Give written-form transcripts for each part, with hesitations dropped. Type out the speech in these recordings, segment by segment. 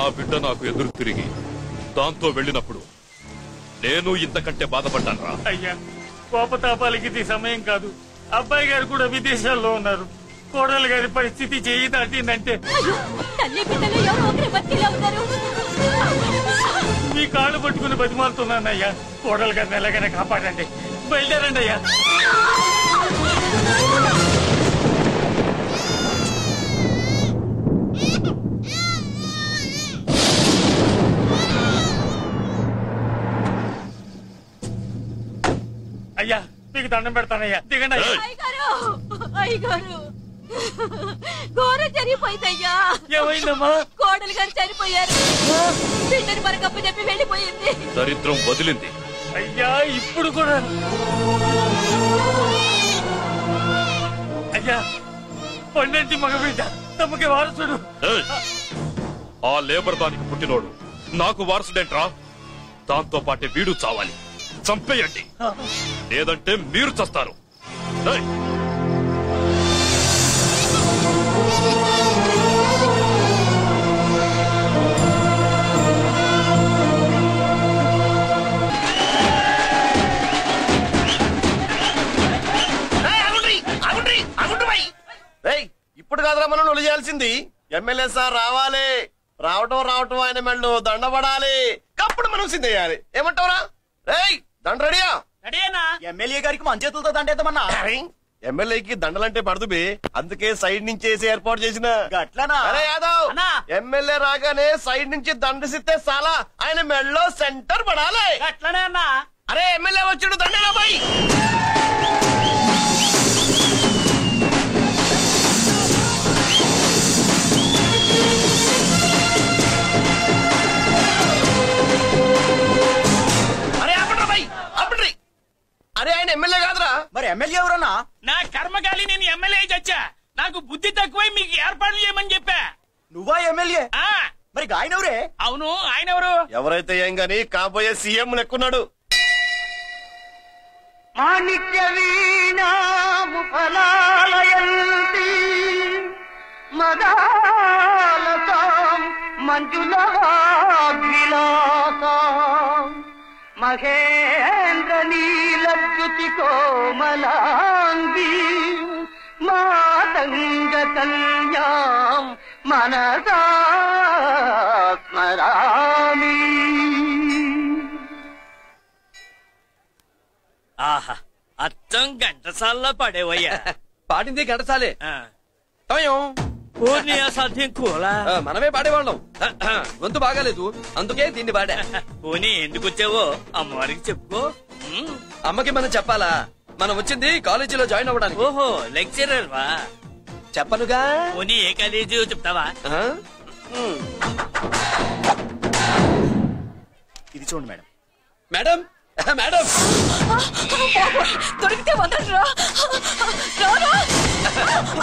నా బిడ్డ నాకు ఎదురు తిరిగి దాంతో వెళ్ళినప్పుడు నేను ఇంతకంటే బాధపడ్డాను రా. అయ్యా, కోపతాపాలకి ఇది సమయం కాదు. అబ్బాయి గారు కూడా విదేశాల్లో ఉన్నారు. కోడలు గారి పరిస్థితి చేయి దాటిందంటే మీ కాళ్ళు పట్టుకుని బతిమాలుతున్నానయ్యా. కోడలు గారిని ఎలాగైనా కాపాడండి. బయలుదేరండి అయ్యా. అయ్యా, మీకు దండం పెడతానయ్యా, దిగండి అయ్యా. అయ్యగారు, ఘోరం జరిగిపోయిందయ్యా. ఏమైందమ్మా? కోడలు గారు చనిపోయారు. బిడ్డని మనకప్ప చెప్పి వెళ్ళిపోయింది. దరిద్రం వదిలింది. అయ్యా, ఇప్పుడు కూడా అయ్యా, పండంటి మగబిడ్డ తమకి వారసుడు. ఆ లేబర్ దానికి పుట్టినోడు నాకు వారసుడేంట్రా? దాంతో పాటే వీడు చావాలి. చంపేయండి, లేదంటే మీరు చస్తారు. ఇప్పుడు కాదురా మనం ఒళ్ళు చేయాల్సింది. ఎమ్మెల్యే సార్ రావాలి. రావటం ఆయన మెళ్ళు దండబడాలి. కప్పుడు మనం సిద్ధేయాలి. ఏమంటావురా? రేయ్, దండ రెడీయా? రెడీనా? ఎమ్మెల్యే గారికి మన చేతులతో దండేద్దామన్నా. ఎమ్మెల్యేకి దండలంటే పడదు బే, అందుకే సైడ్ నుంచి వేసి ఏర్పాటు చేసిన. గట్లనా? అరే యాదవ్, ఎమ్మెల్యే రాగానే సైడ్ నుంచి దండసిస్తే చాలా ఆయన మెళ్ళో సెంటర్ పడాలి. గట్లనే అన్నా. అరే ఎమ్మెల్యే వచ్చాడు, దండేనా బాయ్. అరే ఆయన ఎమ్మెల్యే కాదురా. మరి ఎమ్మెల్యే ఎవరన్నా? నా కర్మకాలి, నేను ఎమ్మెల్యే చచ్చా. నాకు బుద్ధి తక్కువై మీకు ఏర్పాట్లు చేయమని చెప్పా. నువ్వా ఎమ్మెల్యే? మరి ఆయన ఎవరే? అవును, ఆయన ఎవరు? ఎవరైతే ఏం గాని కాబోయే సీఎం లెక్కున్నాడు. మాణిక్య వీణాము ఫలాలయంతి మదాలతాం మంజులాభిలాసాం మహేంద్ర నీలచ్యుతి కోమలాంగి మాతంగ కన్యాం మనసా స్మరామి. ఆహా, అచ్చం ఘంటసాల్లో పడేవయ్యా. పాడింది ఘంటసాలే. సాధ్యం కూలా మనమే పాడేవాళ్ళం. గొంతు బాగాలేదు, అందుకే దీన్ని పాడా. పోనీ ఎందుకు వచ్చావో అమ్మవారికి చెప్పుకో. అమ్మకి మనం చెప్పాలా? మనం వచ్చింది కాలేజీలో జాయిన్ అవ్వడానికి. ఓహో, లెక్చరర్ వా? చెప్పనుగా. పోనీ ఏ కాలేజీ చెప్తావా? ఇది చూడండి మేడం. మేడం మేడం దొరికితే వదలరా.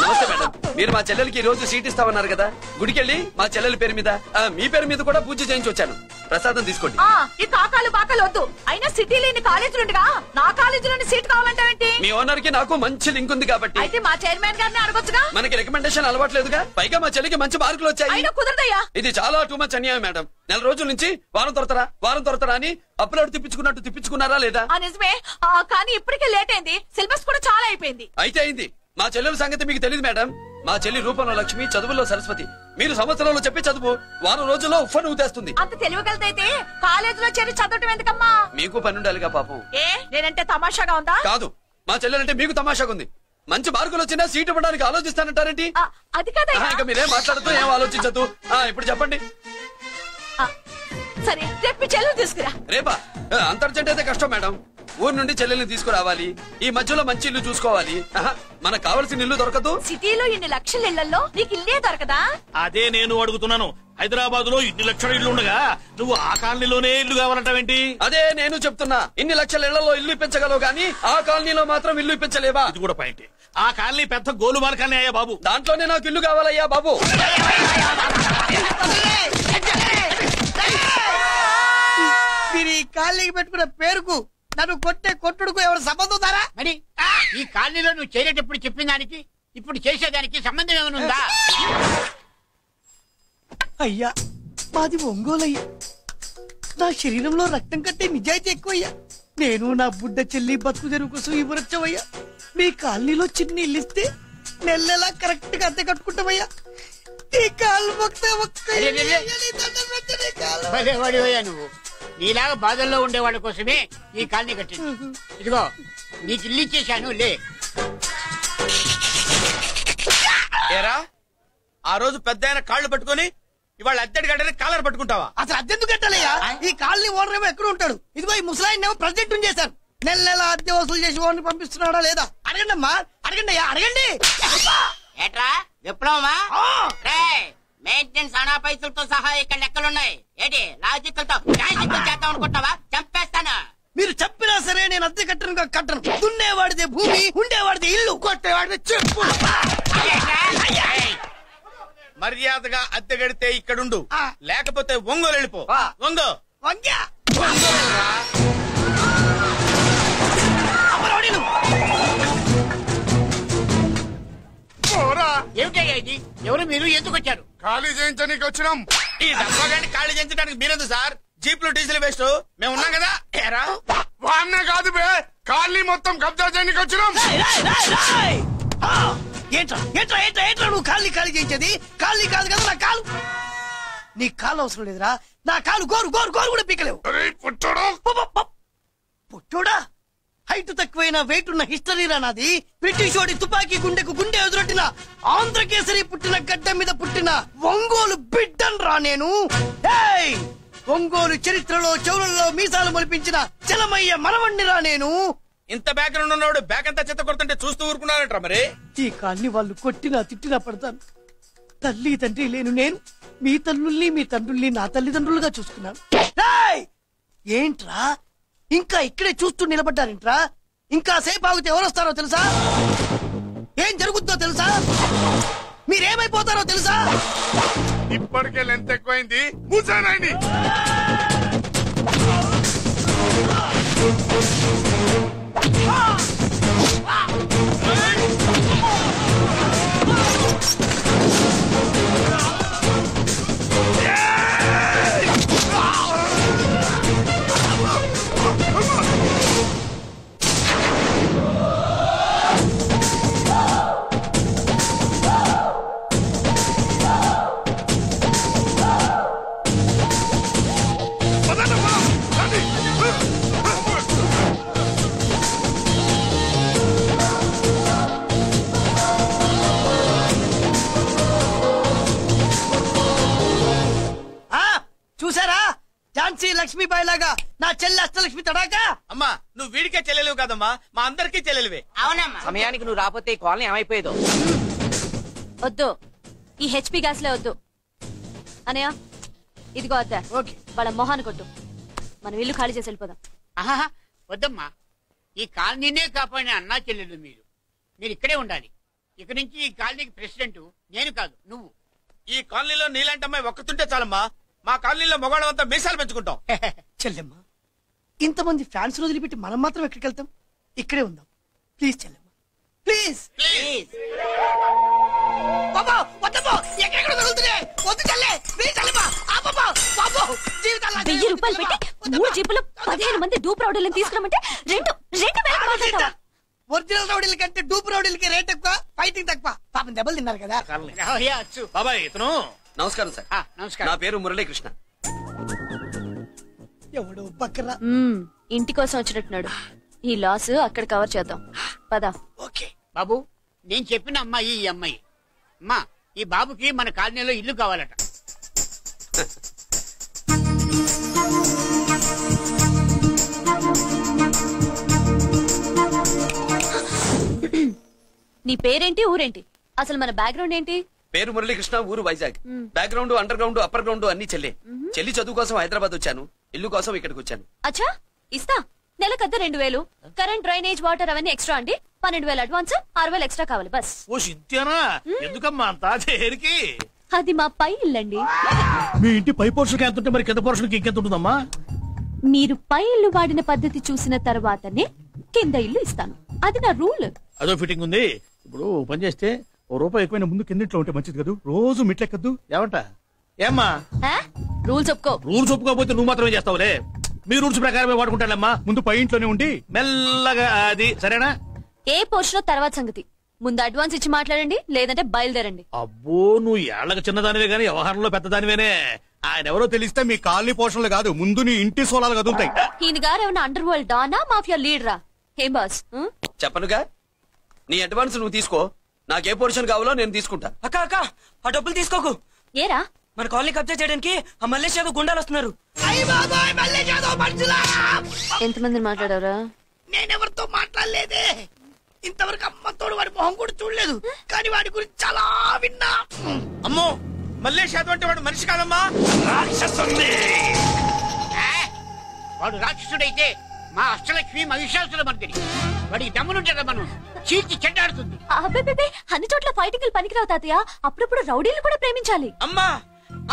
నమస్తే మేడం, మీరు మా చెల్లెలకి ఈ రోజు సీట్ ఇస్తామన్నారు కదా, గుడికెళ్ళి మా చెల్లెల పేరు మీద మీ పేరు మీద కూడా పూజ చేయించి వచ్చాను. ప్రసాదం తీసుకోండి. ఈ కాకాలు బాకాలు వద్దు. అయినా సిటీలో ఇన్ని కాలేజీలు ఉండగా నా కాలేజీలోని సీట్ కావాలంటావేంటి? మీ ఓనర్ కి నాకు మంచి లింక్ ఉంది కాబట్టి. అయితే మా చైర్మన్ గారిని అడగొచ్చుగా. మనకి రికమెండేషన్ అలవాట్లేదుగా, పైగా మా చెల్లికి మంచి మార్కులు వచ్చాయి. అయినా కుదరదయ్యా. ఇది చాలా టూ మచ్ అన్యాయం మేడం. నెల రోజుల నుంచి వారం తొరతరా అని అప్లోడ్ తిప్పించుకున్నట్టు తిప్పించుకున్నారా లేదా? నిజమే, కానీ ఇప్పటికే లేట్ అయింది. సిలబస్ కూడా చాలా అయిపోయింది. అయితే అయింది. మా చెల్లెల సంగతి మీకు తెలియదు మేడం. మా చెల్లి రూపంలో లక్ష్మి, చదువుల్లో సరస్వతి. మీరు సంవత్సరంలో చెప్పి చదువు వారం రోజుల్లో ఉఫ్ఫను ఊతేస్తుంది. అంత తెలివిగలదైతే కాలేజీలో చేరి చదవటం ఎందుకమ్మా? మీకు పనుండాలిగా పాపం. ఏ నేనంటే తమాషాగా ఉందా? కాదు, మా చెల్లెలంటే మీకు తమాషాగా ఉంది. మంచి మార్కులు వచ్చినా సీట్ ఇవ్వడానికి ఆలోచిస్తానంటారేంటి? అది కాదయ్యా. ఇంకా మీరేం మాట్లాడుతూ ఏం ఆలోచించదు. ఇప్పుడు చెప్పండి. సరే, రేపు చెల్లెలు తీసుకురా. రేపా? అంత అర్జెంట్ అయితే కష్టం మేడం. ఊరు నుండి చెల్లెల్ని తీసుకురావాలి, ఈ మధ్యలో మంచి ఇల్లు చూసుకోవాలి. మనకు కావాల్సిన ఇల్లు దొరకదు. సిటీలో ఇన్ని లక్షల ఇళ్లలో నీకు ఇల్లే దొరకదా? అదే నేను అడుగుతున్నాను. హైదరాబాద్ లో ఇన్ని లక్షల ఇల్లు ఉండగా నువ్వు ఆ కాలనీలోనే ఇల్లు కావాలంటావేంటి? అదే నేను చెప్తున్నా. ఇన్ని లక్షల ఇళ్లలో ఇల్లు ఇప్పించగలవు గానీ ఆ కాలనీలో మాత్రం ఇల్లు ఇప్పించలేవా? ఇది కూడా పాయింట్. ఆ కాలనీ పెద్ద గోలుమాల కాలనీ అయ్యా బాబు. దాంట్లోనే నాకు ఇల్లు కావాలయ్యా బాబు. మీరు ఈ కాలనీకి పెట్టుకున్న పేరుకు నన్ను కొట్టే కొట్టుడుకు ఎవరు సంబంధం ఉందారా? మరి ఈ కాలనీలో నువ్వు చేరేటప్పుడు చెప్పిన దానికి ఇప్పుడు చేసేదానికి సంబంధం ఏమైనా ఉందా? అయ్యా, మాది ఒంగోలయ్యా. నా శరీరంలో రక్తం కట్టే నిజాయితీ ఎక్కువయ్యా. నేను నా బుడ్డ చెల్లి బతుకు తెరువు కోసం ఇవ్వరచ్చవయ్యా. మీ కాలనీలో చిన్న ఇల్లు ఇస్తే నెలలా కరెక్ట్ గా అద్దె కట్టుకుంటామయ్యా. ఈ కాలు భలేవాడివయ్యా నువ్వు. నీలాగా బాధల్లో ఉండేవాళ్ళ కోసమే ఈ కాలనీ కట్టింది. ఇదిగో నీకు ఇల్లు ఇచ్చేశాను, లే. ఏరా ఆ రోజు పెద్ద ఆయన కాళ్ళు పట్టుకొని ఇవాళ అద్దెడి గడ్డని కాలర్ పట్టుకుంటావా? అసలు అద్దెందుకు కట్టాలయ్యా? ఈ కాలనీ ఓనర్ ఏమో ఎక్కడ ఉంటాడు? ఇదిగో ఈ ముసలాయిన్ ఏమో ప్రెసిడెంట్ చేశారు. నెల అద్దె వసూలు చేసి ఓనర్ పంపిస్తున్నాడా లేదా అడగండి అమ్మా. అడగండి అయ్యా, అడగండి. ఏట్రా విప్లవమా? మెయింటెనెన్స్ అనా పైసలతో సహా ఇక్కడ లెక్కలున్నాయి. ఏంటి లాజికల్ తో చేద్దాం అనుకుంటావా? చంపేస్తాను. మీరు చెప్పినా సరే నేను అద్దె కట్టను. దున్నేవాడిదే భూమి, ఉండేవాడిదే ఇల్లు, కొట్టేవాడిదే చెప్పు. మర్యాదగా అద్దె గడితే ఇక్కడుండు, లేకపోతే ఒంగోలు వెళ్ళిపో. ఒంగో ఏమిటయ్యా ఇది? ఎవరు మీరు? ఎందుకు వచ్చారు? ఖాళీ చేయించడానికి వచ్చినాం. ఈ డబ్బా గంట ఖాళీ చేయించడానికి మీరెందు సార్? జీప్లు డీజిల్ వేస్ట్, మేము ఉన్నాం కదా. ఏరా వాన్నే కాదు బే, ఖాళీ మొత్తం కబ్జా చేయడానికి వచ్చినాం. ఏంట్రా నువ్వు ఖాళీ చేయించేది? ఖాళీ కాదు కదా నా కాలు. నీ కాలు అవసరం లేదురా. నా కాలు గోరు కూడా పీకలేవు. పుట్టోడా, హైట్ తక్కువైన వెయిట్ ఉన్న హిస్టరీరా నాది. బ్రిటిష్ వాడి తుపాకీ గుండెకు గుండె ఎదురొట్టిన ఆంధ్రకేసరి పుట్టిన గడ్డ మీద పుట్టిన ఒంగోలు బిడ్డన్ రా నేను. ఒంగోలు చరిత్రలో చౌరల్లో మీసాలు మొలిపించిన చలమయ్య మనవణ్ణిరా నేను. ఇంత బ్యాక్గ్రౌండ్ ఉన్నవాడు బ్యాక్ అంతా చెత్త కొడుతుంటే చూస్తూ ఊరుకున్నారంట. మరి ఈ కాల్ని వాళ్ళు కొట్టినా తిట్టినా పడతాను. తల్లి తండ్రి లేను నేను. మీ తల్లుల్ని మీ తండ్రుల్ని నా తల్లిదండ్రులుగా చూసుకున్నాను. ఏంట్రా ఇంకా ఇక్కడే చూస్తూ నిలబడ్డారేంట్రా? ఇంకా సేపు ఆగితే ఎవరొస్తారో తెలుసా? ఏం జరుగుతుందో తెలుసా? మీరేమైపోతారో తెలుసా? ఇప్పటికే లెంత్ ఎక్కువైంది. మూసానాయని లక్ష్మీబాయి లాగా నా చెల్లి అష్టలక్ష్మి తడాకా. అమ్మా నువ్వు వీడికే చెల్లెలివి కాదమ్మా, మా అందరికీ చెల్లెలివే. అవునమ్మా. సమయానికి నువ్వు రాకపోతే ఈ కాలనీ ఏమైపోయేదో. వద్దు, ఈ హెచ్పి గ్యాస్ లే వద్దు. అనయ్య ఇదిగో అద్దా, వాళ్ళ మొహాన్ని కొట్టు. మనం ఇల్లు ఖాళీ చేసి వెళ్ళిపోదాం. వద్దమ్మా, ఈ కాలనీనే కాపాడిన అన్నా చెల్లెలు మీరు ఇక్కడే ఉండాలి. ఇక్కడి నుంచి ఈ కాలనీకి ప్రెసిడెంట్ నేను కాదు, నువ్వు. ఈ కాలనీలో నీలాంటి అమ్మాయి ఒక్కతుంటే చాలమ్మా. మా కాలనీలో మొగాళ్ళం అంతా మీసాలు పెంచుకుంటాం. చెల్లెమ్మ, ఇంతమంది ఫ్యాన్స్ వదిలిపెట్టి మనం మాత్రం ఎక్కడికి వెళ్తాం? ఇక్కడే ఉందాం ప్లీజ్ చెల్లెమ్మ, ప్లీజ్. ₹1000 పెట్టి 3 జీపులు 15 మంది డూప్ రౌడీలను తీసుకురామంటే 2,000 ఒరిజినల్ రౌడీల కంటే డూప్ రౌడీలకి రేట్ ఎక్కువ, ఫైటింగ్ తక్కువ. పాపం దెబ్బలు తిన్నారు కదా. బాబాయ్ ఇతను. నమస్కారం సార్. నమస్కారం. నా పేరు మురళీకృష్ణ. ఎవడో పక్కన ఇంటి కోసం వచ్చినట్టున్నాడు. ఈ లాస్ అక్కడ కవర్ చేద్దాం పదా. ఓకే బాబు, నేను చెప్పిన అమ్మాయి ఈ అమ్మాయి. అమ్మా, ఈ బాబుకి మన కాలనీలో ఇల్లు కావాలట. నీ పేరేంటి, ఊరేంటి, అసలు మన బ్యాక్గ్రౌండ్ ఏంటి? పేరు మురళీకృష్ణ, ఊరు Vizag. Background under ground upper ground అన్ని చెల్లి. చెల్లి చదువు కోసం హైదరాబాద్ వచ్చాను, ఇల్లు కోసం ఇక్కడికి వచ్చాను. అచ్చా, ఇస్తా. నెలకద్ద 2,000, కరెంట్, డ్రైనేజ్, వాటర్ అవన్నీ ఎక్స్ట్రా అండి. 12,000 అడ్వాన్స్, 6,000 ఎక్స్ట్రా కావాలి బస్. ఓ సింత్యానా, ఎందుకమ్మా అంతా చేరికి? అది మా పై ఇల్లండి. మీ ఇంటి పై పోర్షన్ ఎంత ఉంటే మరి కింద పోర్షన్ ఇంకెంత ఉంటుందమ్మా? మీరు పై ఇల్లు వాడిన పద్ధతి చూసిన తర్వాతనే కింద ఇల్లు ఇస్తాను. అది నా రూల్. అదో ఫిట్టింగ్ ఉంది. ఇప్పుడు పని చేస్తే ₹1 ఎక్కువైనా ముందు కిందింట్లో ఉంటే మంచిది కదా. రోజు మిట్లెక్కద్దు ఏమంట? ఏమ్మా రూల్స్ ఒప్పుకో. రూల్స్ ఒప్పుకోకపోతే నువ్వు మాత్రమే చేస్తావులే. మీ రూల్స్ ప్రకారమే వాడుకుంటానమ్మా. ముందు పై ఇంట్లోనే ఉండి మెల్లగా అది సరేనా? ఏ పోర్షన్ తర్వాత సంగతి. ముందు అడ్వాన్స్ ఇచ్చి మాట్లాడండి, లేదంటే బయలుదేరండి. అబ్బో, నువ్వు ఏళ్లకు చిన్నదానివే గానీ వ్యవహారంలో పెద్దదానివేనే. ఆయన ఎవరో తెలిస్తే మీ కాలనీ పోషణలు కాదు, ముందు నీ ఇంటి సోలాలు కదులుతాయి. ఈయన గారు ఏమన్నా అండర్ వరల్డ్ డానా, మాఫియా లీడరా? ఏం బాస్? చెప్పనుగా, నీ అడ్వాన్స్ నువ్వు తీసుకో. నాకే పోర్షన్ కావాలో నేను తీసుకుంటా. అక్క అక్క, ఆ డబ్బులు తీసుకోకు. ఏరా? మన కాలనీ కబ్జా చేయడానికి ఆ మల్లేష్ యాదవ్ గుండాలు వస్తున్నారు. ఎంతమంది మాట్లాడారా? నేనెవరితో మాట్లాడలేదే. ఇంతవరకు అమ్మతోడు వాడి మొహం కూడా చూడలేదు, కానీ వాడి గురించి చాలా విన్నా. అమ్మో, మల్లేష్ యాదవ్ అంటే వాడు మనిషి కాదమ్మా, రాక్షసుని. వాడు రాక్షసుడైతే మా అష్టలక్ష్మి మహిషాసుల మర్దిని. వాడికి దమ్మునుంటారా మనం చీల్చి చెడ్డాడుతుంది. అబ్బే, అన్ని చోట్ల ఫైటింగ్ పనికిరావు తాతయ్య. అప్పుడప్పుడు రౌడీలు కూడా ప్రేమించాలి. అమ్మా,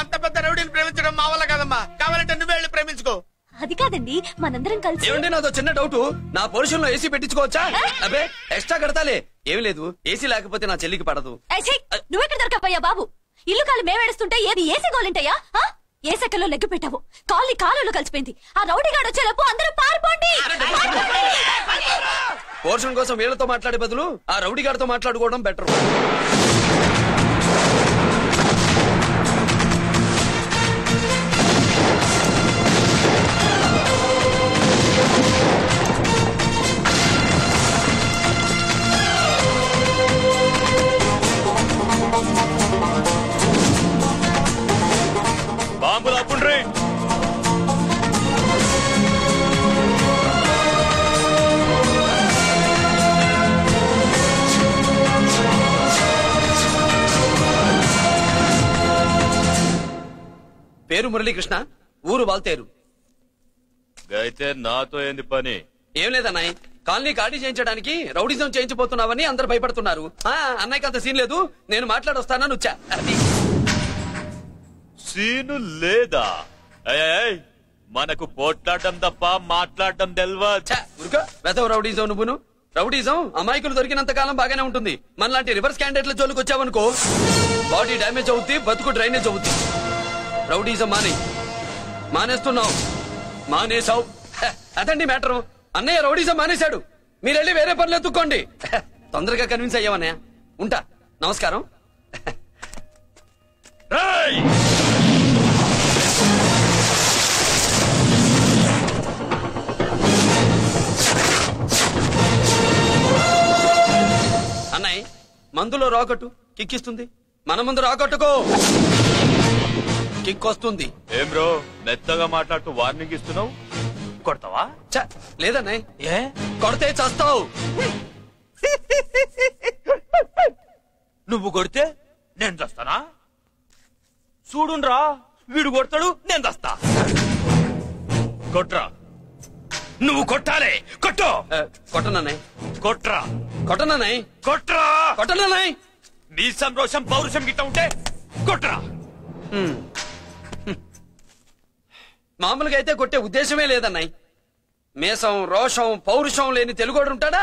అంత పెద్ద రౌడీని ప్రేమించడం మా వల్ల కాదమ్మా. కావాలంటే నువ్వే వెళ్ళి ప్రేమించుకో. అది కాదండి, మనందరం కలిసి. ఏమండి, నాదో చిన్న డౌట్. నా పోర్షన్ లో ఏసీ పెట్టించుకోవచ్చా? అబ్బే, ఎక్స్ట్రా కడతాలే. ఏమి లేదు, ఏసీ లేకపోతే నా చెల్లికి పడదు. నువ్వెక్కడ దొరకప్పయ్యా బాబు? ఇల్లు కాలు మేమేడుస్తుంటే ఏది ఏసీ గోలింటయ్యా? ఏ సెకల్లో లెగ్గు పెట్టావు? కాలి కాలులో కలిసిపోయింది. ఆ రౌడీ గాడు వచ్చేలోపు అందరూ పారిపోండి. పోర్షన్ కోసం వీళ్ళతో మాట్లాడే బదులు ఆ రౌడీ గారితో మాట్లాడుకోవడం బెటర్. బాంబులు ఆపుండ్రి. పేరు మురళీకృష్ణ, ఊరు వాల్తేరు. అయితే నాతో ఏంది పని? ఏం లేదన్నాయ్, కాలనీ ఖాళీ చేయించడానికి రౌడిజం చేయించబోతున్నావని అందరు భయపడుతున్నారు. అన్నయ్యకి అంత సీన్ లేదు, నేను మాట్లాడొస్తానని వచ్చా. సీను లేదా? మనకు పోట్లాడడం తప్ప మాట్లాడడం తెల్వా. వెదవ రౌడీజం నువ్వును. రౌడీజం అమాయకులు దొరికినంత కాలం బాగానే ఉంటుంది. మనలాంటి రివర్స్ క్యాండిడేట్ల జోలికి వచ్చావనుకో, బాడీ డ్యామేజ్ అవుద్ది, బతుకు డ్రైనేజ్ అవుద్ది. రౌడీజం మానేస్తున్నావు, మానేసావు. అదండి మ్యాటరు. అన్నయ్య రౌడీజం మానేశాడు, మీరెళ్ళి వేరే పనులు ఎత్తుక్కోండి. తొందరగా కన్విన్స్ అయ్యావన్నయ్య. ఉంటా, నమస్కారం. అన్నయ్య, మందులో రాకట్టు కిక్కిస్తుంది, మన ముందు రాకట్టుకో కిక్ వస్తుంది. ఏం బ్రో, మెత్తగా మాట్లాడుతూ వార్నింగ్ ఇస్తున్నావు? కొడతావా? లేదన్నయ్య, ఏ కొడితే చస్తావు. నువ్వు కొడితే నేను చస్తానా? చూడుండ్రా, వీడు కొడతాడు, నేను చస్తా. కొట్రా, నువ్వు కొట్టాలి. కొట్టు. కొట్టనన్నయ్య. కొట్రా. కొట్టనన్నయ్య. కొట్రా. కొట్టనన్నయ్య. నీ సంతోషం పౌరుషం గిట్ట ఉంటే కొట్రా. మామూలుగా అయితే కొట్టే ఉద్దేశమే లేదన్నయ్య. మేషం, రోషం, పౌరుషం లేని తెలుగోడు ఉంటాడా?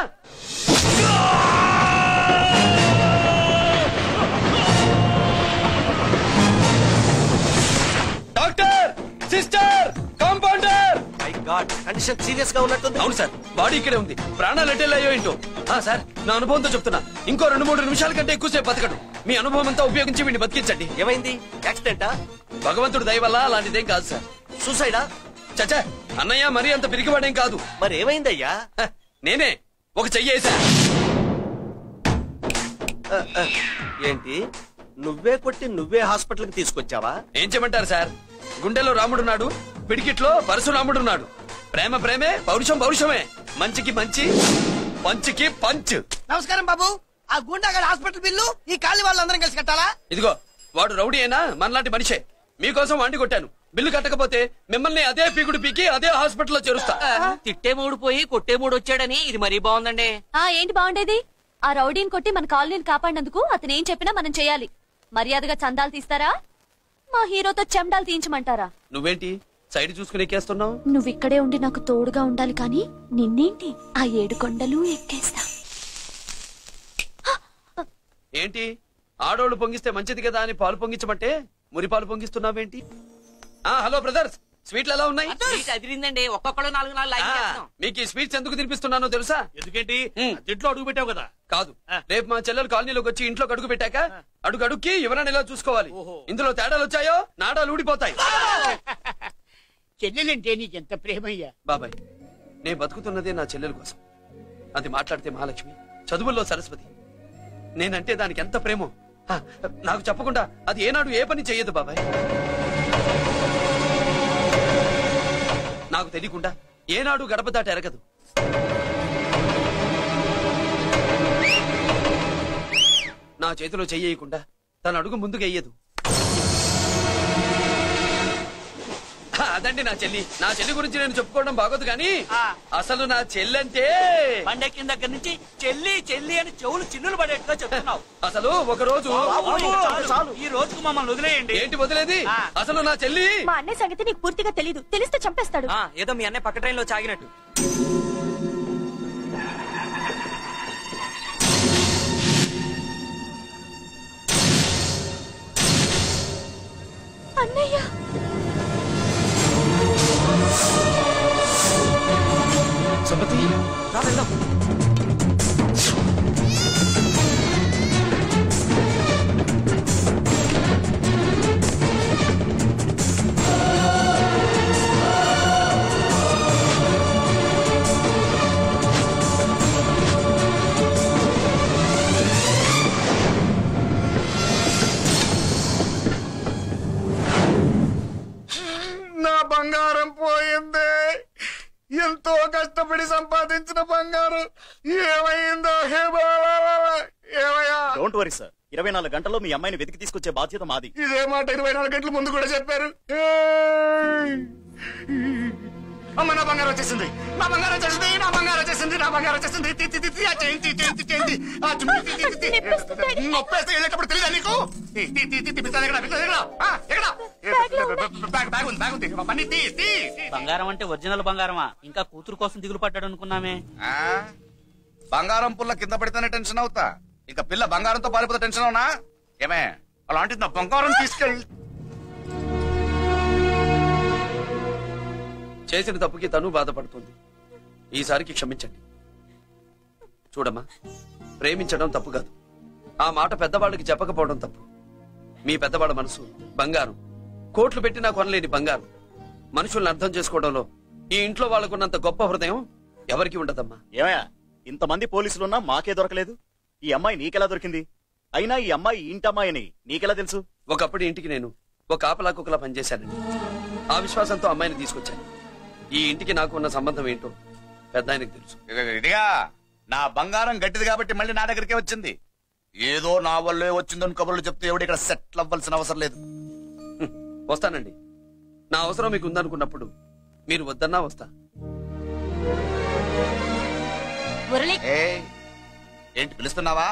Doctor, sister, compounder. My God, condition serious గా ఉన్నట్టుంది. అవును సార్, బాడీ ఇక్కడే ఉంది. ప్రాణాలు ఎట్టెళ్ళి అయ్యో ఏంటో. సార్, నా అనుభవంతో చెప్తున్నా, ఇంకో 2-3 నిమిషాల కంటే ఎక్కువసేపు బతకడు. మీ అనుభవం అంతా ఉపయోగించి వీడిని బతికించండి. ఏమైంది? యాక్సిడెంటా? భగవంతుడు దయ వల్ల అలాంటిదేం కాదు సార్. సూసైడా? చచ్చా, అన్నయ్య మరీ అంత పిరికివాడేం కాదు. మరి ఏమైందయ్యా? నేనే ఒక చెయ్యేసా. ఏంటి, నువ్వే కొట్టి నువ్వే హాస్పిటల్ కి తీసుకొచ్చావా? ఏం చేయమంటారు సార్, గుండెలో రాముడున్నాడు, పిడికిట్లో పరశురాముడున్నాడు. ప్రేమ ప్రేమే, పౌరుషం పౌరుషమే. మంచికి మంచి, పంచికి పంచ్. నమస్కారం బాబు. ఆ గుండాగడ్ హాస్పిటల్ బిల్లు ఈ కాలి వాళ్ళందరం కలిసి కట్టాలా? ఇదిగో, వాడు రౌడీ అయినా మనలాంటి మనిషే. మీకోసం వండి కొట్టాను. బిల్లు కట్టకపోతే మిమ్మల్ని అదే పీకుడు పీకి అదే హాస్పిటల్లో చేరుస్తా. తిట్టే మూడు పోయి కొట్టే మూడు వచ్చాడని ఇది మరీ బాగుందండి. ఏంటి బాగుండేది? ఆ రౌడీని కొట్టి మన కాలనీని కాపాడినందుకు అతను ఏం చెప్పినా మనం చేయాలి. మర్యాదగా చందాలు తీస్తారా, మా హీరోతో చెండాలు తీయించమంటారా? నువ్వేంటి సైడ్ చూసుకుని ఎక్కేస్తున్నావు? నువ్వు ఇక్కడే ఉండి నాకు తోడుగా ఉండాలి, కానీ నిన్నేంటి ఆ 7 కొండలు ఎక్కేస్తా. ఏంటి, ఆడోళ్ళు పొంగిస్తే మంచిది కదా అని పాలు పొంగించమంటే మురి పాలు పొంగిస్తున్నావేంటి? హలో బ్రదర్స్, స్వీట్లు ఎలా ఉన్నాయి? సీట్ అదిరిందండి. ఒక్కొక్కడు 4 లైక్ చేస్తాం. మీకు ఈ స్వీట్స్ ఎందుకు తినిపిస్తున్నానో తెలుసా? ఎందుకేంటి ఇంట్లో అడుగు పెట్టావు కదా. కాదు, రేపు మా చెల్లెలు కాలనీలోకి వచ్చి ఇంట్లో అడుగు పెట్టాక అడుగుకి ఎవరైనా ఇలా చూసుకోవాలి. ఇందులో తేడాలు వచ్చాయో నాడాలు ఊడిపోతాయి. చెల్లెలంటే నీకెంత ప్రేమయ్యా. బాబాయ్, నేను బతుకుతున్నదే నా చెల్లెల కోసం. అది మాట్లాడితే మహాలక్ష్మి, చదువుల్లో సరస్వతి. నేనంటే దానికి ఎంత ప్రేమో నాకు చెప్పకుండా అది ఏనాడు ఏ పని చెయ్యదు బాబాయ్. నాకు తెలియకుండా ఏనాడు గడప దాట ఎరగదు. నా చేతిలో చెయ్యకుండా తన అడుగు ముందుకు వెయ్యదు. అదండి నా చెల్లి. నా చెల్లి గురించి నేను చెప్పుకోవడం బాగోదు కానీ అసలు నా చెల్లంటే పండక్కిన దగ్గర నుంచి చెల్లి చెల్లి అని చెవులు చిన్నులు పడేట్టుగా చెప్తున్నావు. అసలు ఒక రోజు ఈ రోజుకు మమ్మల్ని వదిలేయండి. ఏంటి వదిలేది? అసలు నా చెల్లి. మా అన్నయ్య సంగతి నీకు పూర్తిగా తెలీదు. తెలిస్తే చంపేస్తాడు. ఏదో మీ అన్నయ్య పక్క ట్రైన్ లో చాగినట్టు. అన్నయ్య సుమతి, రా వెళ్దాం. నా బంగారం పోయింది. ఎంతో కష్టపడి సంపాదించిన బంగారం ఏమైందో? హే బాబా, ఏమయ్యా? డోంట్ వరీ సార్, 24 గంటల్లో మీ అమ్మాయిని వెతికి తీసుకొచ్చే బాధ్యత మాది. ఇదే మాట 24 గంటల ముందు కూడా చెప్పారు. అమ్మ, నా బంగారం వచ్చేసింది, నా బంగారం వచ్చేసింది, నా బంగారం వచ్చేసింది, నా బంగారం వచ్చేసింది. నొప్పేస్తే వెళ్ళేటప్పుడు తెలియదా నీకు? బంగారం అంటే ఒరిజినల్ బంగారమా? ఇంకా కూతురు కోసం దిగులు పడ్డాడు అనుకున్నామే. బంగారం పుల్ల కింద పడితేనే టెన్షన్ అవుతా, ఇక పిల్ల బంగారంతో పారిపోతే టెన్షన్ అవునా? ఏమే, అలాంటిది నా బంగారం తీసుకెళ్ళి. చేసిన తప్పుకి తను బాధపడుతుంది. ఈసారికి క్షమించండి. చూడమ్మా, ప్రేమించడం తప్పు కాదు. ఆ మాట పెద్దవాళ్ళకి చెప్పకపోవడం తప్పు. మీ పెద్దవాళ్ళ మనసు బంగారం, కోట్లు పెట్టినా కొనలేని బంగారం. మనుషుల్ని అర్థం చేసుకోవడంలో ఈ ఇంట్లో వాళ్ళకున్నంత గొప్ప హృదయం ఎవరికి ఉండదమ్మా. ఏమయ్యా, ఇంతమంది పోలీసులున్నా మాకే దొరకలేదు. ఈ అమ్మాయి నీకెలా దొరికింది? అయినా ఈ అమ్మాయి ఇంటమ్మాయిని నీకెలా తెలుసు? ఒకప్పుడు ఇంటికి నేను ఒక ఆపలా కుక్కలా పనిచేశానండి. ఆ విశ్వాసంతో అమ్మాయిని తీసుకొచ్చాను. ఈ ఇంటికి నాకు ఉన్న సంబంధం ఏంటో పెద్ద ఆయనకు తెలుసు. ఇదిగా నా బంగారం గట్టిది కాబట్టి మళ్ళీ నా దగ్గరికే వచ్చింది. ఏదో నా వల్లే వచ్చిందని కబుర్లు చెప్తే ఎవడు ఇక్కడ సెటిల్ అవ్వాల్సిన అవసరం లేదు. వస్తానండి. నా అవసరం మీకు ఉందనుకున్నప్పుడు మీరు వద్దన్నా వస్తా. ఏంటి పిలుస్తున్నావా?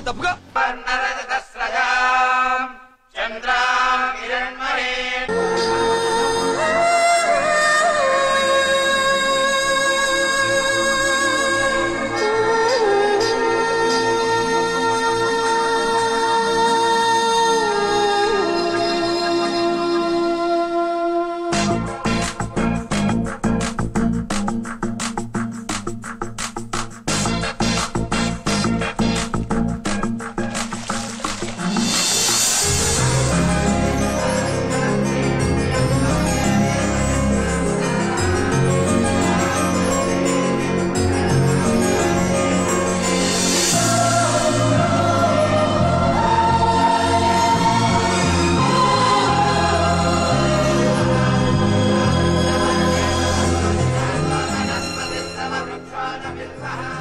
తప్పుగా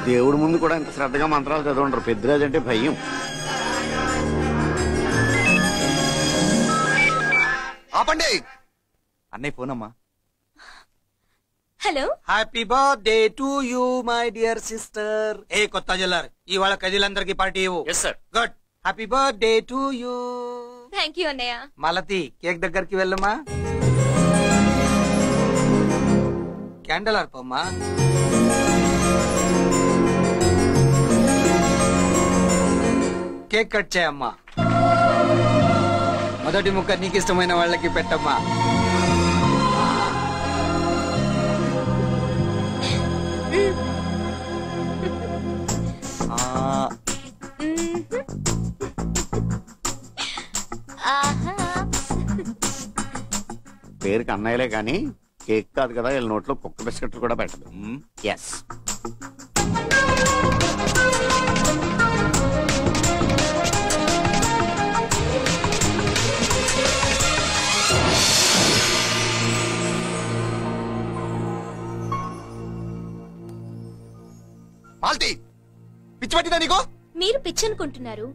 దేవుడి ముందు కూడా ఇంత శ్రద్ధగా మంత్రాలు చదవంటారు. పెద్దరాజు అంటే భయం. ఆపండి. అన్నయ్య ఫోనమ్మా. Hello. Happy birthday to you my dear sister. ఏ కొత్త జల్లర్, ఇవాళ కజిలందరికి పార్టీ ఇవ్వు. Yes sir. Good. Happy birthday to you. Thank you అన్నయ్య. మలతి, కేక్ దగ్గరికి వెళ్ళమా. క్యాండిల్ ఆర్పమ్మా. కేక్ కట్ చేయమ్మా. మొదటి ముక్క నీకు ఇష్టమైన వాళ్ళకి పెట్టమ్మా. పేరుకి అన్నయ్యలే కానీ కేక్ కాదు కదా, వీళ్ళ నోట్లో కుక్క బిస్కెట్లు కూడా పెట్టదు. ఎస్. మాల్తి, పిచ్చి పట్టిందా నీకు? మీరు పిచ్చి అనుకుంటున్నారు,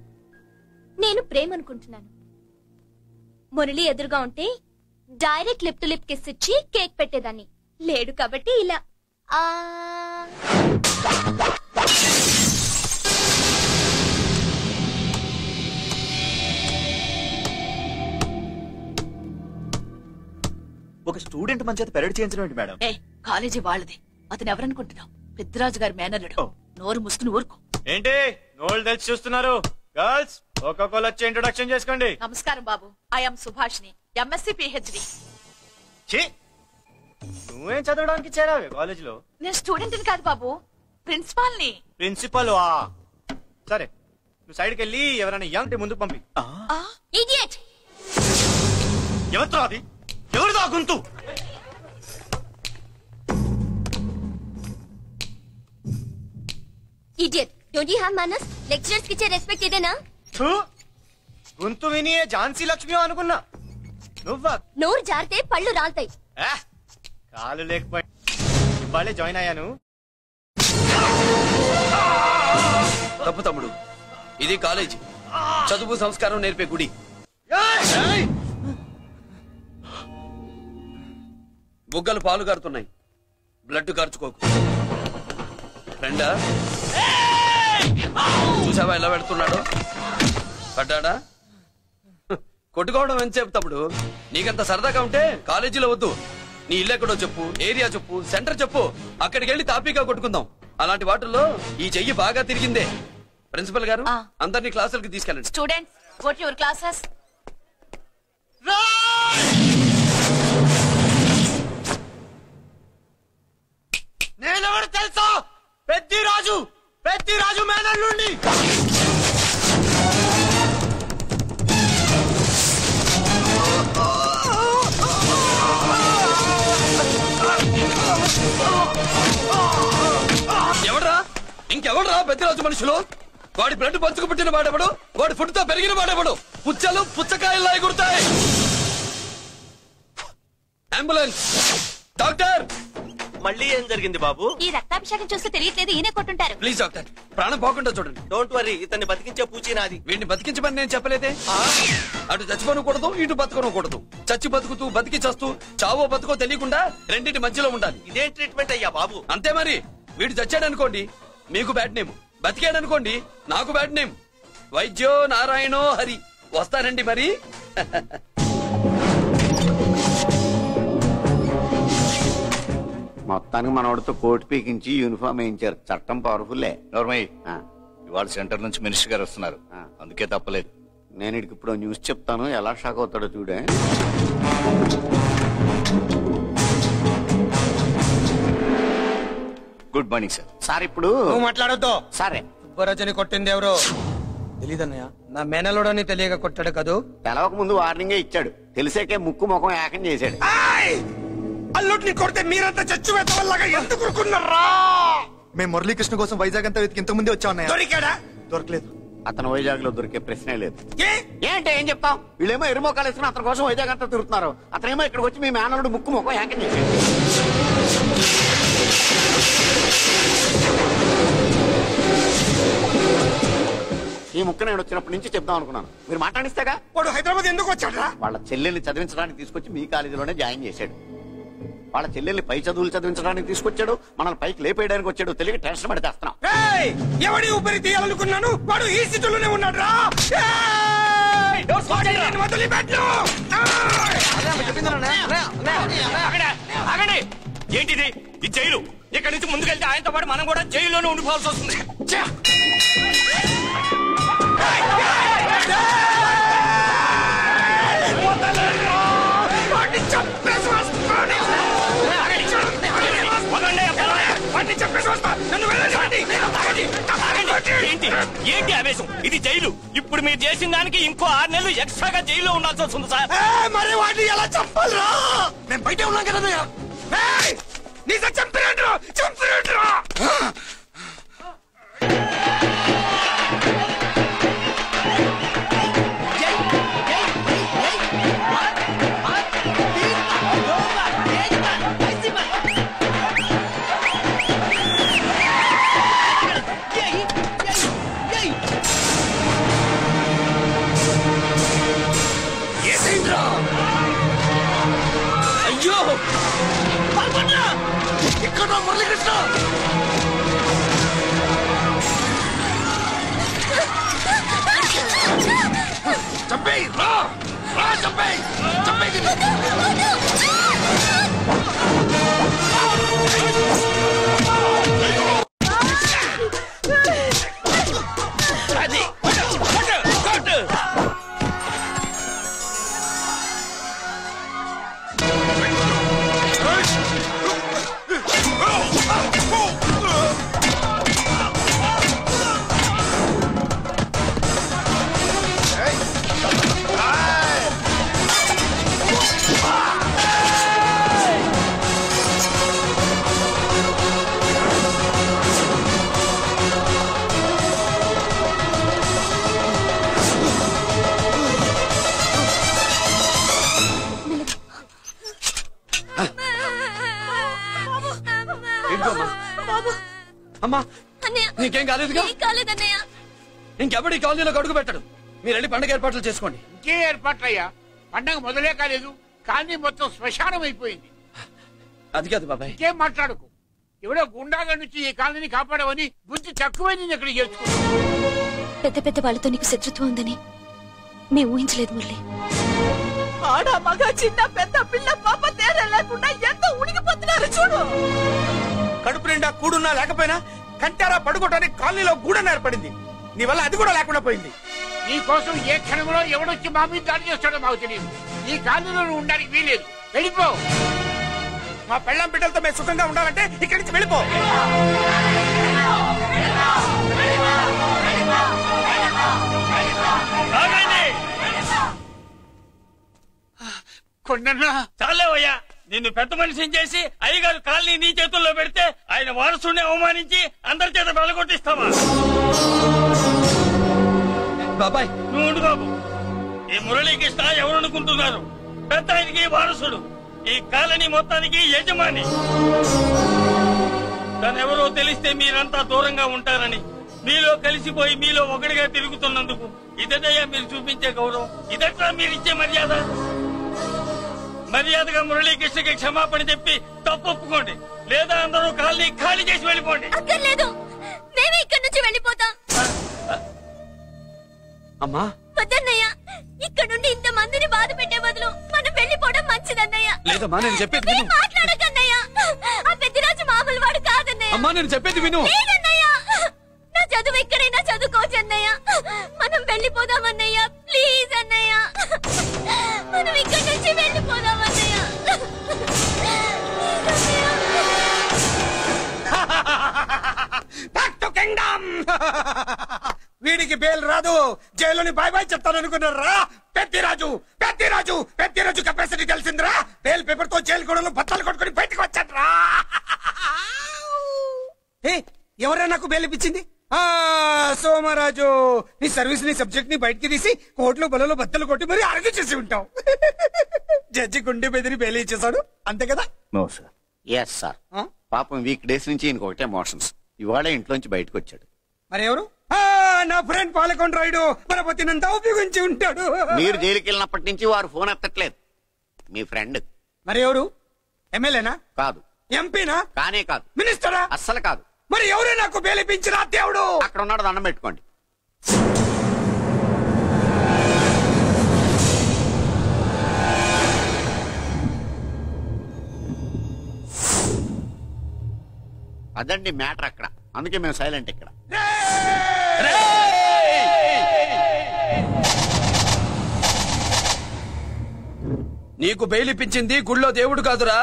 నేను ప్రేమ అనుకుంటున్నాను. మురళి ఎదురుగా ఉంటే direct lip to lip kiss ఇచ్చి కేక్ పెట్టేదాన్ని. లేడు కాబట్టి ఇలా. ఒక స్టూడెంట్ మన చేత పెరడ్ చేయించడం ఏంటి మేడం? కాలేజీ వాళ్ళది. అతను ఎవరనుకుంటున్నావు? పెద్దరాజు గారి మేనల్లుడు. నోరు ముసుకుని ఊరుకో. ఏంటి నోళ్ళు తెలిసి చూస్తున్నారు? గర్ల్స్ ఒక్కొక్కరు వచ్చి ఇంట్రొడక్షన్ చేసుకోండి. నమస్కారం బాబు, ఐఎమ్ సుభాష్ని, ఎంఎస్సి పిహెచ్డి. నువ్వేం చదవడానికి చేరావే కాలేజ్ లో? నేను స్టూడెంట్ కాదు బాబు, ప్రిన్సిపాల్ ని. ప్రిన్సిపల్? సరే, నువ్వు సైడ్కి వెళ్ళి ఎవరైనా యంగ్ ముందుకు పంపి. ఇడియట్! ఎవరితో అది? ఎవరిదో గొంతు? ఇడియట్! డోంట్ యు హావ్ మనస్? లెక్చరర్స్ కి ఇచ్చే రెస్పెక్ట్ ఇదేనా? గొంతు విని ఝాన్సీ లక్ష్మి అనుకున్నా. నువ్వా? నోరు జారితే పళ్ళు రాల్తాయి. కాలు లేకపోయి ఇవాళే జాయిన్ అయ్యాను. తప్పు తమ్ముడు, ఇది కాలేజీ, చదువు సంస్కారం నేర్పే గుడి. బుగ్గలు పాలు కారుతున్నాయి, బ్లడ్ కార్చుకోకు. ఫ్రెండా, చూసావా ఎలా పెడుతున్నాడు? పడ్డాడా? కొట్టుకోవడం ఎంతసేపు తమ్ముడు? నీకంత సరదాగా ఉంటే కాలేజీలో వద్దు. నీ ఇల్లు ఎక్కడో చెప్పు, ఏరియా చెప్పు, సెంటర్ చెప్పు, అక్కడికి వెళ్ళి తాపీగా కొట్టుకుందాం. అలాంటి వాటిల్లో ఈ చెయ్యి బాగా తిరిగిందే. ప్రిన్సిపల్ గారు, అందరినీ క్లాసులకి తీసుకెళ్ళండి. Students, go to your classes. నేనెవరు తెలుసా? పెద్దిరాజు, పెద్దిరాజు మేనల్లుండి. ఎవడ్రా? ఇంకెవడ్రా పెద్దరాజు మనుషులు? వాడి బ్లడ్ పంచుకు పుట్టిన వాడెవడు? వాడి ఫుడ్ తో పెరిగిన వాడెవడు? పుచ్చలు పుచ్చకాయల్లా ఎగురుతాయి. Ambulance, doctor. మళ్ళీ ఏం జరిగింది బాబు? ఈ రక్తాభిషేకం చూస్తే తెలియట్లేదు, ఈయనే కొట్టుంటారు. ప్లీజ్ డాక్టర్, ప్రాణం పోకుండా చూడండి. డోంట్ వరీ, ఇతన్ని బతికించే పూచి నాది. వీడిని బతికించమని నేను చెప్పలేదే. అటు చచ్చిపోనకూడదు, ఇటు బతకనకూడదు. చచ్చి బతుకుతూ బతికి చస్తూ చావో బతుకో తెలియకుండా రెండింటి మధ్యలో ఉండాలి. ఇదేం ట్రీట్మెంట్ అయ్యా బాబు? అంతే మరి. వీడు చచ్చాడనుకోండి మీకు బ్యాడ్ నేమ్, బతికాడనుకోండి నాకు బ్యాడ్ నేమ్. వైద్యో నారాయణో హరి. వస్తానండి మరి. మొత్తానికి మనోడితో కోట్ పీకించి యూనిఫామ్ వేయించారు. చట్టం పవర్ఫుల్లే. నోర్మయ్య, ఇవాళ సెంటర్ నుంచి మినిస్టర్ గారు వస్తున్నారు, అందుకే తప్పలేదు. నేను ఇడికి ఇప్పుడు న్యూస్ చెప్తాను, ఎలా షాక్ అవుతాడో చూడే. Good morning sir. సార్ ఇప్పుడు నువ్వు మాట్లాడొద్దు. సరే, సుబ్బరాజుని కొట్టింది ఎవరు తెలీదన్నయ్య. నా మేనలోడని తెలియక కొట్టాడు కదూ. తెలవక ముందు వార్నింగే ఇచ్చాడు, తెలిసాకే ముక్కు ముఖం ఏకం చేశాడు. అల్లుడిని కొడితే మీరంతా చచ్చు వెతవల్లాగా ఎందుకు ఊరుకున్నారా? మేము మురళీకృష్ణ కోసం వైజాగ్ అంతా వెతికి ఇంత ముందే వచ్చా. దొరికాడా? దొరకలేదు. అతను వైజాగ్ లో దొరికే ప్రశ్నే లేదు. ఏంటే ఏం చెప్తాం? వీళ్ళేమో ఎరుమోకాలు వేసుకుని అతని కోసం వైజాగ్ అంతా తిరుగుతున్నారు. అతనేమో ఇక్కడికి వచ్చి మీ మేనలుడు ముక్కు ముఖం ఏకం చేశాడు. ఈ ముక్క నేను వచ్చినప్పటి నుంచి చెప్దాం అనుకున్నాను, మీరు మాట్లాడిస్తేగా. వాడు హైదరాబాద్ ఎందుకు వచ్చాడా? వాళ్ళ చెల్లెల్ని చదివించడానికి తీసుకొచ్చి మీ కాలేజీలోనే జాయిన్ చేశాడు. వాళ్ళ చెల్లెల్ని పై చదువులు చదివించడానికి తీసుకొచ్చాడు, మనల్ని పైకి లేపేయడానికి వచ్చాడు. తెలియక టెన్షన్ పడి తెస్తున్నాం. ఎవడి ఊపిరి తీయాలనుకున్నాను, వాడు ఈ స్థితిలోనే ఉన్నాడు రా. ఏంటిది? ఇది జైలు. ఇక్కడి నుంచి ముందుకెళ్తే ఆయనతో పాటు మనం కూడా జైల్లోనే ఉండిపోవాల్సి వస్తుంది. ఏంటి ఆవేశం? ఇది జైలు. ఇప్పుడు మీరు చేసిన దానికి ఇంకో 6 నెలలు ఎక్స్ట్రాగా జైల్లో ఉండాల్సి వస్తుంది సార్. మరి వాటిని ఎలా చంపాలరా? నేను బయట ఉన్నాం కదా చంపినట్రా. అయ్యో ఇక్కడ మురళీకృష్ణ చంపేయ్ రా చంపేయ్ అది అమ్మా నీకేం కాలేదుగా? ఇంకెవడి కాలనీలో అడుగు పెట్టడు. మీరు వెళ్ళి పండుగ ఏర్పాట్లు చేసుకోండి. ఇంకే ఏర్పాట్లయ్యా? పండగ మొదలే కాలేదు, కానీ మొత్తం శ్మశానం అయిపోయింది. అది కాదు బాబాయ్. ఇంకేం మాట్లాడుకు. ఎవడో గుండాగా నుంచి ఈ కాలనీని కాపాడవని బుద్ధి తక్కువైంది ఇక్కడ చేర్చుకున్నా. పెద్ద పెద్ద వాళ్ళతో నీకు శత్రుత్వం ఉందని మేము ఊహించలేదు మురళి. ఆడ మగ చిన్న పెద్ద పిల్ల పాప తేడా లేకుండా ఎంత ఉడికిపోతున్నారు చూడు. కడుపు నిండా కూడున్నా లేకపోయినా కంటారా పడుకోవటానికి కాలనీలో గూడెం ఏర్పడింది. నీ వల్ల అది కూడా లేకుండా పోయింది. నీ కోసం ఏ క్షణంలో ఎవడొచ్చి మా మీద దాడి చేస్తాడో మాకు తెలియదు. ఈ కాలనీలో నువ్వు ఉండడానికి వీలేదు. వెళ్ళిపో. మా పెళ్ళాం బిడ్డలతో మేము సుఖంగా ఉండాలంటే ఇక్కడి నుంచి వెళ్ళిపో. చాలేవయ్యా, నిన్ను పెద్ద మనిషిని చేసి అయ్యగారు కాలనీ నీ చేతుల్లో పెడితే ఆయన వారసుని అవమానించి అందరి చేత వెలగొట్టిస్తావా? బాబాయ్ నువ్వు ఉండు బాబు. ఈ మురళీకృష్ణ ఎవరనుకుంటున్నారు? పెద్ద ఆయనకి వారసుడు, ఈ కాలనీ మొత్తానికి యజమాని. తనెవరో తెలిస్తే మీరంతా దూరంగా ఉంటారని మీలో కలిసిపోయి మీలో ఒకటిగా తిరుగుతున్నందుకు ఇదయ్యా మీరు చూపించే గౌరవం. ఇదట్లా మీరిచ్చే మర్యాద. మర్యాదగా మురళీకృష్ణకి క్షమాపణ చెప్పి తప్పు ఒప్పుకోండి, లేదా అందరూ కాలనీ ఖాళీ చేసి వెళ్ళిపోండి. అక్కర్లేదు, మేమే ఇక్కడి నుంచి వెళ్ళిపోతాం. అమ్మా వద్దన్నయ్య, ఇక్కడ నుండి ఇంత మందిని బాధ పెట్టే బదులు మనం వెళ్ళిపోవడం మంచిదన్నయ్య. లేదమ్మా, నేను చెప్పేది విను. మాట్లాడకన్నయ్య, ఆ పెద్దిరాజు మామూలు వాడు కాదన్నయ్య. అమ్మా నేను చెప్పేది విను. లేదన్నయ్య, నా చదువు ఎక్కడైనా చదువుకోవచ్చు అన్నయ్య. మనం వెళ్ళిపోదాం అన్నయ్య, ప్లీజ్ అన్నయ్య. మనం ఇక్కడి నుంచి వెళ్ళిపోదాం అన్నయ్య. వీడికి బెయిల్ రాదు, జైలుని బాయ్ బాయ్ చెప్తాననుకున్నారా? పెద్దిరాజు పెద్దిరాజు పెద్దిరాజు కెపాసిటీ తెలిసిందిరా. బెయిల్ పేపర్ తో జైలు గొడవలు బత్తలు కొట్టుకుని బయటకు వచ్చాడ్రా. ఎవరా నాకు బెయిల్ ఇప్పించింది? సోమరాజు, నీ సర్వీస్ ని సబ్జెక్ట్ ని బయటికి తీసి కోర్టులో బలలో బద్దలు కొట్టి మరి అరెస్ట్ చేసి ఉంటావు. జడ్జి గుండె బెదిరి బెయిల్ ఇచ్చేసాడు, అంతే కదా? No sir. Yes sir. పాపం వీక్ డేస్ నుంచి ఈయనకు ఒకటే మోషన్స్. ఇవాళ ఇంట్లోంచి బయటకు వచ్చాడు. మరి ఎవరు? నా ఫ్రెండ్ పాలకొండ రాయుడు. పరపతినంతా ఉపయోగించి ఉంటాడు. మీరు జైలుకి వెళ్ళినప్పటి నుంచి వారు ఫోన్ ఎత్తట్లేదు. మీ ఫ్రెండ్. మరి ఎవరు? ఎమ్మెల్యేనా? కాదు. ఎంపీనా? కానే కాదు. మినిస్టరా? అస్సలు కాదు. మరి ఎవరే నాకు బేలిపించిన దేవుడు? అక్కడ ఉన్నాడు, దండం పెట్టుకోండి. అదండి మ్యాటర్ అక్కడ, అందుకే మేము సైలెంట్ ఇక్కడ. నీకు బెయిలిపించింది గుళ్ళో దేవుడు కాదురా,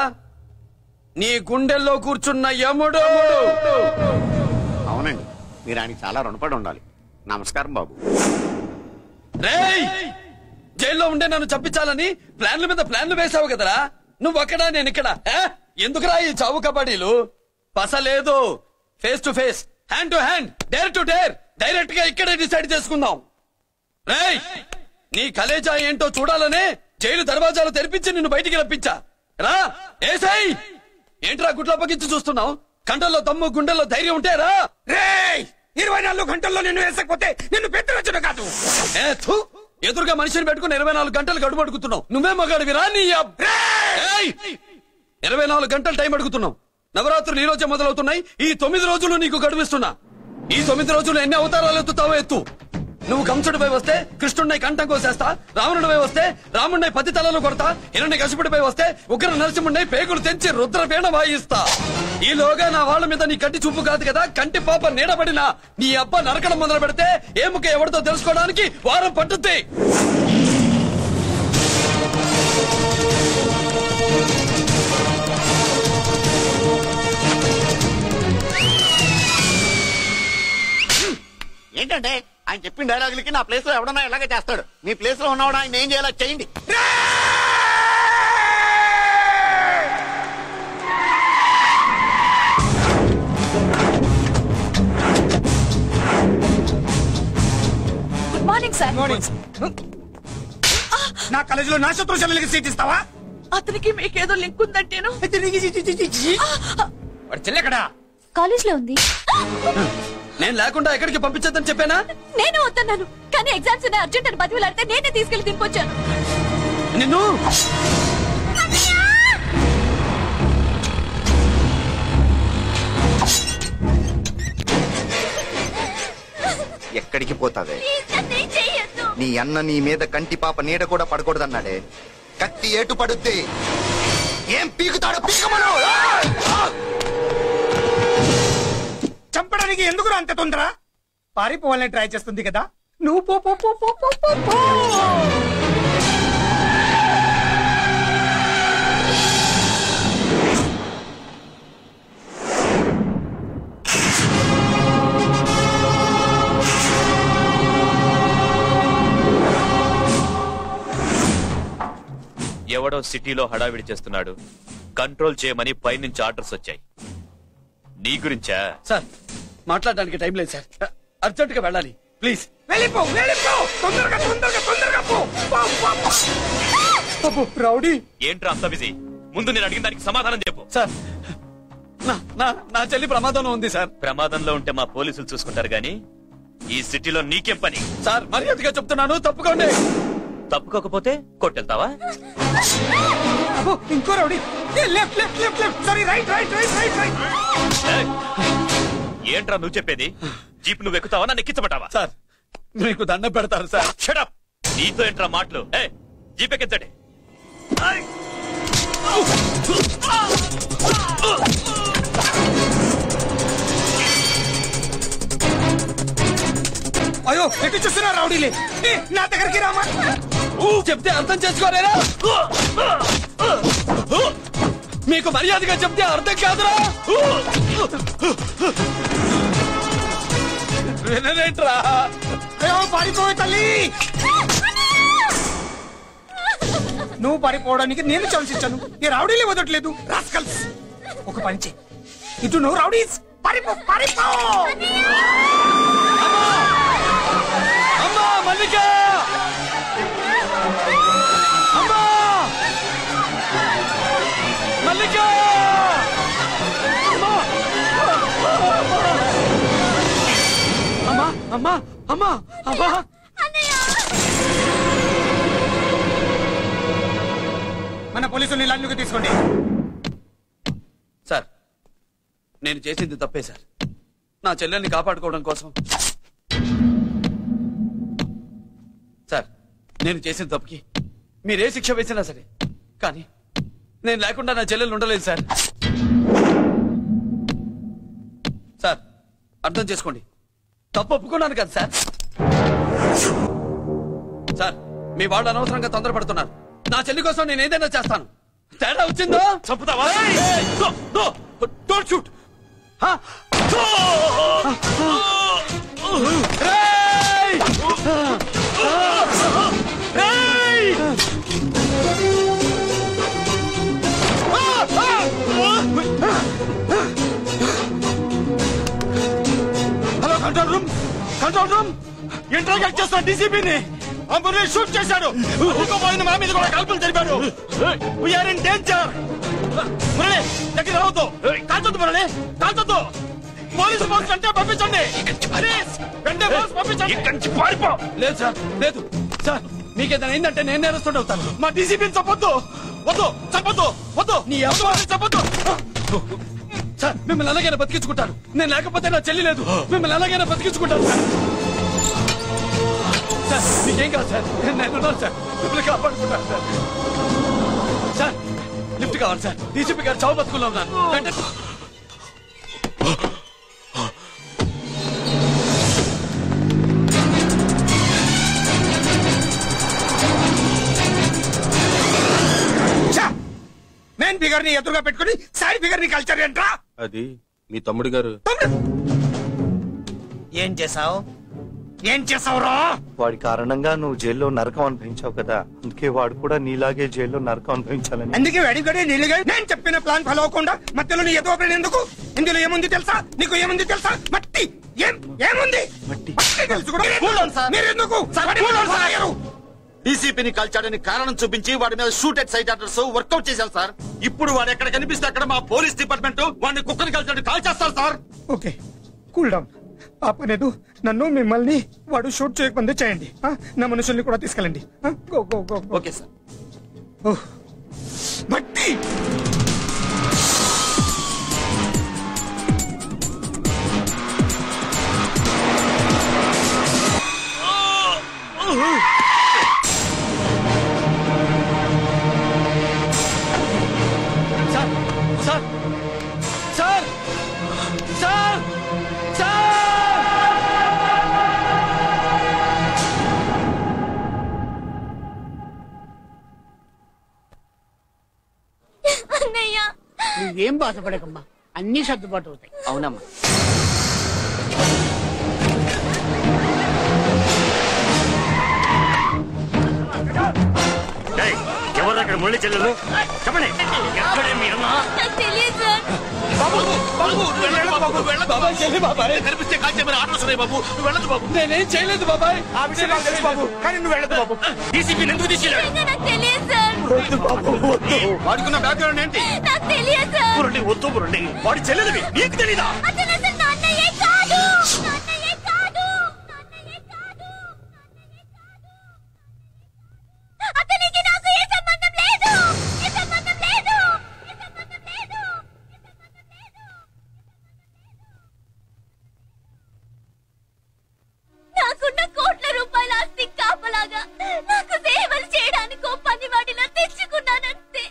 నీ గుండెల్లో కూర్చున్న యముడు. అవునండి, మీరు ఆయనకి చాలా రుణపడి ఉండాలి. నమస్కారం బాబు. రేయ్, జైల్లో ఉండే నన్ను చంపించాలని ప్లాన్ల మీద ప్లాన్లు వేసావు కదరా, నువ్వక్కడా నేనిక్కడ. ఎందుకురా ఈ చావు కబడ్డీలు? పసలేదు, face to face, hand to hand, dare to dare, direct గా ఇక్కడే డిసైడ్ చేసుకుందాం. రేయ్, నీ కలేజా ఏంటో చూడాలనే జైలు దర్వాజాలు తెరిపించి నిన్ను బయటికి రప్పించా. రా ఏసై, ఏంట్రా గుడ్ల పగించి చూస్తున్నావు? కంటల్లో దమ్ము గుండెల్లో ధైర్యం ఉంటే రా. రేయ్, 24 గంటల్లో నిన్ను వేసకపోతే నిన్ను పెద్దరచ్చుడు కాదు. ఎదురుగా మనిషిని పెట్టుకుని 24 గంటలు గడుపు అడుగుతున్నావు. నువ్వే మగాడివిరా నీ 24 గంటలు టైం అడుగుతున్నావు. నవరాత్రులు ఈ రోజే మొదలవుతున్నాయి. ఈ 9 రోజులు నీకు గడువిస్తున్నా. ఈ 9 రోజులు ఎన్ని అవతారాలు ఎత్తుతావో ఎత్తు. నువ్వు కంసుడిపై వస్తే కృష్ణుడిని కంఠం కోసేస్తా, రావణుడిపై వస్తే రాముడిని 10 తలలు కొడతా, హిరణ్యకశిపుడిపై వస్తే ఉగ్ర నరసింహుడిని పేగులు తెంచి రుద్రపీణ వాయిస్తా. ఈలోగా నా వాళ్ళ మీద నీ కంటి చూపు కాదు కదా, కంటి పాప నీడబడినా నీ అబ్బ నరకడం మొదలు పెడితే ఏముక ఎవరితో తెలుసుకోవడానికి వారం పట్టుద్ది. ఏంటంటే ఆయన చెప్పిన డైలాగులకి నా ప్లేస్ లో ఎవడన్నా ఎలాగే చేస్తాడు. మీ ప్లేస్ లో ఉన్నవాడు ఆయన ఏం చేయాలో చేయండి. Good morning sir. నా కాలేజీలో నా శత్రు చెల్లెలకి సీట్ ఇస్తావా? అతనికి మీకేదో లింక్ ఉందంటేను. వాడు చెల్లెక్కడా? కాలేజ్ లో ఉంది. నేను లేకుండా ఎక్కడికి పంపించద్దని చెప్పానా? నేను వద్దన్నాను, కానీ ఎగ్జామ్స్ ఉన్నాయి అర్జెంట్ అని బతిలాడితే నేనే తీసుకెళ్లి దింపొచ్చాను. నిన్ను ఎక్కడికి పోతావే? నీ అన్న నీ మీద కంటి పాప నీడ కూడా పడకూడదన్నాడే. కత్తి ఏటు పడుద్ది. ఏం పీకుతాడో పీకమను. చంపడానికి ఎందుకు అంత తొందర? పారిపోవాలని ట్రై చేస్తుంది కదా, నువ్వు పో పో పో పో పో పో. ఎవడో సిటీలో హడావిడి చేస్తున్నాడు, కంట్రోల్ చేయమని పైనుంచి ఆర్డర్స్ వచ్చాయి. నీ గురించా? సార్, మాట్లాడడానికి టైం లేదు సార్, అర్జెంట్ గా వెళ్ళాలి ప్లీజ్. వెళ్ళిపో వెళ్ళిపో, తొందరగా తొందరగా తొందరగా పో. రౌడీ ఏంట్రా అంత బిజీ? ముందు నేను అడిగిన దానికి సమాధానం చెప్పు. సార్, నా చెల్లి ప్రమాదంలో ఉంది సార్. ప్రమాదంలో ఉంటే మా పోలీసులు చూసుకుంటారు గాని ఈ సిటీలో నీకేం పని? సార్, మర్యాదగా చెప్తున్నాను, తప్పుకోండి. తప్పుకోకపోతే కొట్టెళ్తావా? ఇంకో rowdy. Left left left left, sorry right right right right right. ఏంట్రా నువ్వు చెప్పేది? జీప్ నువ్వు ఎక్కుతావా, నన్ను ఎక్కించబట్టావా? సార్, మీకు దండం పెడతారు సార్. షటప్, నీతో ఏంట్రా మాటలు? జీప్ ఎక్కించండి. అయ్యో, ఎటు చూస్తున్నా రౌడీలే? నా దగ్గరికి రామా. చెప్తే అర్థం చేసుకోలేరా? మీకు మర్యాదగా చెప్తే అర్థం కాదురా? వినరేంట్రా? పారిపోయే తల్లి, నువ్వు పారిపోవడానికి నేను ఛాన్స్ ఇచ్చాను, ఈ రౌడీలే వదట్లేదు. రాస్కల్స్, ఒక పని చెయ్యి, ఇటు నువ్వు రౌడీస్ పారిపో పారిపో. అమ్మా మల్లిక, అమ్మా మల్లిక, అమ్మా అమ్మా అమ్మా అమ్మా. మన పోలీసుల్ని లైన్లోకి తీసుకోండి. సార్, నేను చేసింది తప్పే సార్. నా చెల్లెల్ని కాపాడుకోవడం కోసం. సార్, నేను చేసిన తప్పుకి మీరే శిక్ష వేసినా సరే, కానీ నేను లేకుండా నా చెల్లెలు ఉండలేదు సార్. అర్థం చేసుకోండి. తప్పు ఒప్పుకున్నాను కదా సార్. సార్ మీ వాళ్ళు అనవసరంగా తొందరపడుతున్నారు. నా చెల్లి కోసం నేను ఏదైనా చేస్తాను. తేడా వచ్చిందో చంపుతావా? Don't shoot. Hello control room, control room. Interrogate చేస్తున్న డీసీపీని అంబులే షూట్ చేశాడు. పోయిన మా మీద కూడా కాల్పులు జరిపాడు. We're in danger. మురళి దగ్గర రావద్దు. కాల్చొద్దు మురళి, కాల్చొద్దు. పోలీసు ఫోర్స్ అంటే పంపించండి. వెంటనే ఫోర్స్ పంపించండి. లేదు సార్, లేదు సార్. మీకేదైనా అయిందంటే నేను నేరస్తుండవుతాను. మా డీసీపీని చంపొద్దు. వద్దు, చంపొద్దు, వద్దు. నీ అమ్మ చంపొద్దు. సార్ మిమ్మల్ని అలాగైనా బతికించుకుంటాను. నేను లేకపోతే నా చెల్లి లేదు. మిమ్మల్ని అలాగైనా బతికించుకుంటాను సార్. సార్ మీకేం కాదు సార్, నేను ఉన్నాను సార్. మిమ్మల్ని కాపాడుకుంటాను సార్. సార్ లిఫ్ట్ కావాలి సార్. డీసీపీ గారు చావు బతుకుల్లో ఉన్నాను. వెంటనే మెయిన్ ఫిగర్ ని ఎదురుగా పెట్టుకుని సైడ్ ఫిగర్ ని కల్చర్ ఏంట్రా? అది మీ తమ్ముడు గారు. ఏం చేసావు? ఏం చేసావురా? వాడి కారణంగా నువ్వు జైల్లో నరకం అనుభవించావు కదా, అందుకే వాడు కూడా నీలాగే జైల్లో నరకం అనుభవించాలని. అందుకే వెడిగడే నీళ్ళుగా నేను చెప్పిన ప్లాన్ ఫాలో అవ్వకుండా మధ్యలో నీ ఎదురు ఎందుకు? ఇందులో ఏముంది తెలుసా? నీకు ఏముంది తెలుసా? మట్టి. ఏముంది? మట్టి తెలుసు కూడా మీరెందుకు? డీసీపీని కాల్చాడని కారణం చూపించి వాడి మీద shoot at sight orders workout చేశారు సార్. ఇప్పుడు వాడు ఎక్కడ కనిపిస్తే అక్కడ మా పోలీస్ డిపార్ట్మెంట్ వాడిని కుక్కని కాల్చాడు కాల్ చేస్తారు సార్. Okay cool down. ఆ పనేదు నన్ను మిమ్మల్ని వాడు షూట్ చేయకముందే చేయండి. నా మనుషుల్ని కూడా తీసుకెళ్ళండి. Go go go. Okay sir. మట్టి సార్ సార్ సార్ సార్ అన్నయ్య నువ్వేం బాధపడకమ్మా, అన్ని సర్దుబాటు అవుతాయి. అవునమ్మా. ఎవరు అక్కడ మురళి చెల్లెలు? చెప్పండి, ఎక్కడే మీరన్నా? నాకు తెలియదు సార్. కనిపిస్తే కాల్చేమని ఆర్డర్స్ ఉన్నాయి బాబు. నువ్వు వెళ్ళదు బాబు. నేనేం చేయలేదు బాబాయ్. ఆ విషయం నాకు తెలుసు బాబు, కానీ నువ్వు వెళ్ళదు బాబు. డీసీపీని ఎందుకు తీసుకెళ్ళాడు? నాకు తెలియదు సార్. వాడుకున్న బ్యాక్గ్రౌండ్ ఏంటి? నాకు తెలియదు సార్. మురళి వద్దు మురళి, వాడి చెల్లెలివి నీకు తెలీదా? అతను అసలు నా అన్నయ్యే కాదు. నా అన్నయ్యే కాదు. నా అన్నయ్యే కాదు. అతనికి నాకు ఏ సంబంధం లేదు. ఏ సంబంధం లేదు. ఏ సంబంధం లేదు. నాకున్న కోట్ల రూపాయల ఆస్తి కాపలాగా నాకు సేవలు చేయడానికి పనివాడిలా తెచ్చుకున్నానంతే.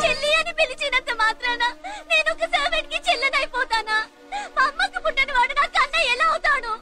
చెల్లి అని పిలిచినంత మాత్రాన నేను ఒక సర్వెంట్ కి చెల్లెనైపోతానా? మా అమ్మకు పుట్టిన వాడు నా కన్న ఎలా అవుతాడు?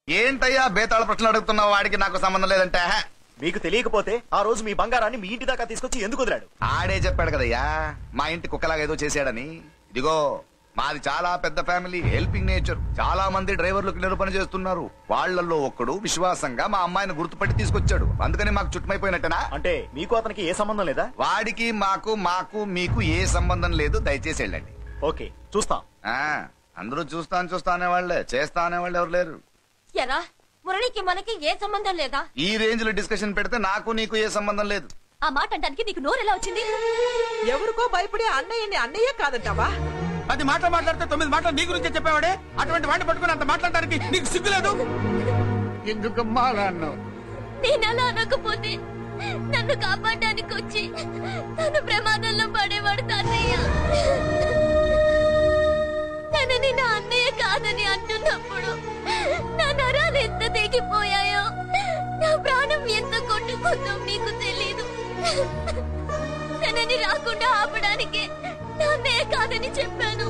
ఏంటయ్యా బేతాళ ప్రశ్నలు అడుగుతున్నావు? వాడికి నాకు సంబంధం లేదంటే మీకు తెలియకపోతే ఆ రోజు మీ బంగారాన్ని మీ ఇంటి దాకా తీసుకొచ్చి ఎందుకు వదిలాడు? ఆడే చెప్పాడు కదయ్యా మా ఇంటి కుక్కలాగా ఏదో చేశాడని. ఇదిగో మాది చాలా పెద్ద ఫ్యామిలీ, హెల్పింగ్ నేచర్. చాలా మంది డ్రైవర్లు క్లీనర్ పని చేస్తున్నారు. వాళ్ళల్లో ఒక్కడు విశ్వాసంగా మా అమ్మాయిని గుర్తుపట్టి తీసుకొచ్చాడు. అందుకని మాకు చుట్టుమైపోయినట్టేనా? అంటే మీకు అతనికి ఏ సంబంధం లేదా? వాడికి మాకు మీకు ఏ సంబంధం లేదు. దయచేసి వెళ్ళండి. ఓకే చూస్తాం. అందరూ చూస్తా అనేవాళ్లే, చేస్తా అనేవాళ్ళు ఎవరు లేరు. ఎరా మురళికి మనకి ఏ సంబంధం లేదా? ఈ రేంజ్ లో డిస్కషన్ పెడితే నాకు నీకు ఏ సంబంధం లేదు. ఆ మాట అంటానికి నీకు నోరు ఎలా వచ్చింది? ఎవరికో భయపడే అన్నయ్యని అన్నయ్య కాదంటావా? 10 మాటలు మాట్లాడితే 9 మాటలు నీ గురించే చెప్పేవాడే. అటువంటి వాడిని పట్టుకుని అంత మాట్లాడడానికి నీకు సిగ్గులేదు? ఎందుకమ్మా అలా అన్నావు? నేను అలా అనకపోతే నన్ను కాపాడడానికి వచ్చి నన్ను ప్రమాదంలో పడేవాడు తాతయ్య. తనని నా అన్నయ్య కాదని అంటున్నప్పుడు నా నరాలు ఎంత తెగిపోయాయో, నా ప్రాణం ఎంత కొట్టుకుందో మీకు తెలీదు. తనని రాకుండా ఆపడానికే నా అన్నయ్య కాదని చెప్పాను.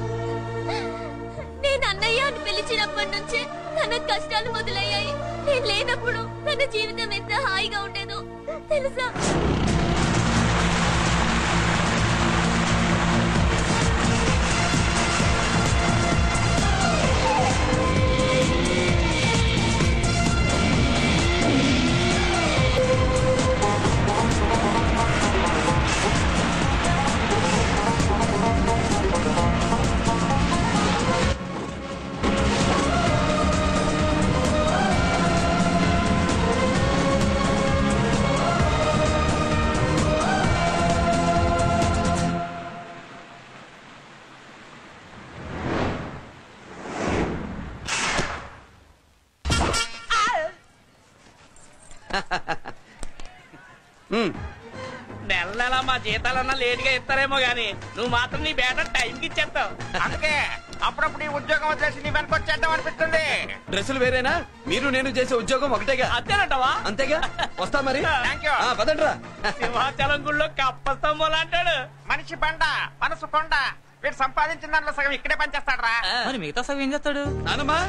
నేను అన్నయ్య అని పిలిచినప్పటి నుంచే తన కష్టాలు మొదలయ్యాయి. నేను లేనప్పుడు తన జీవితం ఎంత హాయిగా ఉండేదో తెలుసా? నెల నెల మా జీతాలన్నా లేట్ గా ఇస్తారేమో గానీ నువ్వు మాత్రం నీ బేట టైంకి ఇచ్చేస్తావు. అందుకే అప్పుడప్పుడు ఈ ఉద్యోగం వదిలేసి నీ వెనక వచ్చేద్దాం అనిపిస్తుంది. డ్రెస్సులు వేరేనా? మీరు నేను చేసే ఉద్యోగం ఒకటేగా. అంతేనంటావా? అంతేగా. వస్తా మరి. Thank you. పదండ్రా. సింహాచలం గుళ్ళో కప్పస్తంభంలో అంటాడు. మనిషి బండ మనసు కొండ. వీడు సంపాదించిన దాంట్లో సగం ఇక్కడే పనిచేస్తాడు రా. మరి మిగతా సగం ఏం చేస్తాడు? నానమ్మా,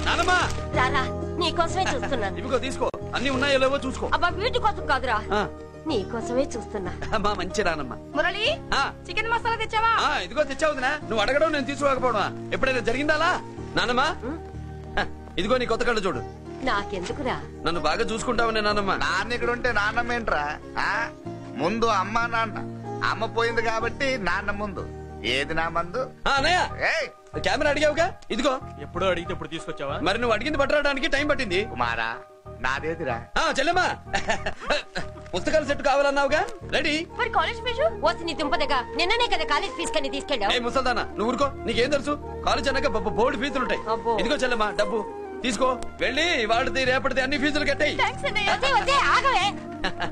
నానమ్మా, రారా, నీకోసమే చూస్తున్నాను. ఇవిగో తీసుకో. అన్ని ఉన్నాయో లేవో చూసుకో. అబ్బా వీటి కోసం కాదురా, నీకోసమే చూస్తున్నా. అమ్మా మంచి రానమ్మా. మురళి, చికెన్ మసాలా తెచ్చావా? ఇదిగో తెచ్చావుదినా. నువ్వు అడగడం నేను తీసుకోకపోవడమా ఎప్పుడైనా జరిగిందాలా? నానమ్మా, ఇదిగో నీ కొత్త కళ్ళు చూడు. నాకెందుకురా? నన్ను బాగా చూసుకుంటావునే నానమ్మ. నాన్న ఇక్కడ ఉంటే నాన్నమ్మ ఏంట్రా? ముందు అమ్మ నాన్న. అమ్మ పోయింది కాబట్టి నాన్న ముందు. ఏది నా మందు? అన్నయ్య, కెమెరా అడిగావుగా, ఇదిగో. ఎప్పుడో అడిగితే ఇప్పుడు తీసుకొచ్చావా? మరి నువ్వు అడిగింది పట్టడానికి టైం పట్టింది. కుమారా, నాదేదిరా? చెల్లెమ్మా, పుస్తకాల సెట్ కావాలన్నావుగా, రెడీ. మరి కాలేజ్ ఫీజు వచ్చి నీ దుంపదగా నిన్ననే కదా కాలేజ్ ఫీజు కని తీసుకెళ్ళావు. ముసల్దానా, నువ్వు ఊరుకో. నీకేం తెలుసు? కాలేజ్ అన్నాక బోర్డు ఫీజులుంటాయి. ఇదిగో చెల్లెమ్మా, డబ్బు తీసుకో. వెళ్ళి వాడిది రేపటిది అన్ని ఫీజులు కట్టాయి.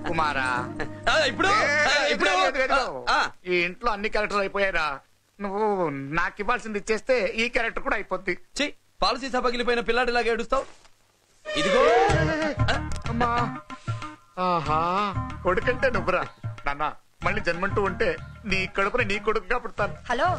కుమారా, ఇప్పుడు ఈ ఇంట్లో అన్ని క్యారెక్టర్లు అయిపోయారా? నువ్వు నాకు ఇవ్వాల్సింది ఇచ్చేస్తే ఈ క్యారెక్టర్ కూడా అయిపోద్ది. పాలసీ పగిలిపోయిన పిల్లాడిలాగా ఏడుస్తావు. ఇదిగో. అమ్మా, ఆహా, కొడుకంటే నువ్వురా నాన్న. మళ్ళీ జన్మంటూ ఉంటే నీ కడుపున నీ కొడుకుగా పుడతాను. హలో,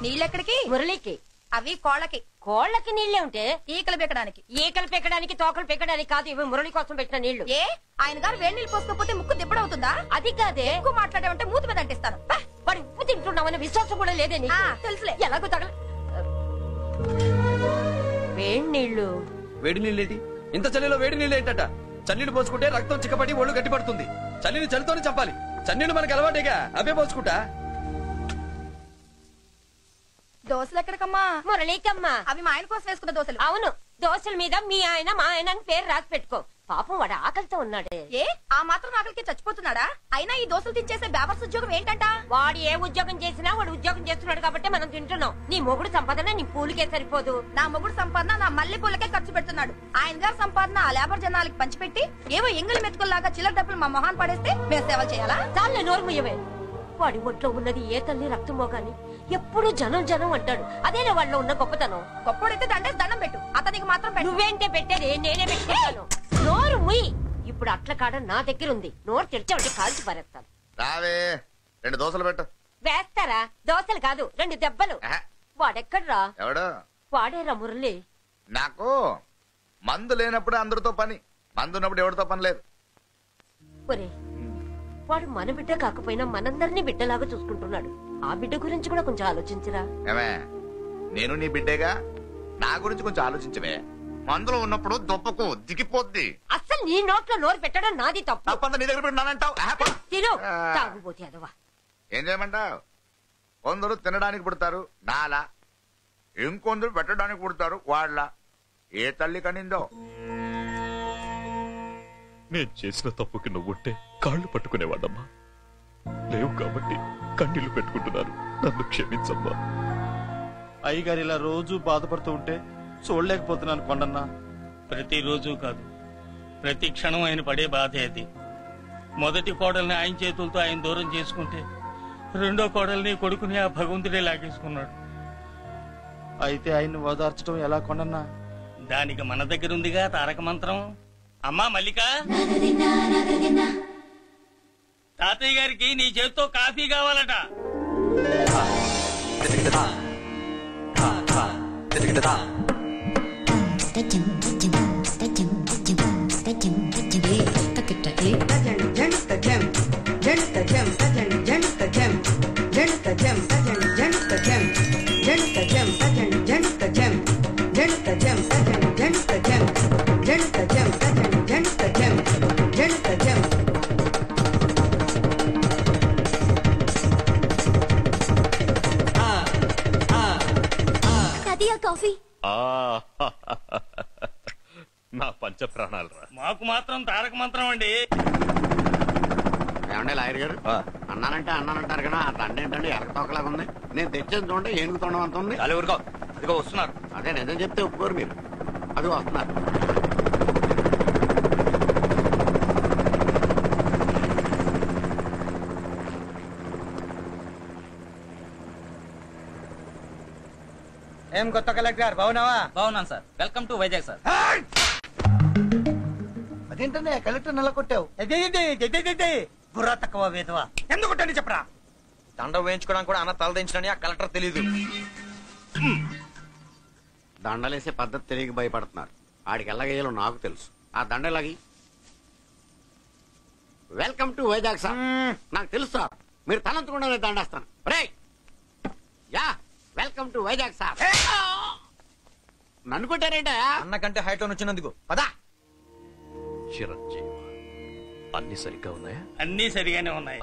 నీళ్ళెక్కడికి? మురళికి. అవి కోళ్ళకి. కోళ్ళకి నీళ్లే ఉంటే ఈకలు పెక్కడానికి. ఈకలు పెక్కడానికి తోకలు పెక్కడానికి కాదు, ఇవి మురళి కోసం పెట్టిన నీళ్లు. ఏ ఆయన గారు వేడి నీళ్ళు పోసుకోపోతే ముక్కు దిబ్బడవుతుందా? అది కాదే. ఎక్కువ మాట్లాడామంటే మూతి మీద అంటిస్తాను. వాడు ఉప్పు తింటున్నామని విశ్వాసం కూడా లేదే నీకు. తెలుసులే. ఎలాగో తగల. వేడి నీళ్లు. వేడి నీళ్ళేంటి? ఇంత చలిలో వేడి నీళ్ళు ఏంటట? చన్నీళ్ళు పోసుకుంటే రక్తం చిక్కపడి ఒళ్ళు గట్టిపడుతుంది. చలిని చలితోనే చంపాలి. చన్నీళ్ళు మనకి అలవాటేగా, అవే పోసుకుంటా. దోశలు ఎక్కడికమ్మా? మురళీకమ్మా. అవి మా ఆయన కోసం వేసుకున్న దోశలు. అవును, దోశల మీద మీ ఆయన మా ఆయన అని పేరు రాసి పెట్టుకో. పాపం వాడు ఆకలితో ఉన్నాడే. ఏ ఆ మాత్రం ఆకలికి చచ్చిపోతున్నాడా? అయినా ఈ దోశలు తినేసే వ్యాపార ఉద్యోగం ఏంటంట? వాడు ఏ ఉద్యోగం చేసినా వాడు ఉద్యోగం చేస్తున్నాడు కాబట్టి మనం తింటున్నాం. నీ మొగుడు సంపాదన నీ పూలకే సరిపోదు. నా మొగుడు సంపాదన నా మల్లె పూలకే ఖర్చు పెడుతున్నాడు. ఆయన గారి సంపాదన ఆ లేబర్ జనాలకి పంచిపెట్టి ఏవో ఎంగిలి మెతుకుల్లాగా చిల్లర డబ్బులు మా మొహాన్ పడేస్తే మేము సేవలు చేయాలా? చాలే నోరు ముయ్యవే. వాడి ఒంట్లో ఉన్నది ఏ తల్లి రక్తమో గాని ఎప్పుడు జనం జనం అంటాడు. అదేనా వాళ్ళలో ఉన్న గొప్పతనం. గొప్పడైతే దండేసి దండం పెట్టు, అతనికి మాత్రం పెట్టు. నువ్వేంటే పెట్టేది? నేనే పెట్టుకుంటాను. నోరు ముయ్యి. ఇప్పుడు అట్ల కాడ నా దగ్గర ఉంది. నోరు తెరిచావంటే కాల్చి పారేస్తాను. రావే, 2 దోశలు పెట్టు. వేస్తారా? దోశలు కాదు, 2 దెబ్బలు. వాడెక్కడ్రా? ఎవడు? వాడేరా మురళి. నాకు మందు లేనప్పుడు అందరితో పని, మందు ఉన్నప్పుడు ఎవరితో పని లేదు. ఒరే, వాడు మన బిడ్డ కాకపోయినా మనందరినీ బిడ్డలాగా చూసుకుంటున్నాడు. ఆ బిడ్డ గురించి కూడా కొంచెం ఆలోచించరా. ఏమే, నేను నీ బిడ్డేగా, నా గురించి కొంచెం ఆలోచించవే. మందులో ఉన్నప్పుడు దొప్పకు దిగిపోద్ది. అసలు నీ నోట్లో నోరు పెట్టడం నాది తప్పు. తప్పంతా నీ దగ్గర పెట్టానంటావు. తిను, తాగుబోతే అదవా. ఏం చేయమంటావు? కొందరు తినడానికి పుడతారు నాలా, ఇంకొందరు పెట్టడానికి పుడతారు వాళ్ళ. ఏ తల్లి కనిందో? నేను చేసిన తప్పుకి నువ్వుంటే కాళ్ళు పట్టుకునేవాడమ్మా. లేవు కాబట్టి కన్నీళ్లు పెట్టుకుంటున్నాను. నన్ను క్షమించమ్మా. అయ్యగారు ఇలా రోజు బాధపడుతూ ఉంటే చూడలేకపోతున్నాను కొండన్న. ప్రతిరోజు కాదు, ప్రతి క్షణం ఆయన పడే బాధే అది. మొదటి కోడల్ని ఆయన చేతులతో ఆయన దూరం చేసుకుంటే రెండో కోడల్ని కొడుకుని ఆ భగవంతుడే లాగేసుకున్నాడు. అయితే ఆయన్ని ఓదార్చడం ఎలా కొండన్నా? దానికి మన దగ్గర ఉందిగా తారక మంత్రం. అమ్మా మల్లిక, తాతయ్య గారికి నీ చేత్తో కాఫీ కావాలట. కాఫీ నా పంచ ప్రాణాలు రా. మాకు మాత్రం తారక మంత్రం అండి. ఏమంటే లాయర్ గారు, అన్నానంటారు కదా, ఆ దండ ఏంటంటే ఎలకతోకలాగా ఉంది. నేను తెచ్చేది చూడండి, ఏనుగు తొండం అంత ఉంది. ఊరుకో, అదిగో వస్తున్నారు. అదే నిజం చెప్తే ఒప్పుకోరు మీరు. అది వస్తున్నారు. ఏం కొత్త కలెక్టర్ బాగున్నావా? బాగున్నాను sir. Welcome to Vizag sir. అదేంటనే కలెక్టర్ నెల కొట్టావు? బుర్రా తక్కువ వేదవా, ఎందుకు కొట్టని చెప్పరా? దండ వేయించుకోవడానికి కూడా అన్న తలదించడని ఆ కలెక్టర్ తెలీదు. దండలేసే పద్ధతి తెలియక భయపడుతున్నారు. ఆడికి ఎలాగేయాలో నాకు తెలుసు. ఆ దండలాగి వెల్కమ్ టు వైజాగ్ సార్. నాకు తెలుసు సార్, మీరు తలంతకుండానే దండేస్తాను. రేయ్ yeah, welcome to Vizag sir. నన్ను కొట్టారేంటా? అన్నకంటే హైట్ లో వచ్చినందుకు పదా. చిరంజీవి, అన్ని సరిగ్గా ఉన్నాయా? అన్ని సరిగానే ఉన్నాయి.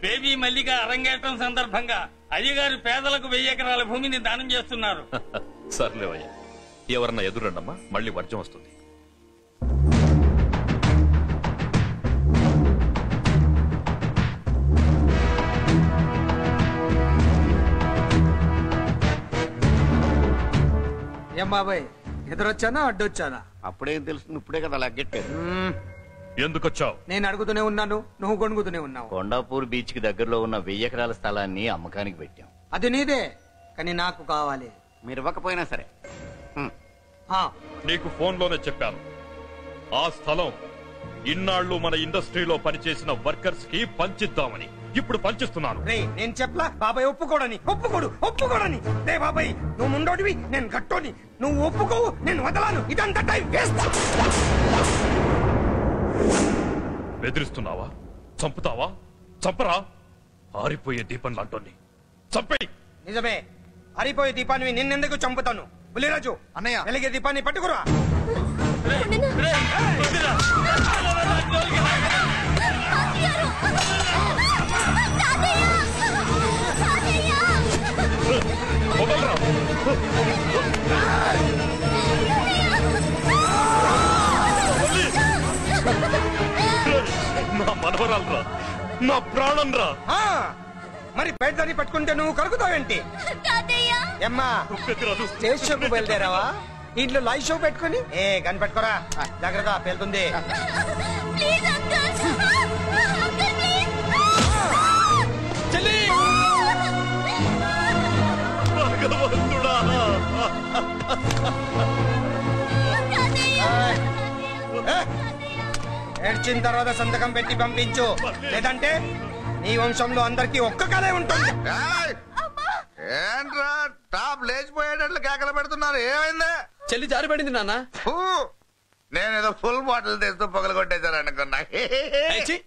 బేబీ మల్లిక అరంగేట్రం సందర్భంగా అయ్యగారు పేదలకు 1000 ఎకరాల భూమిని దానం చేస్తున్నారు. సర్లేవయ్యా, ఎవరన్నా ఎదురండమ్మా, మళ్ళీ వర్జం వస్తుంది. ఏం బాబాయ్, ఎదురొచ్చానా అడ్డొచ్చానా? అప్పుడేం తెలుస్తుంది, ఇప్పుడే కదా లగ్గెట్టారు. ఎందుకొచ్చావు? నేను అడుగుతూనే ఉన్నాను, నువ్వు కొనుగుతూనే ఉన్నావు. కొండాపూర్ బీచ్ కి దగ్గరలో ఉన్న 1000 ఎకరాల స్థలాన్ని అమ్మకానికి పెట్టాం. అది నీదే, కానీ నాకు కావాలి. మీరు ఇవ్వకపోయినా సరే. నీకు ఫోన్లోనే చెప్పాను, ఆ స్థలం ఇన్నాళ్లు మన ఇండస్ట్రీలో పనిచేసిన వర్కర్స్ కి పంచిద్దామని. ఇప్పుడు పంచిస్తున్నాను. నేను చెప్పలా బాబాయ్ ఒప్పుకోడని? ఒప్పుకోడని. రే బాబాయ్, నువ్వు ముండోడివి, నేను గట్టోని. నువ్వు ఒప్పుకోవు, నేను వదలాను. ఇదంతా టైం వేస్ట్. బెదిరిస్తున్నావా? చంపుతావా? చంపరా. ఆరిపోయే దీపం లాంటోని చంపేయి. నిజమే, ఆరిపోయే దీపాన్ని నిన్నెందుకు చంపుతాను? బుల్లిరాజు అన్నయ్య, వెలిగే దీపాన్ని పట్టుకురా. నా మనవరాలరా, నా ప్రాణం రా. మరి పేదదాన్ని పట్టుకుంటే నువ్వు కలుగుతావేంటి? అమ్మా, స్టేజ్ షోకు బయలుదేరావా? ఇంట్లో లైవ్ షో పెట్టుకుని కనిపెట్టుకోరా. జాగ్రత్త, పేలుతుంది. ఏడ్చిన తర్వాత సంతకం పెట్టి పంపించు, లేదంటే నీ వంశంలో అందరికి ఒక్క కలే ఉంటుంది. ఏంట్రా టాప్ లేచిపోయేటట్లు కేకలు పెడుతున్నారు? ఏమైంది? చెల్లి జారిపడింది నాన్న. నేనేదో ఫుల్ బాటిల్ తెస్తూ పొగలు కొట్టేశాను అనుకున్నా.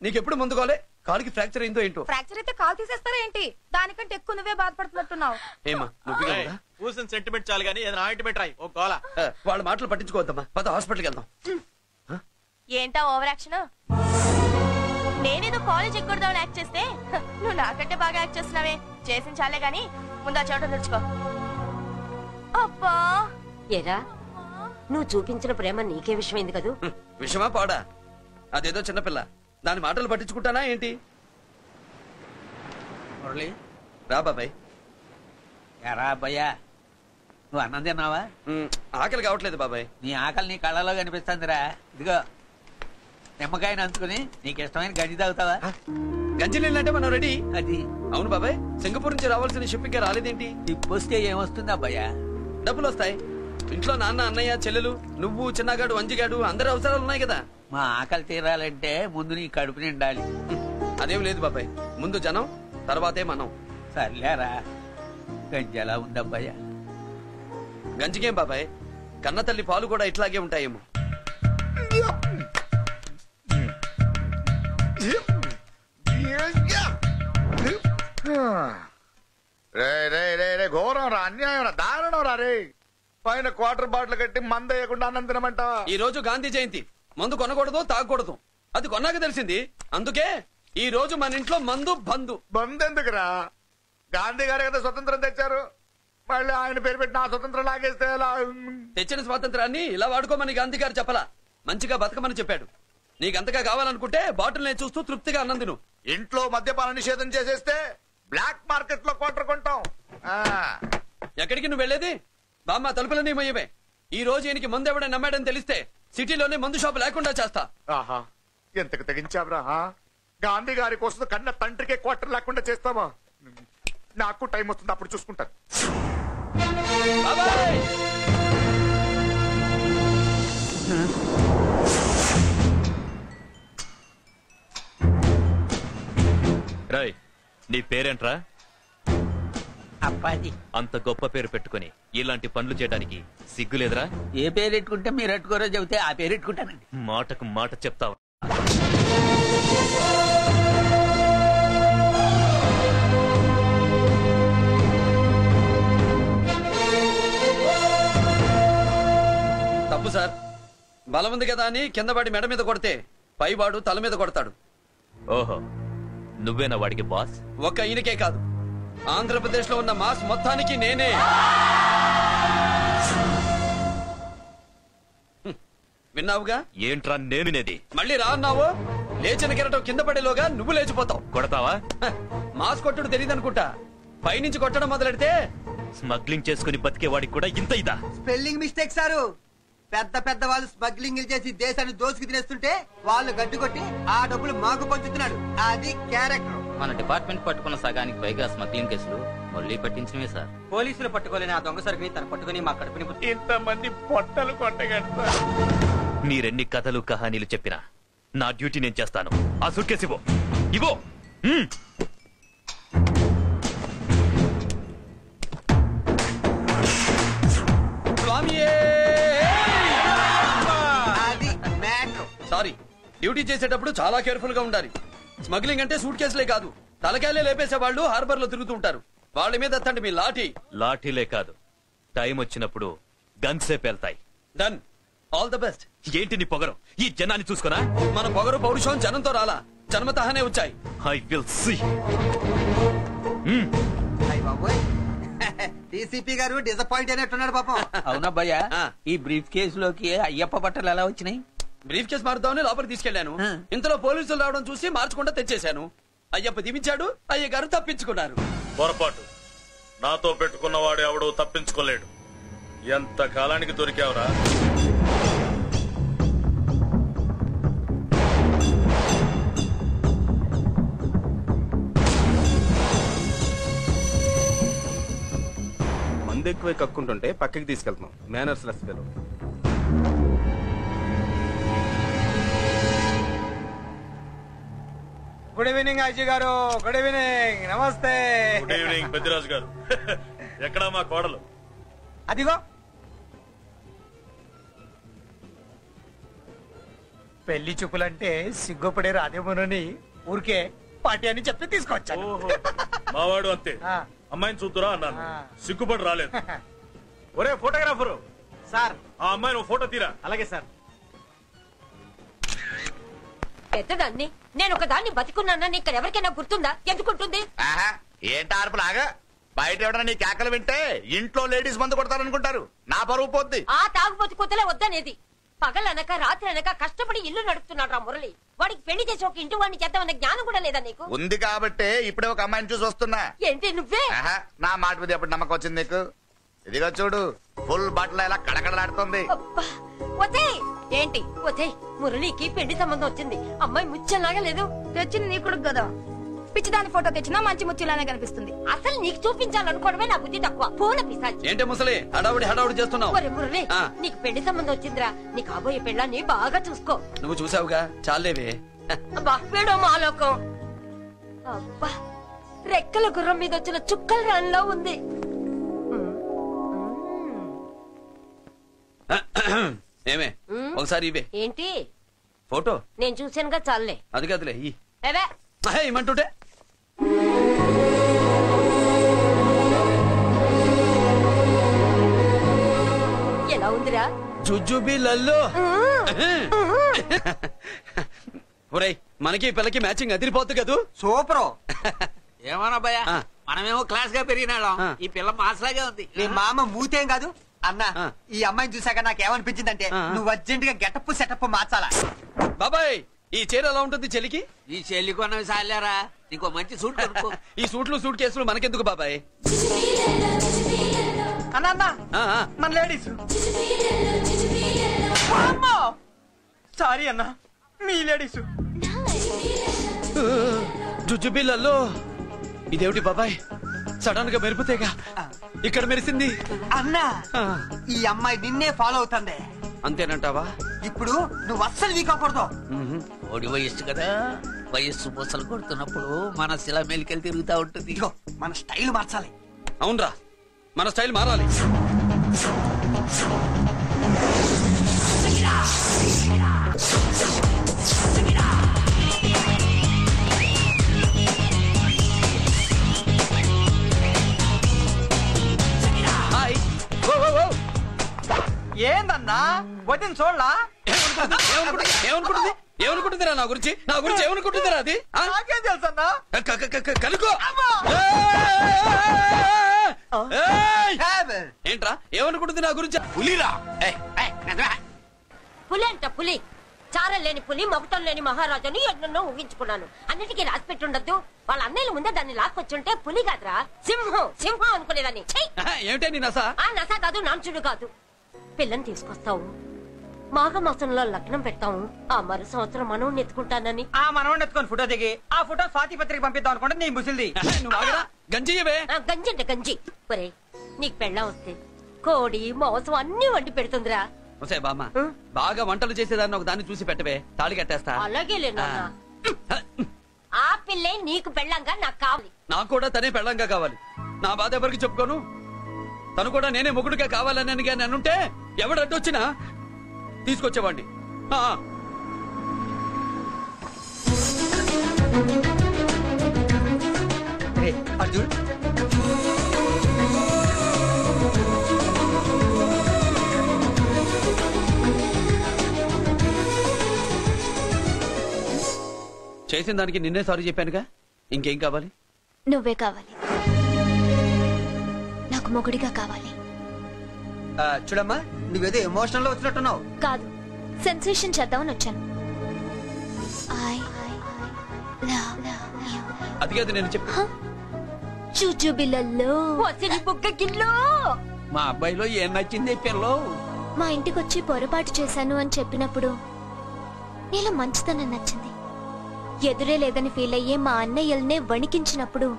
నీకెప్పుడు ముందుకోలే? కాలుకి ఫ్రాక్చర్ అయిందో ఏంటో. ఫ్రాక్చర్ అయితే కాలు తీసేస్తారా ఏంటి? దానికంటే ఎక్కువ నువ్వే బాధపడుతున్నట్టున్నావు. ఏమా నొప్పిగా ఉందా? కూసిన సెంటిమెంట్ చాలు గానీ ఏదైనా ఆయింట్మెంట్ రాయి. ఓ గోల. వాళ్ళ మాటలు పట్టించుకోవద్దమ్మా, పద హాస్పిటల్కి వెళ్దాం. ఏంటా ఓవర్ యాక్షన్? నేనేదో కాలేజ్ ఎక్కడదామని యాక్ట్ చేస్తే నువ్వు నాకంటే బాగా యాక్ట్ చేస్తున్నావే. చేసిన చాలే గాని ముందు ఆ చోట తెచ్చుకో. అబ్బా, ఏరా నువ్వు చూపించిన ప్రేమ నీకే విషయమైంది కదూ? విషమా పాడా? అదేదో చిన్నపిల్ల, దాని మాటలు పట్టించుకుంటానా ఏంటి? మురళి రా బాబాయ్. ఎరా అబ్బాయ్యా, నువ్వు అన్నం తిన్నావా? ఆకలి కావట్లేదు బాబాయ్. నీ ఆకలి నీ కళ్ళలో కనిపిస్తుందిరా. ఇదిగో నిమ్మకాయని అంచుకుని నీకు ఇష్టమైన గంజి తాగుతావా? గంజి నీళ్ళంటే మనం రెడీ. అది అవును బాబాయ్, సింగపూర్ నుంచి రావాల్సిన షిప్పింగ్ రాలేదేంటి? టిప్ వస్తే ఏమొస్తుంది అబ్బాయ్యా? డబ్బులు వస్తాయి. ఇంట్లో నాన్న, అన్నయ్య, చెల్లెలు, నువ్వు, చిన్నగాడు, వంజిగాడు అందరి అవసరాలు ఉన్నాయి కదా. మా ఆకలి తీరాలంటే ముందు నీ కడుపు నిండాలి. అదేం లేదు బాబాయ్, ముందు జనం తర్వాతే మనం. సర్లేరా, గంజి ఎలా ఉంది అబ్బాయ్యా? గంజికేం బాబాయ్, కన్న తల్లి పాలు కూడా ఇట్లాగే ఉంటాయేమో. ఘోరం రా, అన్యాయం రా, దారుణం రా రే. పైన క్వార్టర్ బాటిల్ కట్టి మంద వేయకుండా అన్నం తినమంటావా? ఈ రోజు గాంధీ జయంతి, మందు కొనకూడదు, తాగకూడదు. అది కొన్నాక తెలిసింది. అందుకే ఈ రోజు మన ఇంట్లో మందు బందు. బంద్ ఎందుకురా? గాంధీ గారు కదా స్వతంత్రం తెచ్చారు, మళ్ళీ ఆయన పేరు పెట్టి నా స్వతంత్రం లాగేస్తే ఎలా? తెచ్చిన స్వాతంత్రాన్ని ఇలా వాడుకోమని గాంధీ గారు చెప్పలా, మంచిగా బతకమని చెప్పాడు. నీకంతగా కావాలనుకుంటే బాటిల్ నే చూస్తూ తృప్తిగా అన్నం తిను. ఇంట్లో మద్యపాన నిషేధం చేసేస్తే బ్లాక్ మార్కెట్ లో క్వార్టర్ కొంటాం. ఎక్కడికి నువ్వు వెళ్లేది? బామ్మ తలుపులన్నీ మొయ్యవే. ఈ రోజు ఈయనకి మందు ఎవడని నమ్మాడని తెలిస్తే సిటీలోనే మందు షాపు లేకుండా చేస్తా. ఆహా, ఎంతకు తెగించావురా? గాంధీ గారి కోసం కన్న తండ్రికే క్వార్టర్ లేకుండా చేస్తావా? నాకు టైం వస్తుంది, అప్పుడు చూసుకుంటాను. రాయ్, నీ పేరేంట్రా? అప్పాజీ. అంత గొప్ప పేరు పెట్టుకుని ఇలాంటి పనులు చేయడానికి సిగ్గులేదురా? ఏ పేరు పెట్టుకుంటే మీరు ఎట్టుకోరో చెబితే ఆ పేరు పెట్టుకుంటానండి. మాటకు మాట చెప్తావు. తప్పు సార్. బలం ఉంది కదా అని కింద పడి మెడ మీద కొడితే పైవాడు తల మీద కొడతాడు. ఓహో, నువ్వేనా వాడికి బాస్? ఒక్క ఈయనకే కాదు, ఆంధ్రప్రదేశ్ లో ఉన్న మాస్ మొత్తానికి నేనే. విన్నావుగా? ఏంట్రా నేను వినేది? మళ్ళీ రా అన్నావు, లేచిన కెరటం కింద పడేలోగా నువ్వు లేచిపోతావు. కొడతావా? మాస్ కొట్టుడు తెలియదు అనుకుంటా, పైనుంచి కొట్టడం మొదలెడితే స్మగ్లింగ్ చేసుకుని బతికే వాడికి కూడా ఇంత ఇదా? Spelling mistake sir. పెద్ద పెద్ద వాళ్ళు స్మగ్లింగ్ చేసి దేశాన్ని దోసుకు తినేస్తుంటే వాళ్ళు గడ్డు కొట్టి ఆ డబ్బులు మాకు పంచుతున్నాడు. అది క్యారెక్టర్. మన డిపార్ట్మెంట్ పట్టుకున్న సగానికి పైగా స్మగ్లింగ్ కేసులు మళ్ళీ పట్టించినవే సార్. పోలీసులు పట్టుకోలేని ఆ దొంగ సరుకుని తను పట్టుకుని మా కడుపుని ఇంతమంది పొట్టలు కొట్టగడతారు. మీరెన్ని కథలు కహానీలు చెప్పినా నా డ్యూటీ నేను చేస్తాను. ఆ సూట్ కేసు ఇవ్వు. ఇవ్వు. సారీ, డ్యూటీ చేసేటప్పుడు చాలా కేర్ఫుల్ గా ఉండాలి. స్మగ్లింగ్ అంటే సూట్ కేసులే కాదు, తలకాయలే లేపేసే వాళ్ళు హార్బర్ లో తిరుగుతుంటారు. వాళ్ళ మీద ఎత్తండి మీ లాఠీ. లాఠీలే కాదు, టైం వచ్చినప్పుడు గన్సే పేల్తాయి. డన్. All the best. ఏంటి నీ పొగరు? ఈ జనాన్ని చూసుకోనా? మన పొగరు పౌరుషం జనంతో రాలా, జన్మతహనే వచ్చాయి. I will see. డీసీపీ గారు డిసప్పాయింట్ అయినట్టున్నాడు పాపం. అవునబ్బయ్యా, ఈ బ్రీఫ్ కేసులోకి అయ్యప్ప బట్టలు ఎలా వచ్చినాయి? బ్రీఫ్ కేసు మారుద్దామని లోపలికి తీసుకెళ్లాను. ఇంతలో పోలీసులు రావడం చూసి మార్చకుండా తెచ్చేశాను. అయ్యప్ప దిమించాడు, అయ్య గారు తప్పించుకున్నారు. పొరపాటు. నాతో పెట్టుకున్నవాడు ఎవడు తప్పించుకోలేడు. ఎంత కాలానికి దొరికావురా? మందు ఎక్కువ కక్కుంటుంటే పక్కకి తీసుకెళ్తున్నాం. Manners less fellow. Good evening Ajay గారు. Good evening. నమస్తే. గుడ్ ఈవినింగ్ పెద్దిరాజు గారు. ఎక్కడా మా కోడలు? అదిగో. పెళ్లి చూపులంటే సిగ్గుపడే రాధేమునని ఊరికే పార్టీ అని చెప్పి తీసుకొచ్చాను. మావాడు అంతే. అమ్మాయిని చూద్దురా అన్నాను, సిగ్గుపడి రాలేదు. ఒరే ఫోటోగ్రాఫరు సార్, ఆ అమ్మాయిని ఓ ఫోటో తీరా. అలాగే సార్. పెద్దదాన్ని నేను ఒక దాన్ని బతికున్నానని ఇక్కడ ఎవరికైనా గుర్తుందా? ఎందుకుంటుంది? ఏంటి ఆర్పులాగా? బయట ఎవడన్నా నీ కేకలు వింటే ఇంట్లో లేడీస్ మందు కొడతారనుకుంటారు. నా పరువు పోద్ది. ఆ తాగుబోతు కూతలే వద్దనేది. పగలనక రాత్రి అనక కష్టపడి ఇల్లు నడుపుతున్నాడు రా మురళి. వాడికి పెళ్లి చేసి ఒక ఇంటి వాడిని చేద్దామన్న జ్ఞానం కూడా లేదా నీకు? ఉంది కాబట్టి ఇప్పుడే ఒక అమ్మాయిని చూసి వస్తున్నా. ఏంటి నువ్వే? నా మాట మీద ఎప్పుడు నమ్మకం వచ్చింది నీకు? ఇదిగో చూడు, ఫుల్ బట్టలు ఇలా కడకడలాడుతుంది. ఏంటి మురళికి పెళ్లి సంబంధం వచ్చింది. అమ్మాయి ముచ్చలాగా లేదు. తెచ్చింది నీ కొడుకు కదా, పిచ్చిదాని ఫోటో తెచ్చినా మంచి ముచ్చులానే కనిపిస్తుంది. అసలు నీకు చూపించాలనుకోవడమే నా బుద్ధి తక్కువ. పూల పిశాచి. ఏంటి ముసలి హడావుడి చేస్తున్నావు? మురళి నీకు పెళ్లి సంబంధం వచ్చిందిరా. నీ కాబోయే పెళ్ళాన్ని బాగా చూసుకో. నువ్వు చూసావుగా, చాలేవే. బాపేడో మాలోకం. అబ్బా, రెక్కల గుర్రం మీద వచ్చిన చుక్కల రాన్లో ఉంది. ఏమే ఒకసారి ఇవే. ఏంటి ఫోటో? నేను చూసానుగా, చాలే. అది కదులే ఇమ్మంటుంటే. ఎలా ఉందిరా? జుజుబిలల్లో. ఒరేయ్, మనకి పిల్లకి మ్యాచింగ్ అదిరిపోతుంది కదూ. సూపర్. ఏమన్నా భయ, మనమేమో క్లాస్ గా పెరిగినాళ్ళం. ఈ పిల్ల మాసలాగే ఉంది. మీ మామ మూతేం కాదు అన్నా. ఈ అమ్మాయిని చూసాక నాకేమనిపించిందంటే నువ్వు అర్జెంట్ గా గెటప్ సెటప్ మార్చాలా. బాబాయ్, ఈ చీర ఎలా ఉంటుంది చెలికి? ఈ చెల్లి కొన్నవి సాలేరా, నీకు మంచి సూట్ కొనుక్కో. ఈ సూట్లు సూట్ కేసులు మనకెందుకు బాబాయ్? అన్నా మన లేడీస్. సారీ అన్నా, మీ లేడీస్. జుజుబిలల్లో. ఇదేమిటి బాబాయ్, సడన్ గా మెరుపుతేగా ఇక్కడ మెరిసింది. అన్నా, ఈ అమ్మాయి నిన్నే ఫాలో అవుతుంది. అంతేనంటావా? ఇప్పుడు నువ్వు అస్సలు వీకకూడదు. ఓడి వయస్సు కదా, వయస్సు పూసలు కొడుతున్నప్పుడు మన శిల మేలికెళ్ళి తిరుగుతా ఉంటుంది. మన స్టైల్ మార్చాలి. అవునరా, మన స్టైల్ మారాలి. ఏందన్నా వదిన చూడలా? ఏమనుకుంటుందిరా నా గురించి? ఏమనుకుంటుందిరా అది? నాకేం తెలుసు అన్నా? కనుకో. ఏంట్రా ఏమనుకుంటుంది నా గురించి? పులిరా. పులి అంట పులి. చారం లేని పులి, మగుటం లేని మహారాజుని ఎన్నెన్నో ఊహించుకున్నాను. అన్నిటికీ రాసి పెట్టుండద్దు. వాళ్ళ అన్నయ్యల ముందే దాన్ని లాక్కొచ్చుంటే పులి కాదురా, సింహం అనుకునేదాన్ని. ఏమిటే నీ నస? ఆ నస కాదు, నాంచుడు కాదు. పిల్లని తీసుకొస్తావు, మాఘమాసంలో లగ్నం పెడతాము. ఆ మరు సంవత్సరం మనవుని ఎత్తుకుంటానని. ఆ మనవుని ఎత్తుకొని ఫోటో దిగి ఆ ఫోటో స్వాతి పత్రిక పంపిద్దాం అనుకుంటే నీ ముసిల్ది. గంజి అంటే గంజి. ఒరే, నీకు పెళ్ళం వస్తే కోడి మాంసం అన్ని వండి పెడుతుందిరా. బామ్మ, బాగా వంటలు చేసేదాన్ని ఒక దాన్ని చూసి పెట్టవే, తాళి కట్టేస్తా. అలాగే లేనా? ఆ పిల్లే నీకు పెళ్ళంగా నాకు కావాలి. నాకు కూడా తనే పెళ్ళంగా కావాలి. నా బాధ ఎవరికి చెప్పుకోను. తను కూడా నేనే మొగుడుగా కావాలని అనుంటే ఎవడు అడ్డొచ్చినా తీసుకొచ్చేవాడిని. అర్జున్, చేసిన దానికి నిన్నే సారీ చెప్పానుగా, ఇంకేం కావాలి? నువ్వే కావాలి, నాకు మొగుడిగా కావాలి. చూడమ్మా, నువ్వేదో ఎమోషనల్ లో వచ్చినట్టున్నావు. కాదు, సెన్సేషన్ చేద్దామని వచ్చాను. అది కాదు నేను చెప్పు. చుచుబిళ్ళల్లో మా అబ్బాయిలో ఏం నచ్చింది పిల్లో? మా ఇంటికి వచ్చి పొరపాటు చేశాను అని చెప్పినప్పుడు నీలో మంచితనం నచ్చింది. ఎదురే లేదని ఫీల్ అయ్యే మా అన్నయ్యల్నే వణికించినప్పుడు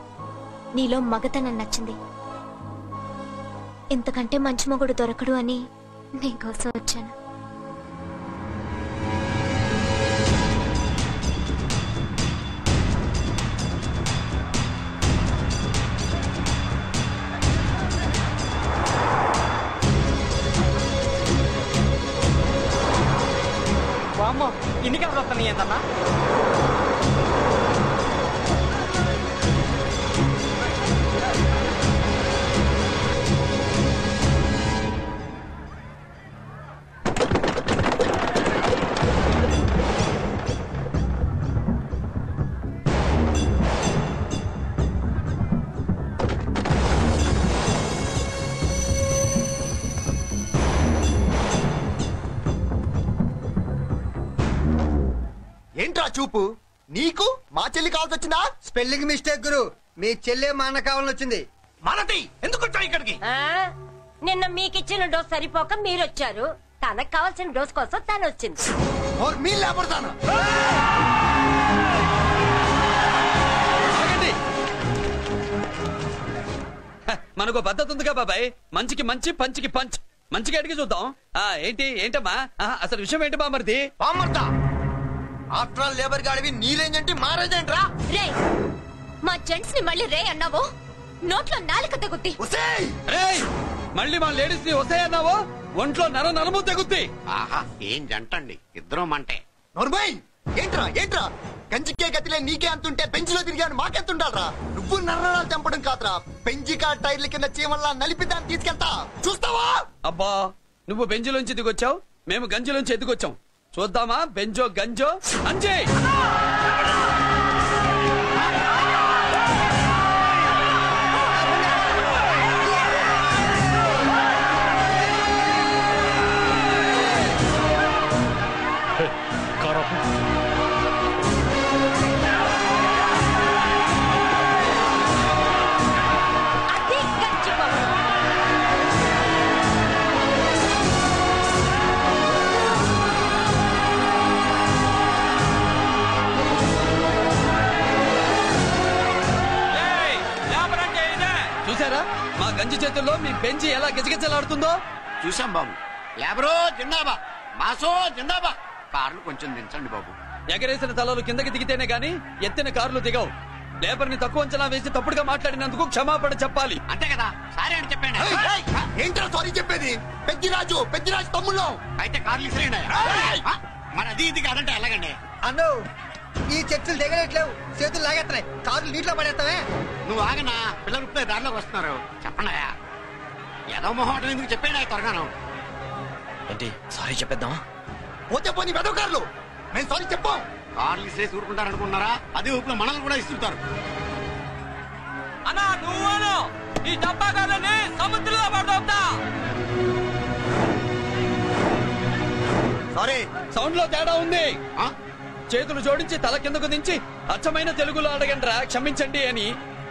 నీలో మగతనం నచ్చింది. ఇంతకంటే మంచి మొగుడు దొరకడు అని నీకోసం వచ్చాను. ఇన్ని కలర్ వస్తున్నాయి ఏంటన్నా? చూపు నీకు మా చెల్లి కావాల్సి వచ్చిందా? స్పెల్లింగ్ మిస్టేక్ గురు, మీ చెల్లె మా అన్న కావాలని వచ్చింది. మనది ఎందుకు వచ్చావు ఇక్కడికి? నిన్న మీకిచ్చిన డోస్ సరిపోక మీరొచ్చారు, తనకు కావాల్సిన డోస్ కోసం తను వచ్చింది. మనకు పద్ధతి ఉందిగా బాబాయ్, మంచికి మంచి పంచికి పంచ్. మంచిగా అడిగి చూద్దాం. ఏంటమ్మా అసలు విషయం ఏంటి బామర్ది? ఆఫ్టర్ ఆల్ లేబర్ గాడివి నీ రేంజ్ ఏంటి మా రేంజ్ ఏంట్రా? రే మా జెంట్స్ ని మళ్ళీ రే అన్నావు, నోట్లో నాలుక తగుద్ది. మళ్ళీ మా లేడీస్ ని వస్తాయన్నావో ఒంట్లో నరము తెగుద్ది. ఆహా ఏం జంటండి, ఇద్దరం మంటే. నోర్మయ్ ఏంట్రా ఏంట్రా, కంచికే గతిలే నీకే అంతుంటే పెంచిలో తిరిగాను మాకెంతుండాలరా? నువ్వు నర్రాలు తెంపడం కాదురా, పెంచికా టైర్ల కింద చీమల్లా నలిపి దాన్ని తీసుకెళ్తా, చూస్తావా? అబ్బా నువ్వు బెంజులోంచి దిగొచ్చావు, మేము గంజిలోంచి ఎదిగొచ్చాం. చూద్దామా బెంజో గంజో అంజే. చూసారా మా గంజి చేతుల్లో మీ బెంజి ఎలా గిజగిజలాడుతుందో? చూసాం బాబు. లేబరో జిందాబా, మాసో జిందాబా. కార్లు కొంచెం దించండి బాబు. ఎగరేసిన తలలు కిందకి దిగితేనే గాని ఎత్తిన కార్లు దిగవు. లేబర్ ని తక్కువ అంచనా వేసి తప్పుడుగా మాట్లాడినందుకు క్షమాపణ చెప్పాలి. అంతే కదా, సారీ అని చెప్పండి. ఏంట్రా సారీ చెప్పేది? పెద్దిరాజు తమ్ముళ్ళు అయితే కార్లు ఇసిరేయండి. మరి అది ఇది కాదంటే ఎలాగండి? అన్నో ఈ చర్చలు దిగలేట్లేవు, చేతులు లాగేస్తున్నాయి, కార్లు నీటిలో పడేస్తావే. నువ్వు ఆగనా, పిల్లలు ఇప్పుడే దారిలోకి వస్తున్నారు. చెప్పండి ఏదో మొహం ఎందుకు చెప్పండి త్వరగాను. ఏంటి సారీ చెప్పేద్దాం? పోతే పోనీ వెదవ కార్లు, మేము సారీ చెప్పాం. కార్లు ఇసిరేసి ఊరుకుంటారనుకున్నారా? అదే ఊపిలో మనల్ని కూడా ఇస్తుంటారు. అన్నా నువ్వు ఈ డబ్బా కార్లని సముద్రంలో పడతా. సారీ సౌండ్ లో తేడా ఉంది. చేతులు జోడించి తల కిందకు దించి అచ్చమైన తెలుగులో అడగండ్రా క్షమించండి అని.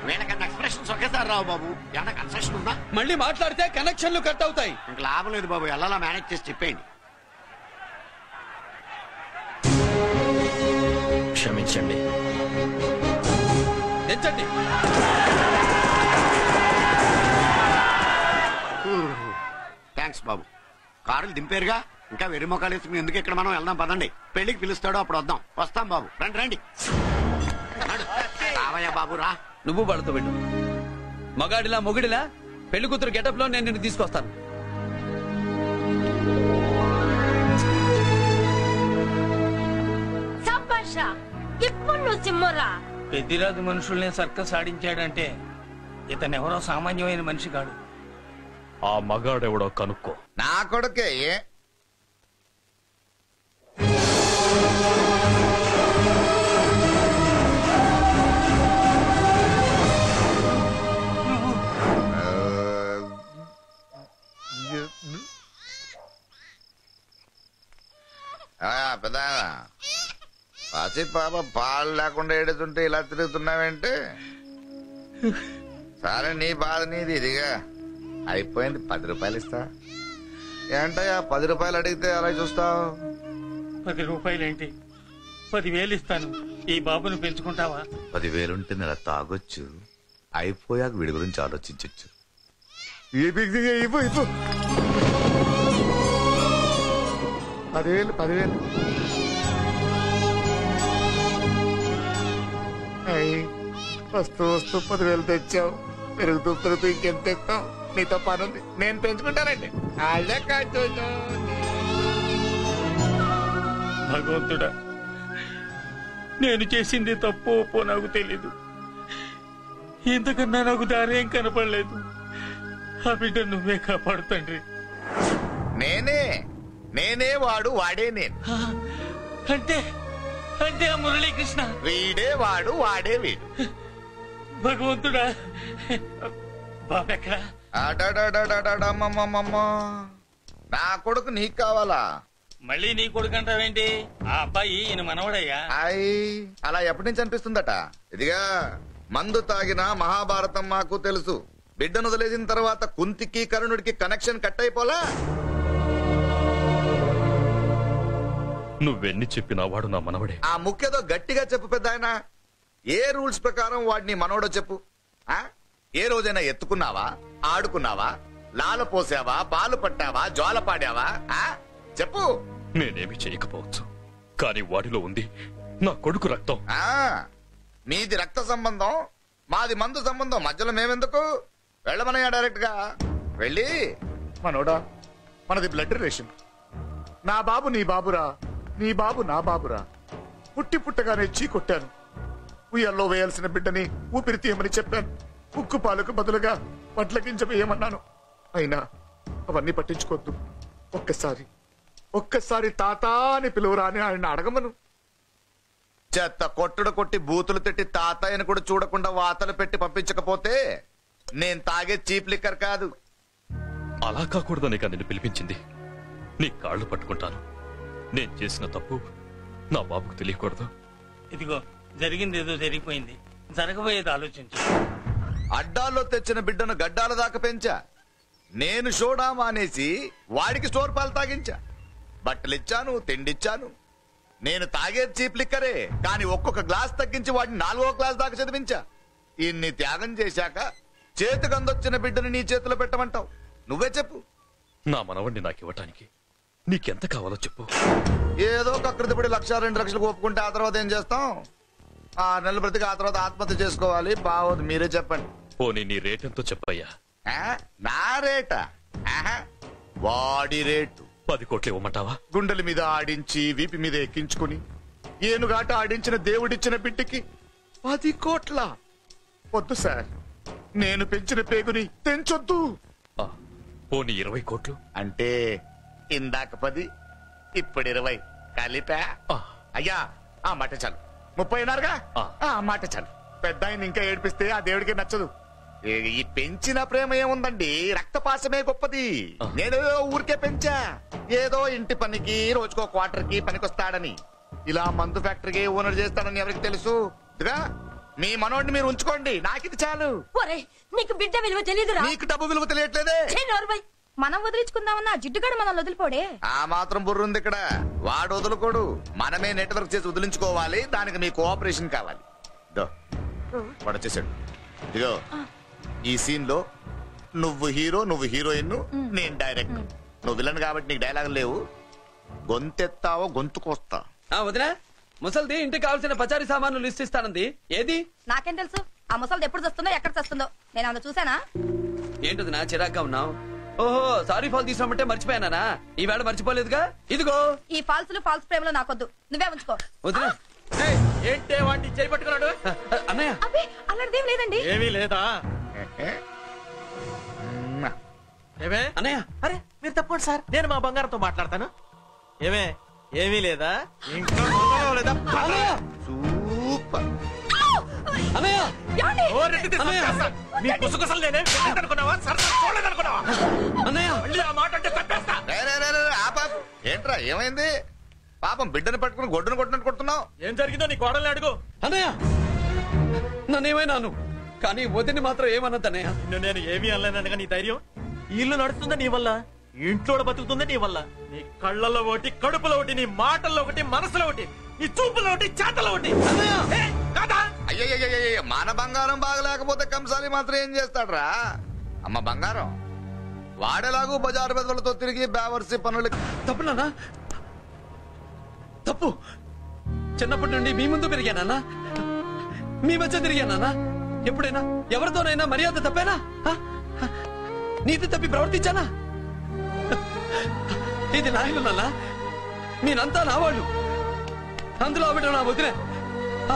వీళ్ళకన్నా ఎక్స్ప్రెషన్స్ ఒకేసారి రావు బాబు. ఏమన్నా కన్సెషన్ ఉందా? మళ్ళీ మాట్లాడితే కనెక్షన్లు కట్ అవుతాయి. ఇంక లాభం లేదు బాబు, ఎలా మేనేజ్ చేసి చెప్పేయండి. క్షమించండి. తెచ్చండి. థ్యాంక్స్ బాబు. కారులు దింపారుగా, ఇంకా వెర్రి మొక్కలు వేసుకుని ఎందుకు ఇక్కడ మనం వెళ్దాం పదండి. పెళ్లికి పిలుస్తాడో అప్పుడు వద్దాం. వస్తాం బాబు, రండి రండి. రావయ్యా బాబు రా. నువ్వు వాళ్ళతో వెళ్ళు. మగాడిలా మొగుడిలా పెళ్లి కూతురు గెటప్ లో నేను నిన్ను తీసుకొస్తాను. ఇప్పుడు నువ్వు సింహరా. పెద్దిరాజు మనుషుల్ని సర్కస్ ఆడించాడంటే ఇతనెవరో సామాన్యమైన మనిషి కాడు. ఆ మగాడెవడో కనుక్కో. నా కొడుకే పెద్ద పసి పాప పాలు లేకుండా ఏడుతుంటే ఇలా తిరుగుతున్నావేంటి? సరే నీ బాధ నీది, ఇదిగా అయిపోయింది. 10 రూపాయలు ఇస్తా. ఏంటయ్యా 10 రూపాయలు అడిగితే అలా చూస్తావు? 10 రూపాయలేంటి, 10,000 ఇస్తాను. ఈ బాబును పెంచుకుంటావా? 10,000 ఉంటే నెల తాగొచ్చు, అయిపోయాక వీడి గురించి ఆలోచించచ్చు. 10,000 వస్తూ 10,000 తెచ్చావు, పెరుగుతూ ఇంకెంత తెస్తావు? నీతో పని ఉంది, నేను పెంచుకుంటానండి. భగవంతుడా, నేను చేసింది తప్పు ఒప్పో నాకు తెలీదు. ఇంతకన్నా నాకు దారేం కనపడలేదు. ఆ బిడ్డ నువ్వే కాపాడు తండ్రి. నేనే వాడు, వాడే నేను. అంటే అంటే ఆ మురళీకృష్ణ వీడే వాడు, వాడే వీడు. భగవంతుడా, బాబెక్కడా? నా కొడుకు నీకు కావాలా? మళ్ళీ నీ కొడుకంటావేంటి? ఆ అబ్బాయి ఈయన మనవడయ్యా. అలా ఎప్పటి నుంచి అనిపిస్తుందట? ఇదిగా మందు తాగిన మహాభారతం మాకు తెలుసు. బిడ్డను వదిలేసిన తర్వాత కుంతికి కరుణుడికి కనెక్షన్ కట్ అయిపోలా. నువ్వెన్ని చెప్పినా వాడు నా మనవడే. ఆ ముఖ్యతో గట్టిగా చెప్పు పెద్ద ఆయన. ఏ రూల్స్ ప్రకారం వాడిని మనవడో చెప్పు. ఏ రోజైనా ఎత్తుకున్నావా, ఆడుకున్నావా, లాల పోసావా, పాలు పట్టావా, జోల పాడావా? చెప్పు. నేనేమి చేయకపోవచ్చు, కానీ వాడిలో ఉంది నా కొడుకు రక్తం. మీది రక్త సంబంధం, మాది మందు సంబంధం. మధ్యలో మేమెందుకు? వెళ్ళమనయ్యా డైరెక్ట్ గా. వెళ్ళి మనోడా, మనది బ్లడ్ రిలేషన్. నా బాబు నీ బాబురా, నీ బాబు నా బాబురా. పుట్టి పుట్టగానే చీ కొట్టాను. ఉయ్యల్లో వేయాల్సిన బిడ్డని ఊపిరి తీయమని చెప్పాను. ఉక్కు పాలకు బదులుగా పట్ల గింజ వేయమన్నాను. అయినా అవన్నీ పట్టించుకోవద్దు. ఒక్కసారి తాత అని పిలువురా అని ఆయన అడగమను. చెత్త కొట్టుడు కొట్టి బూతులు తిట్టి తాతయ్యను కూడా చూడకుండా వాతలు పెట్టి పంపించకపోతే నేను తాగే చీప్ లిక్కర్ కాదు. అలా కాకూడదనే కదా నిన్ను పిలిపించింది. నీ కాళ్ళు పట్టుకుంటాను. నేను చేసిన తప్పు నా బాబుకు తెలియకూడదు. ఇదిగో జరిగింది ఏదో జరిగిపోయింది, జరగబోయేది ఆలోచించు. అడ్డాల్లో తెచ్చిన బిడ్డను గడ్డాల దాకా పెంచా. నేను షోడా మానేసి వాడికి స్టోర్ పాలు తాగించా. బట్టలిచ్చాను, తిండిచ్చాను. నేను తాగేది చీప్ లిక్కరే, కానీ ఒక్కొక్క గ్లాస్ తగ్గించి వాడిని 4వ క్లాస్ దాకా చదివించా. ఇన్ని త్యాగం చేశాక చేతికి అందొచ్చిన బిడ్డని నీ చేతిలో పెట్టమంటావు? నువ్వే చెప్పు. నా మనవణ్ణి నాకివ్వటానికి నీకెంత కావాలో చెప్పు. ఏదో కకృతిపడి 1,00,000 2 లక్షలు ఒప్పుకుంటే ఆ తర్వాత ఏం చేస్తాం? 6 నెలలు బ్రతికి ఆ తర్వాత ఆత్మహత్య చేసుకోవాలి. బావద్దు, మీరే చెప్పండి. పోనీ నీ రేటెంతో చెప్పయ్యా. నా రేటా? వాడి రేటు 10 కోట్లు ఇవ్వమంటావా? గుండెల మీద ఆడించి వీపి మీద ఎక్కించుకుని ఏనుగాట ఆడించిన దేవుడిచ్చిన బిడ్డకి 10 కోట్ల? వద్దు సార్, నేను పెంచిన పేగుని తెంచొద్దు. పోనీ 20 కోట్లు? అంటే ఇందాక 10, ఇప్పుడు 20 కలిపా? అయ్యా ఆ మాట చాలు. 30 అన్నారుగా, ఆ మాట చాలు. పెద్ద ఆయన ఇంకా ఏడిపిస్తే ఆ దేవుడికి నచ్చదు. ఈ పెంచిన ప్రేమ ఏముందండి, రక్తపాసమే గొప్పది. నేనేదో ఊరికే పెంచా, ఏదో ఇంటి పనికి రోజుకో క్వార్టర్కి పనికొస్తాడని. ఇలా మందు ఫ్యాక్టరీకి ఓనర్ చేస్తాడని ఎవరికి తెలుసు? మీ మనోడిని మీరు ఉంచుకోండి, నాకిది చాలు. నీకు బిడ్డ విలువ తెలియదురా? నీకు డబ్బు విలువ తెలియట్లేదే. మనం వదిలించుకుందామన్నా జిడ్డుగాడు మనం వదిలిపోడే. ఆ మాత్రం బుర్రుంది ఇక్కడ. వాడు వదులుకోడు, మనమే నెట్వర్క్ చేసి వదిలించుకోవాలి. దానికి మీ కోఆపరేషన్ కావాలి. వాడు వచ్చేసాడు. ఇదిగో ఈ సీన్ లో నువ్వు హీరో, నువ్వు హీరోయిన్, నేను డైరెక్టర్. నువ్వు విలన్ కాబట్టి నీకు డైలాగ్ లేవు. గొంతెత్తావో గొంతుకొస్తా. వదినా, ముసల్ది ఇంటికి కావాల్సిన పచారీ సామాన్లు లిస్ట్ ఇస్తానంది. ఏది? నాకేం తెలుసు? ఆ ముసలిది ఎప్పుడు వస్తుందో ఎక్కడ వస్తుందో నేను అందులో చూసానా? ఏంటది నా చిరాగ్గా ఉన్నావు? ఓహో, సారీ ఫాల్ తీసుకురామంటే మర్చిపోయానా? ఈవేళ మర్చిపోలేదుగా. ఇదిగో ఈ ఫాల్సులు ఫాల్స్ ప్రేమలు నాకొద్దు, నువ్వే ఉంచుకో. వదినా, ఏంటే వాడిని చేపట్టుకున్నాడు? అన్నయ్య, అబ్బే అలాంటిదేం లేదండి. ఏమీ లేదా? ఏమే అన్నయ్య? అరే మీరు తప్పండి సార్, నేను మా బంగారంతో మాట్లాడతాను. ఏమే ఏమీ లేదా? ఇంకా లేదా? సూపర్ నీ కుసకుసలు నేనే అనుకున్నావా? సరదా చూడలేదనుకున్నావా? మళ్ళీ ఆ మాట అంటే కట్టేస్తా. ఏంట్రా ఏమైంది? పాపం బిడ్డను పట్టుకుని గొడ్డును కొట్టినట్టు కొడుతున్నావు. ఏం జరిగిందో నీ కోడల్ని అడుగు. అన్నయ్య, నన్నేమైనాను, కానీ వదిని మాత్రం ఏమన్నదన్నయ్య? నేను ఏమీ అనలేనగా నీ ధైర్యం. ఇల్లు నడుస్తుందా నీ వల్ల, ఇంట్లో బతుకుతుందా నీ వల్ల. నీ కళ్ళల్లో ఒకటి, కడుపులో ఒకటి, నీ మాటల్లో ఒకటి, మనసులో ఒకటి, నీ చూపులో ఒకటి, చేతల్లో ఒకటి. అయ్యయ్య, మన బంగారం బాగలేకపోతే కంసాలి మాత్రం ఏం చేస్తాడ్రా? అమ్మ బంగారం వాడేలాగూ బజారు బెదవులతో తిరిగి బేవర్సి పనులు. తప్పునా? తప్పు. చిన్నప్పటి నుండి మీ ముందు పెరిగానా? మీ మధ్య తిరిగానా? ఎప్పుడైనా ఎవరితోనైనా మర్యాద తప్పేనా? నీతి తప్పి ప్రవర్తించానా? ఇది నా ఇల్లు నాన్న, మీరంతా నా వాళ్ళు. అందులో ఆవిడ నా వదిలే.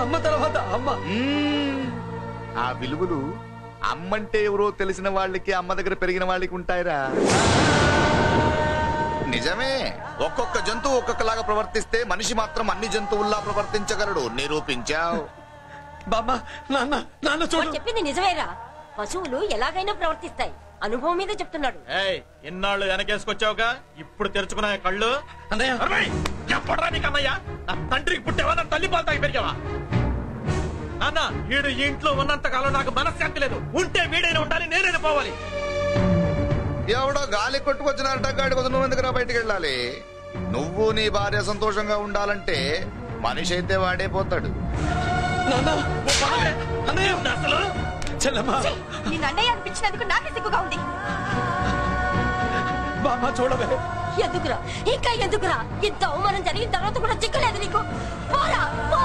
అమ్మ తర్వాత అమ్మ. ఆ విలువలు అమ్మంటే ఎవరో తెలిసిన వాళ్ళకి, అమ్మ దగ్గర పెరిగిన వాళ్ళకి ఉంటాయిరా. నిజమే, ఒక్కొక్క జంతువు ఒక్కొక్కలాగా ప్రవర్తిస్తే మనిషి మాత్రం అన్ని జంతువుల్లా ప్రవర్తించగలడు. నిరూపించావు. బామ్మ, నాన్న, నాన్న చూడు. చెప్పింది నిజమేరా. పశువులు ఎలాగైనా ప్రవర్తిస్తాయి, అనుభవం మీద చెప్తున్నాడు. ఎన్నాళ్ళు వెనకేసుకొచ్చావుగా, ఇప్పుడు తెరుచుకున్నా కళ్ళు. ఎప్పుడరా నీకు అన్నయ్య? నా తండ్రికి పుట్టావా, నా తల్లి పాలు తాగి పెరిగావా? నాన్న, వీడు ఇంట్లో ఉన్నంత కాలం నాకు మనశ్శాంతి లేదు. ఉంటే వీడైనా ఉండాలి, నేనైనా పోవాలి. ఎవడో గాలి కొట్టుకొచ్చినారట, గాడి వద్దు, నువ్వు ఎందుకురా బయటికి వెళ్ళాలి? నువ్వు నీ భార్య సంతోషంగా ఉండాలంటే మనిషి అయితే వాడే పోతాడు. నేను అన్నయ్య అనిపించినందుకు నాకే సిగ్గుగా ఉంది. చూడవే, ఎందుకురా ఇంకా ఎందుకురా? ఇంత అవమానం జరిగిన తర్వాత కూడా చిక్కలేదు నీకు? పోరా, పో.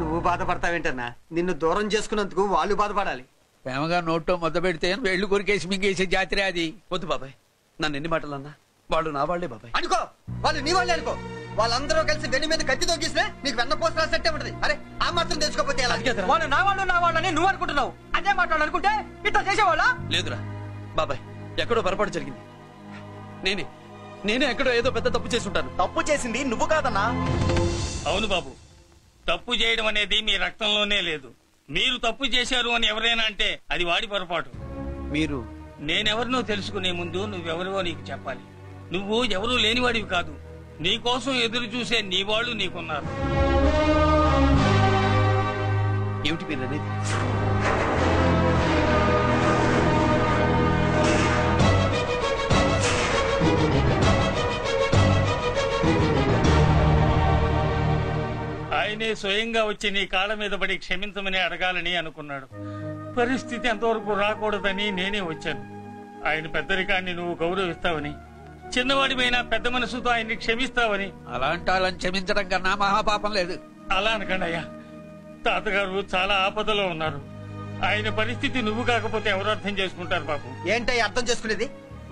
నువ్వు బాధపడతావేంటన్నా? నిన్ను దూరం చేసుకున్నందుకు వాళ్ళు బాధపడాలి. ప్రేమగా నోట్లో మొద్ద పెడితే వేళ్లు కొరికేసి మింగేసే జాతర అది. వద్దు బాబాయ్, నన్ను ఎన్ని మాటలన్నా వాళ్ళు నా వాళ్లే బాబాయ్. అనుకో, వాళ్ళు నీ వాళ్ళే అనుకో. వాళ్ళందరూ కలిసి వెన్ను మీద కత్తి తొగిస్తే నీకు వెన్న పోసి రాసట్టే ఉంటది. అరే ఆ మాత్రం తెలుసుకోపోతే ఎలా? వాళ్ళు నా వాళ్ళని నువ్వు అనుకుంటున్నావు. అదే మాట్లాడాలనుకుంటే ఇట్లా చేసేవాళ్ళ? లేదురా బాబాయ్, ఎక్కడో పొరపాటు జరిగింది. నేనే ఎక్కడో ఏదో పెద్ద తప్పు చేసి ఉంటాను. తప్పు చేసింది నువ్వు కాదన్నా. అవును బాబు, తప్పు చేయడం అనేది మీ రక్తంలోనే లేదు. మీరు తప్పు చేశారు అని ఎవరైనా అంటే అది వాడి పొరపాటు. మీరు నేనెవరినో తెలుసుకునే ముందు నువ్వెవరివో నీకు చెప్పాలి. నువ్వు ఎవరూ లేనివాడివి కాదు. నీకోసం ఎదురు చూసే నీ వాళ్ళు నీకున్నారు. ఏమిటి మీరు అనేది? ఆయనే స్వయంగా వచ్చి నీ కాళ్ళ మీద పడి క్షమించమని అడగాలని అనుకున్నాడు. పరిస్థితి అంతవరకు రాకూడదని నేనే వచ్చాను. ఆయన పెద్దరికాన్ని నువ్వు గౌరవిస్తావని, చిన్నవాడిపైనా పెద్ద మనసుతో ఆయన్ని క్షమిస్తావని. అలాంటి వాళ్ళని క్షమించడం కన్నా మహాపాపం లేదు. అలా అనకండి అయ్యా. తాతగారు చాలా ఆపదలో ఉన్నారు. ఆయన పరిస్థితి నువ్వు కాకపోతే ఎవరు అర్థం చేసుకుంటారు బాబు? ఏంటో అర్థం చేసుకునేది?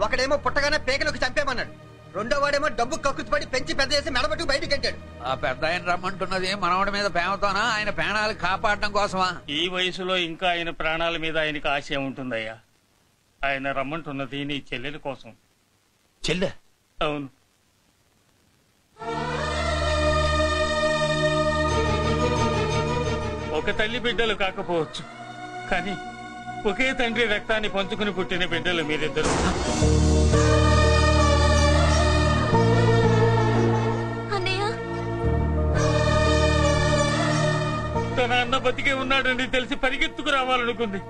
ఒకడేమో పుట్టగానే పేకలోకి చంపేమన్నాడు, రెండో వాడేమో డబ్బు కక్కుతు పడి పెంచి పెద్ద చేసి మెడబట్టు బయటికి కట్టాడు. ఆ పెద్ద ఆయన రమ్మంటున్నది మనవడి మీద ప్రేమతోనా, ఆయన ప్రాణాలు కాపాడడం కోసమా? ఈ వయసులో ఇంకా ఆయన ప్రాణాల మీద ఆయనకు ఆశ ఉంటుందయ్యా. ఆయన రమ్మంటున్నది నీ చెల్లెల కోసం. చెల్లె? అవును. ఒక తల్లి బిడ్డలు కాకపోవచ్చు, కానీ ఒకే తండ్రి రక్తాన్ని పంచుకుని పుట్టిన బిడ్డలు మీరిద్దరు. తన అన్న బతికే ఉన్నాడని తెలిసి పరిగెత్తుకు రావాలనుకుంది,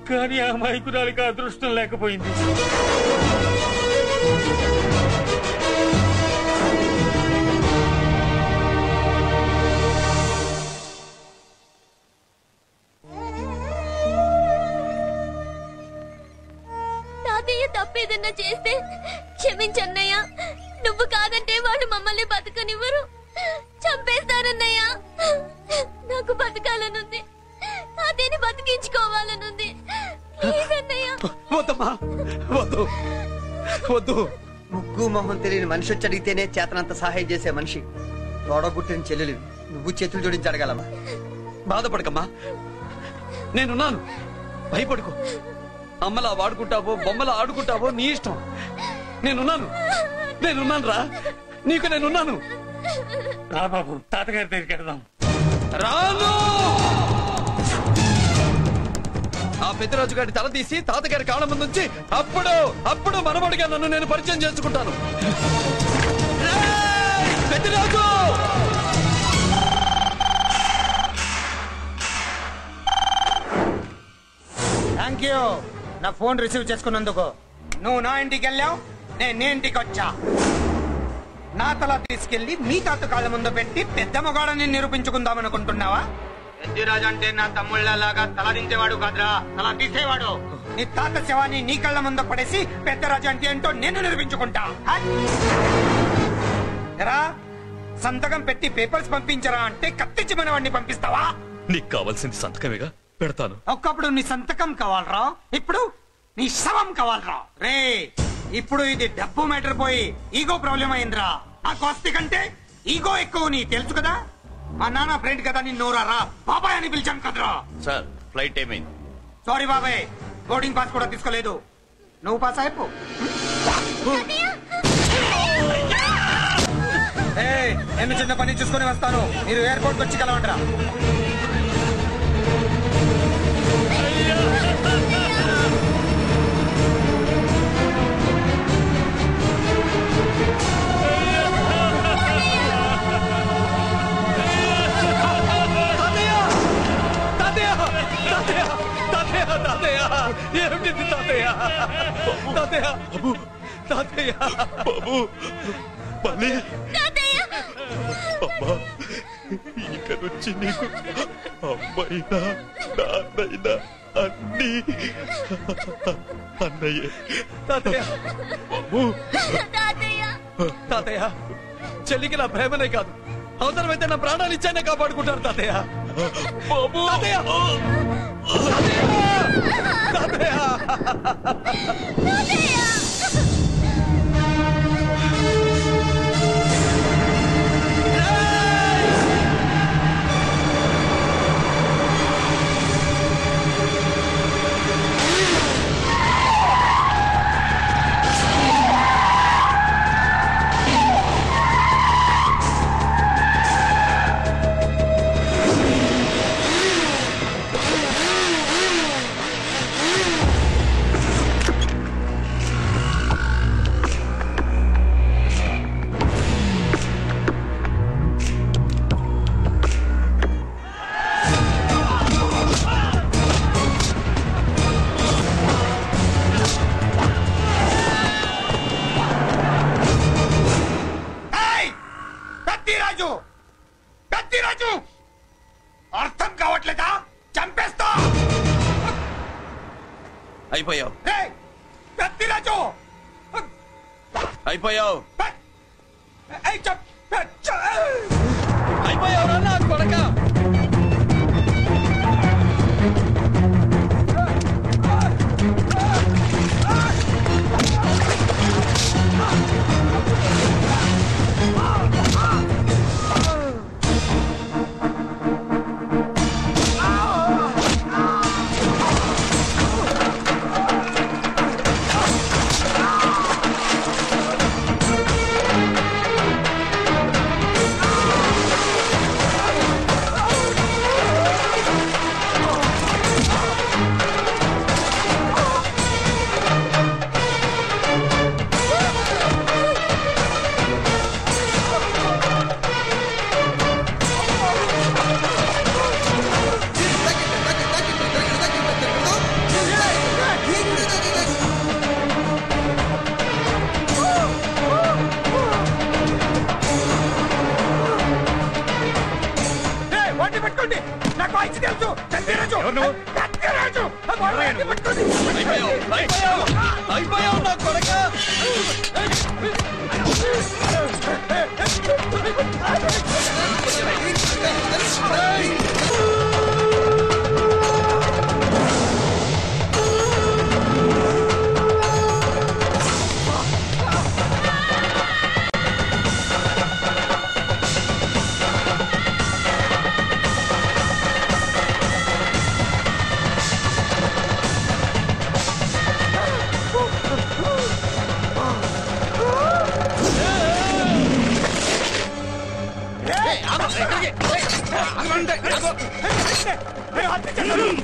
కానీ ఆ మైకురాలికి అదృష్టం లేకపోయింది. తాతయ్య తప్పేదన్నా చేస్తే క్షమించన్నయ్య. నువ్వు కాదంటే వాళ్ళు మమ్మల్ని బతకనివ్వరు, చంపేస్తారన్నయ్య. నాకు బతకాలనుంది, తాతయ్యని బతికించుకోవాలనుంది. ప్లీజ్ అన్నయ్య. వద్దమ్మా, వద్దు వద్దు. ముగ్గు మొహం తెలియని మనిషి వచ్చి అడిగితేనే చేతనంత సహాయం చేసే మనిషి. తోడబుట్టిన చెల్లెలు నువ్వు చేతులు జోడించి అడగాలమ్మా. బాధపడకమ్మా, నేనున్నాను. భయపడుకో. అమ్మలా వాడుకుంటావో బొమ్మలా ఆడుకుంటావో నీ ఇష్టం. నేనున్నాను రా, నీకు నేనున్నాను. రా బాబు, తాతగారి దగ్గరికి వెళ్దాం. రాను. ఆ పెద్దరాజు గారి తల తీసి తాతగారి కాళ్ళ ముందు నుంచి అప్పుడు మనవడిగా నన్ను నేను పరిచయం చేసుకుంటాను. పెద్దరాజు! థ్యాంక్ యూ నా ఫోన్ రిసీవ్ చేసుకున్నందుకు. నువ్వు నా ఇంటికి వెళ్ళావు, నేను నీ ఇంటికి వచ్చా. నా తల తీసుకెళ్లి మీ తాత కాళ్ళ ముందు పెట్టి పెద్ద మొగాడని నిరూపించుకుందామనుకుంటున్నావా? పెద్దిరాజు అంటే నా తమ్ముళ్ళలాగా తల దించేవాడు కాదురా, తల తీసేవాడు. నీ తాత శవాన్ని నీ కళ్ళ ముందు పడేసి పెద్దరాజు అంటే ఏంటో నేను నిరూపించుకుంటా. ఎరా, సంతకం పెట్టి పేపర్స్ పంపించరా అంటే కత్తించి మన వాడిని పంపిస్తావా? నీకు కావాల్సింది సంతకమేగా, పెడతాను. ఒకప్పుడు నీ సంతకం కావాలరా, ఇప్పుడు నీ శవం కావాలరా. రే, ఇప్పుడు ఇది డబ్బు మ్యాటర్ పోయి ఈగో ప్రాబ్లం అయిందిరా. ఆ కోస్తి కంటే ఈగో ఎక్కువ, నీ తెలుసు కదా. మా నాన్న ఫ్రెండ్ కదా, నిన్ను రా బాబాయ్ అని పిలిచాను కదరా. సార్, ఫ్లైట్ ఏమైంది? సారీ బాబాయ్, బోర్డింగ్ పాస్ కూడా తీసుకోలేదు. నువ్వు పాస్ అయిపో. నేను చిన్న పని చూసుకొని వస్తాను, మీరు ఎయిర్పోర్ట్ వచ్చి కలవండిరా. ఏమిటి తాతయ్య? తాతయ్య తాతయ్య బాబు మళ్ళీ అమ్మా, ఇక నుంచి నీకు అమ్మైనా నాన్నైనా అన్ని అన్నయ్యే. తాతయ్య బాబు తాతయ్య, చెల్లికి నా ప్రేమనే కాదు, అవసరమైతే నా ప్రాణాలు ఇచ్చానే కాపాడుకుంటారు తాతయ్య. బాబు తాతయ్య తాతయ్య అర్థం కావట్లేదా? చంపేస్తా. అయిపోయావు కత్తిరాజు, అయిపోయావు అయిపోయావు నా కొడక. అయిపోయావు నా కొడక.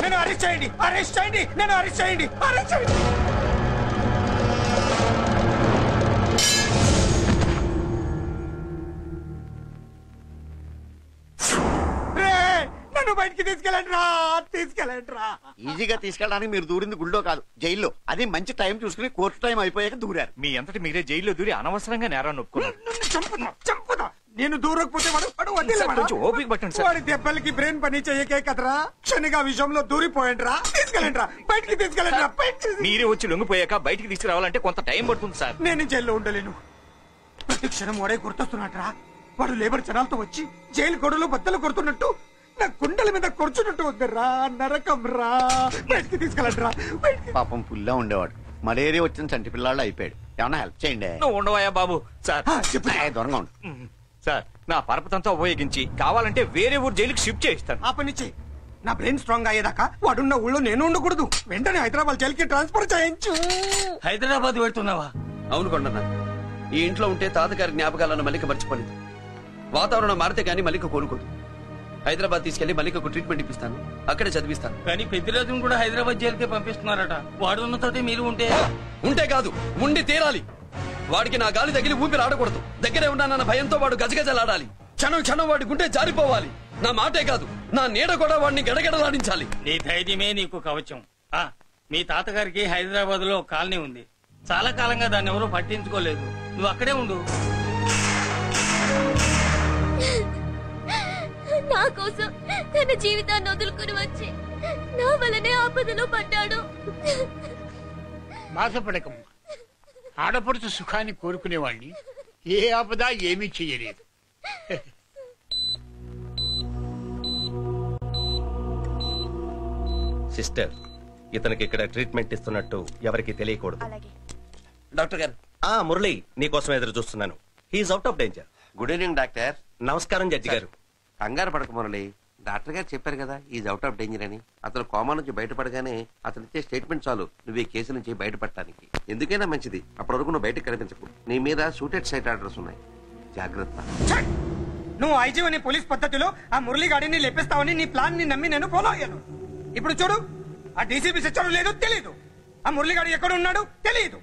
నేను అరెస్ట్ చేయండి, అరెస్ట్ చేయండి, నేను అరెస్ట్ చేయండి, అరెస్ట్ చేయండి. నన్ను బయటికి తీసుకెళ్ళండి రా, తీసుకెళ్ళండి రా. ఈజీగా తీసుకెళ్ళడానికి మీరు దూరింది గుళ్ళో కాదు, జైల్లో. అది మంచి టైం చూసుకుని కోర్టు టైం అయిపోయాక దూరారు. మీ అంతటి మీరే జైల్లో దూరి అనవసరంగా నేరాన్ని ఒప్పుకున్నారు. చంపుదా నేను దూరకపోతే వాడు కొంచెం ఓపిక పట్టండి సార్. వాడి దెబ్బలకి బ్రెయిన్ పని చెయ్యకే కదరా, క్షణిగా విషయంలో దూరిపోయండి రా. తీసుకెళ్ళండి రా, బయటికి తీసుకెళ్ళండి రా. మీరే వచ్చి లొంగిపోయాక బయటికి తీసుకురావాలంటే కొంత టైం పడుతుంది సార్. నేను జైల్లో ఉండలేను. ప్రతి క్షణం వాడే గుర్తొస్తున్నట్రా. వాడు లేబర్ జనాలతో వచ్చి జైలు గొడవలు బద్దలు కొడుతున్నట్టు, నా కుండల మీద కొడుచున్నట్టు ఉందిరా. నరకం రా, బయటికి తీసుకెళ్ళండి రా. పాపం పుల్లా ఉండేవాడు, మలేరియా వచ్చిన చంటి పిల్లాళ్ళు అయిపోయాడు. ఏమన్నా హెల్ప్ చేయండి. నువ్వు ఉండవయ్యా బాబు. సార్ దూరంగా ఉండు సార్, నా పరపతంతా ఉపయోగించి కావాలంటే వేరే ఊరు జైలుకి షిఫ్ట్ చేయిస్తాను. ఆ పని చెయ్యి. నా బ్రెయిన్ స్ట్రాంగ్ అయ్యేదాకా వాడున్న ఊళ్ళో నేను ఉండకూడదు. వెంటనే హైదరాబాద్ జైలుకి ట్రాన్స్ఫర్ చేయించు. హైదరాబాద్ వెళ్తున్నావా? అవును కొండన్న, ఈ ఇంట్లో ఉంటే తాతగారి జ్ఞాపకాలను మళ్ళీ మర్చిపోలేదు. వాతావరణం మారితే కానీ మల్లిక కోలుకోదు. హైదరాబాద్ తీసుకెళ్లి మల్లికకు ట్రీట్మెంట్ ఇప్పిస్తాను, అక్కడే చదివిస్తాను. కానీ పెద్దిరాజును కూడా హైదరాబాద్ జైలుకే పంపిస్తున్నారట. వాడు ఉన్న తోటి మీరు ఉంటే కాదు, ఉండి తీరాలి. వాడికి నా గాలి తగిలి ఊపిరి ఆడకూడదు. దగ్గరే ఉన్నానన్న భయంతో వాడు గజగజలాడాలి. క్షణం క్షణం వాడి గుండె జారిపోవాలి. నా మాటే కాదు, నా నీడ కూడా వాడిని గడగడలాడించాలి. నీ ధైర్యమే నీకు కవచం. మీ తాతగారికి హైదరాబాద్ లో కాలనీ ఉంది. చాలా కాలంగా దాన్ని ఎవరూ పట్టించుకోలేదు. నువ్వు అక్కడే ఉండు. నా కోసం తన జీవితాన్ని వదులుకుని వచ్చి నా వల్లనే ఆపదలో పడ్డాడు. బాధపడకమ్మా. ఆడపడుచు సుఖాన్ని కోరుకునేవాడిని ఏ ఆపద ఏమీ చెయ్యలేదు. సిస్టర్, ఇతనికి ఇక్కడ ట్రీట్మెంట్ ఇస్తున్నట్టు ఎవరికి తెలియకూడదు. డాక్టర్ గారు. మురళి, నీకోసం ఎదురు చూస్తున్నాను. He's out of danger. Good evening doctor. నమస్కారం జడ్జి గారు. కంగారు పడక మురళి, డాక్టర్ గారు చెప్పారు కదా ఈజ్ అవుట్ ఆఫ్ డేంజర్ అని. అతను కోమా నుంచి బయటపడగానే అతను ఇచ్చే స్టేట్మెంట్ చాలు నువ్వు ఈ కేసు నుంచి బయటపడటానికి. ఎందుకైనా మంచిది, అప్పటి వరకు నువ్వు బయటకు కనిపించకు. నీ మీద షూటెడ్ సైట్ ఆర్డర్స్ ఉన్నాయి, జాగ్రత్త. నువ్వు ఐజీవని పోలీస్ పద్ధతిలో ఆ మురళిగాడిని లేపిస్తావని నీ ప్లాన్ ని నమ్మి నేను ఫాలో అయ్యాను. ఇప్పుడు చూడు, ఆ డీసీపీ సచ్చాడు లేదు తెలియదు, ఆ మురళిగాడు ఎక్కడ ఉన్నాడు తెలియదు.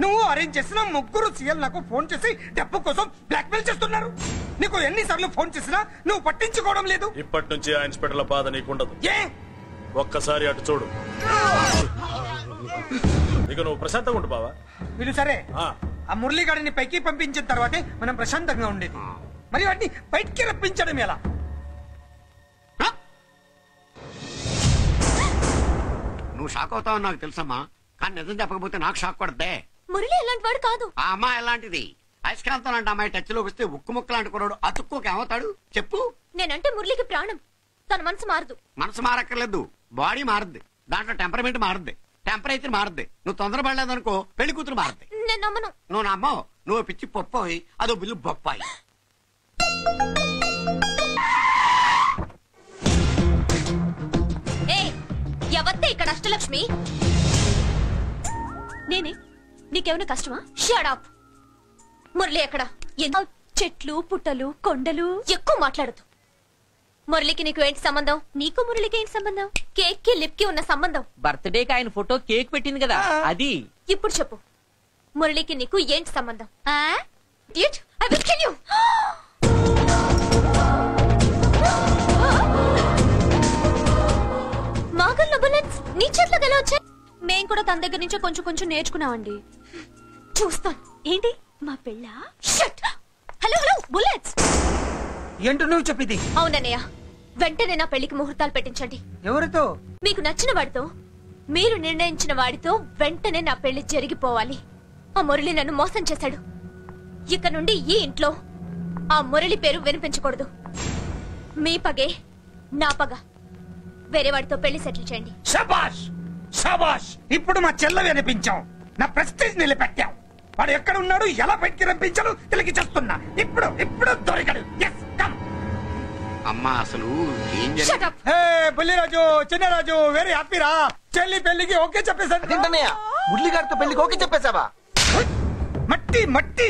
నువ్వు అరేంజ్ చేసిన ముగ్గురు సీఎల్ నాకు ఫోన్ చేసి డబ్బు కోసం బ్లాక్మెయిల్ చేస్తున్నారు. నీకు ఎన్నిసార్లు ఫోన్ చేసినా నువ్వు పట్టించుకోవడం లేదు. ఇప్పటి నుంచి ఆ ఇన్స్పెక్టర్ల బాధ నీకుండదు. ఏ ఒక్కసారి అటు చూడు. ఇక నువ్వు ప్రశాంతంగా ఉండు బావా. వీళ్ళు సరే, ఆ మురళిగాడిని పైకి పంపించిన తర్వాతే మనం ప్రశాంతంగా ఉండేది. మరి వాటిని బయటికి రప్పించడం ఎలా? నువ్వు షాక్ అవుతావు నాకు తెలుసమ్మా, కానీ నిజం చెప్పకపోతే నాకు షాక్ పడద్దే. మురళి ఎలాంటి వాడు కాదు. ఆ అమ్మాయి ఎలాంటిది? అయస్కాంతం లాంటి అమ్మాయి టచ్ లోకి వస్తే ఉక్కు ముక్క లాంటి కొన్నాడు అతుక్కోకి ఏమవుతాడు చెప్పు. నేనంటే మురళికి ప్రాణం. తన మనసు మారదు. మనసు మారక్కర్లేదు, బాడీ మారుద్ది. దాంట్లో టెంపర్మెంట్ మారుద్ది, టెంపరేచర్ మారుద్ది. నువ్వు తొందరపడలేదనుకో పెళ్లి కూతురు మారుద్ది. నేను నమ్మను. నువ్వు నమ్మవు, నువ్వు పిచ్చి పొప్పాయి, అదో బిల్లు బొప్పాయి. ఎవత్తే ఇక్కడ అష్టలక్ష్మి? నేనే. నీకేమైనా కష్టమా? Shut up. మురళి ఎక్కడ? చెట్లు పుట్టలు కొండలు ఎక్కువ మాట్లాడదు. మురళికి నీకు ఏంటి సంబంధం? నీకు మురళికి ఏంటి సంబంధం? కేక్ కి లిప్ కి ఉన్న సంబంధం. బర్త్డేకి ఆయన ఫోటో కేక్ పెట్టింది కదా అది. ఇప్పుడు చెప్పు, మురళికి నీకు ఏంటి సంబంధం? మాగల్లో బుల్లెట్స్ నీ చేతిలో ఎలా వచ్చాయి? మేం కూడా తన దగ్గర నుంచే కొంచెం కొంచెం నేర్చుకున్నామండి. చూస్తాను. ఏంటి మా పెళ్ళ? హలో హలో, బుల్లెట్స్ ఏంటో నువ్వు చెప్పింది? అవునన్నయ్య, వెంటనే నా పెళ్లికి ముహూర్తాలు పెట్టించండి. ఎవరితో? మీకు నచ్చిన వాడితో, మీరు నిర్ణయించిన వాడితో వెంటనే నా పెళ్లి జరిగిపోవాలి. ఆ మురళి నన్ను మోసం చేశాడు. ఇక నుండి ఈ ఇంట్లో ఆ మురళి పేరు వినిపించకూడదు. మీ పగే నా పగ. వేరే వాడితో పెళ్లి సెటిల్ చేయండి. శబాష్ శబాష్, ఇప్పుడు మా చెల్ల వినిపించాం. నా ప్రెస్టీజ్ నిలబెట్టాం. వాడు ఎక్కడ ఉన్నాడు, ఎలా బయటికి రంపించాలో తెలికి చేస్తున్నా. ఇప్పుడు ఇప్పుడు దొరికాడు. అమ్మా అసలు ఏం బుల్లిరాజు చిన్నరాజు వెరీ హ్యాపీ రా. చెల్లి పెళ్లికి ఓకే చెప్పేశాను. మురళిగారితో పెళ్లికి ఓకే చెప్పేశావా? మట్టి మట్టి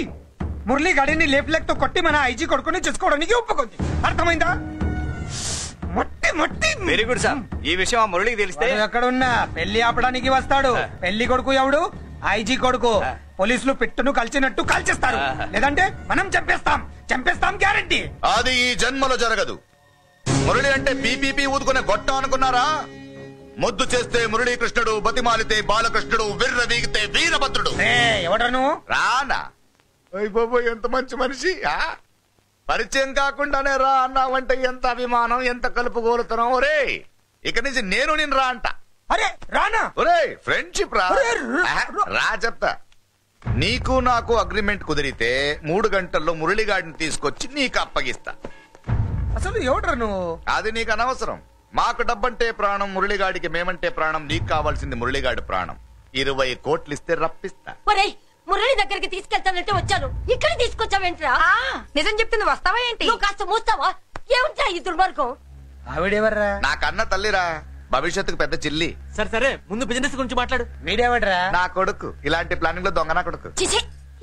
మురళిగాడిని లేపులేకతో కొట్టి మన ఐజీ కొడుకుని చేసుకోవడానికి ఒప్పుకుంది. అర్థమైందా? మట్టి మట్టి. Very good sir. ఈ విషయం ఆ మురళికి తెలిస్తే ఎక్కడ ఉన్నా పెళ్లి ఆపడానికి వస్తాడు. పెళ్లి కొడుకు ఎవడు? ఐజీ కొడుకు. పోలీసులు పిట్టును కలిచినట్టు కాల్చేస్తారు, లేదంటే మనం చంపేస్తాం. చంపేస్తాం గ్యారంటీ. అది ఈ జన్మలో జరగదు. మురళి అంటే పీపీపీ ఊదుకునే గొట్ట అనుకున్నారా? ముద్దు చేస్తే మురళీకృష్ణుడు, బతిమాలితే బాలకృష్ణుడు, విర్ర వీగితే వీరభద్రుడు. ఎవడను రానా? బాబు ఎంత మంచి మనిషి. పరిచయం కాకుండానే రా అన్నావంటే ఎంత అభిమానం, ఎంత కలుపుగోలుతున్నాం. ఒరే ఇక నుంచి నేను రా అంట. అరే రానా? ఒరే ఫ్రెండ్షిప్ రా. రా చెప్తా. నీకు నాకు అగ్రిమెంట్ కుదిరితే 3 గంటల్లో మురళిగాడిని తీసుకొచ్చి నీకు అప్పగిస్తా. అసలు ఎవడ్రా నువ్వు? అది నీకు అనవసరం. మాకు డబ్బంటే ప్రాణం, మురళిగాడికి మేమంటే ప్రాణం. నీకు కావాల్సింది మురళిగాడి ప్రాణం. 20 కోట్లు ఇస్తే రప్పిస్తా. మురళి దగ్గరికి తీసుకెళ్తానంటే వచ్చాను. ఇక్కడ తీసుకొచ్చావేంట్రా? నిజం చెప్తుంది, వస్తావా ఏంటి? నువ్వు కాస్త మూస్తావా? ఏమిట్రా ఈ దుర్మార్గం? ఆవిడెవర్రా? నా కన్న తల్లిరా, భవిష్యత్తుకు పెద్ద చిల్లి. సరే సరే, ముందు బిజినెస్ గురించి మాట్లాడు. వీడేవడ్రా? నా కొడుకు. ఇలాంటి ప్లానింగ్ లో దొంగ నా కొడుకు.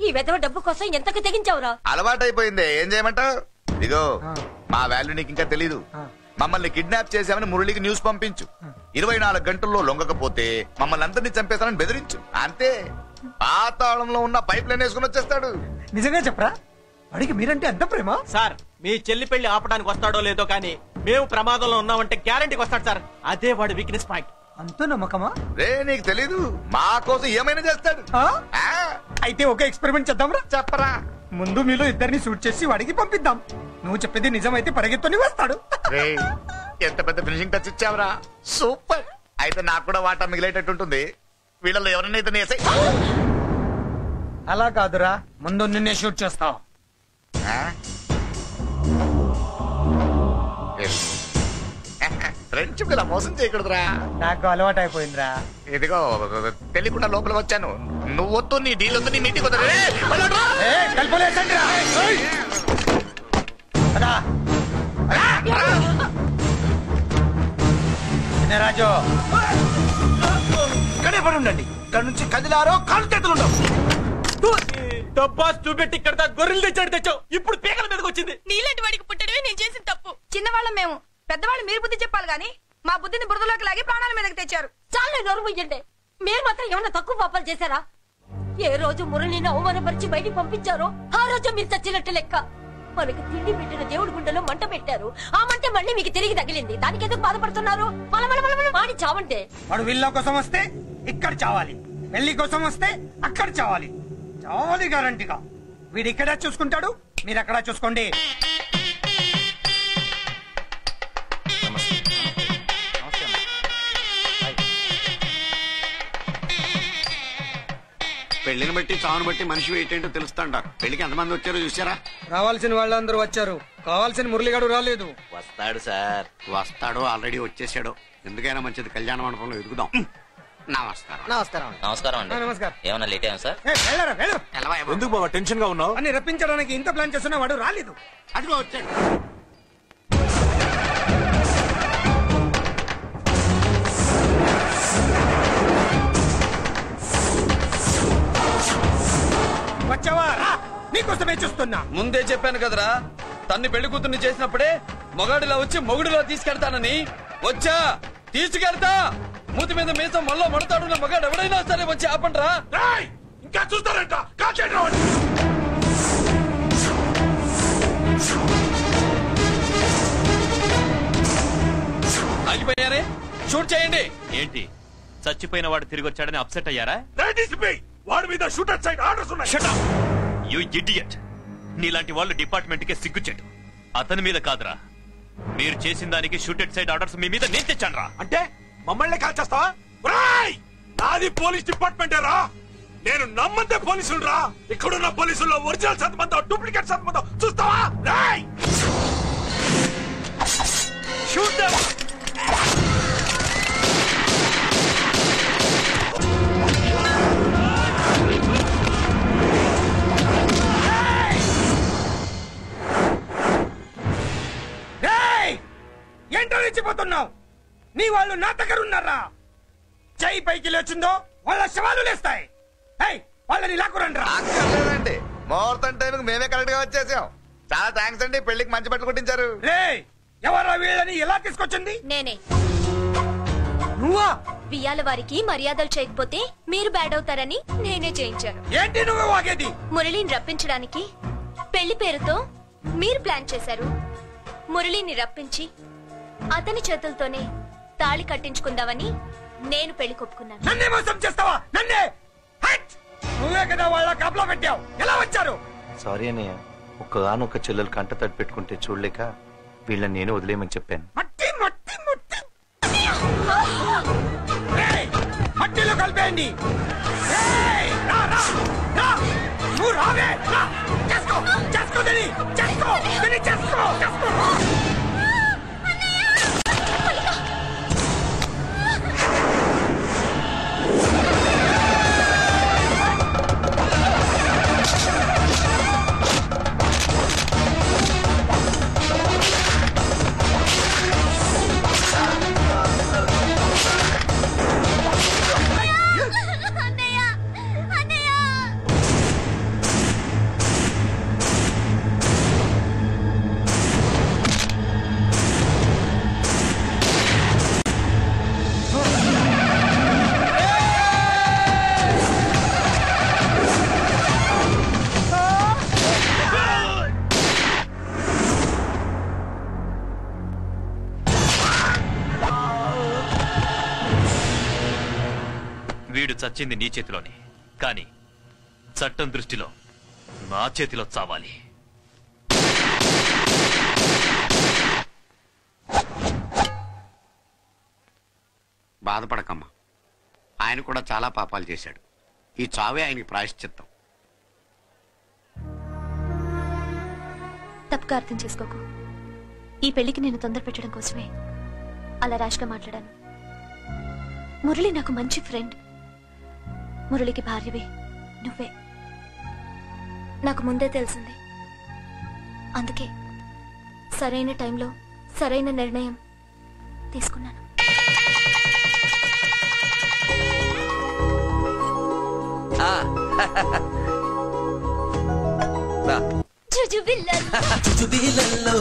ఈ వెధవ డబ్బు కోసం ఎంతకు తెగించావురా? అలవాటైపోయింది, ఏం చేయమంటావు? ఇదిగో మా వాల్యూ నీకు ఇంకా తెలీదు. మమ్మల్ని కిడ్నాప్ చేశామని మురళికి న్యూస్ పంపించు. 24 గంటల్లో లొంగకపోతే మమ్మల్ని అందరినీ చంపేస్తానని బెదిరించు. అంతే. పాతాళంలో ఉన్న పైప్ లైన్ వేసుకుని వచ్చేస్తాడు. నిజంగా చెప్పరా? అడిగి మీరంటే ఎంత ప్రేమ? సార్ మీ చెల్లి పెళ్లి ఆపడానికి వస్తాడో లేదో కానీ మేము ప్రమాదంలో ఉన్నామంటే గ్యారంటీకి వస్తాడు సార్. అదే వాడి వీక్నెస్ పాయింట్. అంత నమ్మకమా? రే నీకు తెలీదు, మా కోసం ఏమైనా చేస్తాడు. అయితే ఒక ఎక్స్పెరిమెంట్ చేద్దాంరా. చెప్పరా? ముందు మీలో ఇద్దరిని షూట్ చేసి వాడికి పంపిద్దాం. నువ్వు చెప్పేది నిజమైతే పరిగెత్తుని వస్తాడు. ఎంత పెద్ద ఫినిషింగ్ టచ్ ఇచ్చావురా, సూపర్. అయితే నాకు కూడా వాటా మిగిలేటట్టు ఉంటుంది. వీళ్ళలో ఎవరైనా ఇతను వేసే. అలా కాదురా, ముందు నిన్నే షూట్ చేస్తావు. ఫ్రెండ్షిప్ ఇలా మోసం చేయకూడదురా. నాకు అలవాటు అయిపోయిందిరా. ఇదిగో తెలియకుండా లోపల వచ్చాను. నువ్వు వద్దు, నీ డీల్ వద్దు, నీ మీటింగ్ వద్దు. రాజు ఇక్కడే పడి ఉండండి. ఇక్కడ నుంచి కదిలారో కాలు చేతులు ఉండవు. డబ్బా చూపెట్టి ఇక్కడ గొర్రెలు తెచ్చాడు తెచ్చావు. ఇప్పుడు పీకల మీదకి వచ్చింది. నీలాంటి వాడికి పుట్టడమే నేను చేసిన తప్పు. చిన్నవాళ్ళం మేము, పెద్దవాళ్ళు మీరు బుద్ధి చెప్పాలి గాని మా బుద్ధిని బురదలోకి లాగి ప్రాణాల మీదకి తెచ్చారు. చాలా నోరు ముయ్యండి. మీరు మాత్రం ఏమన్నా తక్కువ పాపాలు చేశారా? ఏ రోజు మురళిని అవమానపరిచి బయటికి పంపించారో ఆ రోజు మీరు చచ్చినట్టు లెక్క. మనకు తిండి పెట్టిన దేవుడి గుండెలో మంట పెట్టారు. ఆ మంట మళ్ళీ మీకు తిరిగి తగిలింది. దానికి ఎందుకు బాధపడుతున్నారు? వాడి చావంటే వాడు విల్ల కోసం వస్తే ఇక్కడ చావాలి, పెళ్లి కోసం వస్తే అక్కడ చావాలి. చావాలి గ్యారంటీగా. వీడు ఇక్కడ చూసుకుంటాడు, మీరు అక్కడ చూసుకోండి. పెళ్లిని బట్టి చావును బట్టి మనిషి ఏంటో తెలుస్తాంటారు. పెళ్లికి ఎంతమంది వచ్చారో చూసారా? రావాల్సిన వాళ్ళందరూ వచ్చారు, కావాల్సిన మురళిగాడు రాలేదు. వస్తాడు సార్, వస్తాడు. ఆల్రెడీ వచ్చేసాడు. ఎందుకైనా మంచిది కళ్యాణ మండపంలో ఎదుగుదాం. నమస్కారం. నమస్కారం. నమస్కారం అండి. నమస్కారం. ఏమన్నా లేట్ అయ్యాం సార్? ఎందుకు బాబా టెన్షన్ గా ఉన్నావు? అని రప్పించడానికి ఇంత ప్లాన్ చేస్తున్నా వాడు రాలేదు. అదిగో వచ్చాడు. వచ్చావా? నీకోసమే చూస్తున్నా. ముందే చెప్పాను కదరా, తన్ని పెళ్లి కూతుర్ని చేసినప్పుడే మొగాడిలా వచ్చి మొగుడిలో తీసుకెళ్తానని. వచ్చా, తీసుకెళ్తా. మూతి మీద మీసం మళ్ళీ మడతాడున్న మగాడు ఎవడైనా సరే వచ్చి ఆపండ్రా. ఇంకా చూస్తారంట. ఆగిపోయారే, షూట్ చేయండి. ఏంటి చచ్చిపోయిన వాడు తిరిగి వచ్చాడని అప్సెట్ అయ్యారా? వాడి మీద షూటర్ సైడ్ ఆర్డర్స్ ఉన్నాయి. You idiot. నీలాంటి వాళ్ళు డిపార్ట్మెంట్ కే సిగ్గుచెట్టు. అతని మీద కాదురా, మీరు చేసిన దానికి షూటెడ్ సైడ్ ఆర్డర్స్ మీ మీద నేను తెచ్చాను రా. అంటే మమ్మల్ని కాల్ చేస్తావా? నాది పోలీస్ డిపార్ట్మెంటే రా. నేను నమ్మందే పోలీసులు రా. ఇక్కడున్న పోలీసుల్లో ఒరిజినల్ సత్మంతో డూప్లికేట్ సత్మంతో చూస్తావా? Shoot them. ఏంటో రెచ్చిపోతున్నావు? నీ వాళ్ళు నా దగ్గర ఉన్నారా? చెయ్యి పైకి లేచిందో వాళ్ళ శవాలు లేస్తాయి. వాళ్ళని లాక్కురండి రా. లేదండి, ముహూర్తం టైంకి మేమే కరెక్ట్ గా వచ్చేసాం. చాలా థ్యాంక్స్ అండి. పెళ్లికి మంచి బట్టలు కొట్టించారు. రే, ఎవరా వీళ్ళని ఎలా తీసుకొచ్చింది? నేనే. నువ్వా? బియ్యాల వారికి మర్యాదలు చేయకపోతే మీరు బ్యాడ్ అవుతారని నేనే చేయించాను. ఏంటి నువ్వు వాగేది? మురళిని రప్పించడానికి పెళ్లి పేరుతో మీరు ప్లాన్ చేశారు. మురళిని రప్పించి అతని చేతులతోనే తాళి కట్టించుకుందామని నేను పెళ్లి కొప్పుకున్నాను. నన్నే మోసం చేస్తావా? నన్నే? నువ్వే కదా వాళ్ళ కాపలా పెట్టావు. ఎలా వచ్చారు? సారీ అన్నయ్య, ఒక్కగానొక్క చెల్లెలు కంట తడి పెట్టుకుంటే చూడలేక వీళ్ళని నేను వదిలేయమని చెప్పాను. మట్టి మట్టి మట్టి మట్టిలో కలిపేయండి. నువ్వు రావే. చేసుకో చేసుకో తిని చేసుకో తిని చేసుకో చేసుకో. వీడు చచ్చింది నీ చేతిలోనే, కానీ చట్టం దృష్టిలో నా చేతిలో చావాలి. బాధపడకమ్మా, ఆయన కూడా చాలా పాపాలు చేశాడు. ఈ చావే ఆయనకి ప్రాయశ్చిత్తం. తప్పుగా అర్థం చేసుకోకు. ఈ పెళ్లికి నేను తొందర పెట్టడం కోసమే అలా ర్యాష్గా మాట్లాడాను. మురళి నాకు మంచి ఫ్రెండ్. మురళికి భార్యవే నువ్వే. నాకు ముందే తెలిసింది. అందుకే సరైన టైంలో సరైన నిర్ణయం తీసుకున్నాను. చుచుబిళ్ళల్లో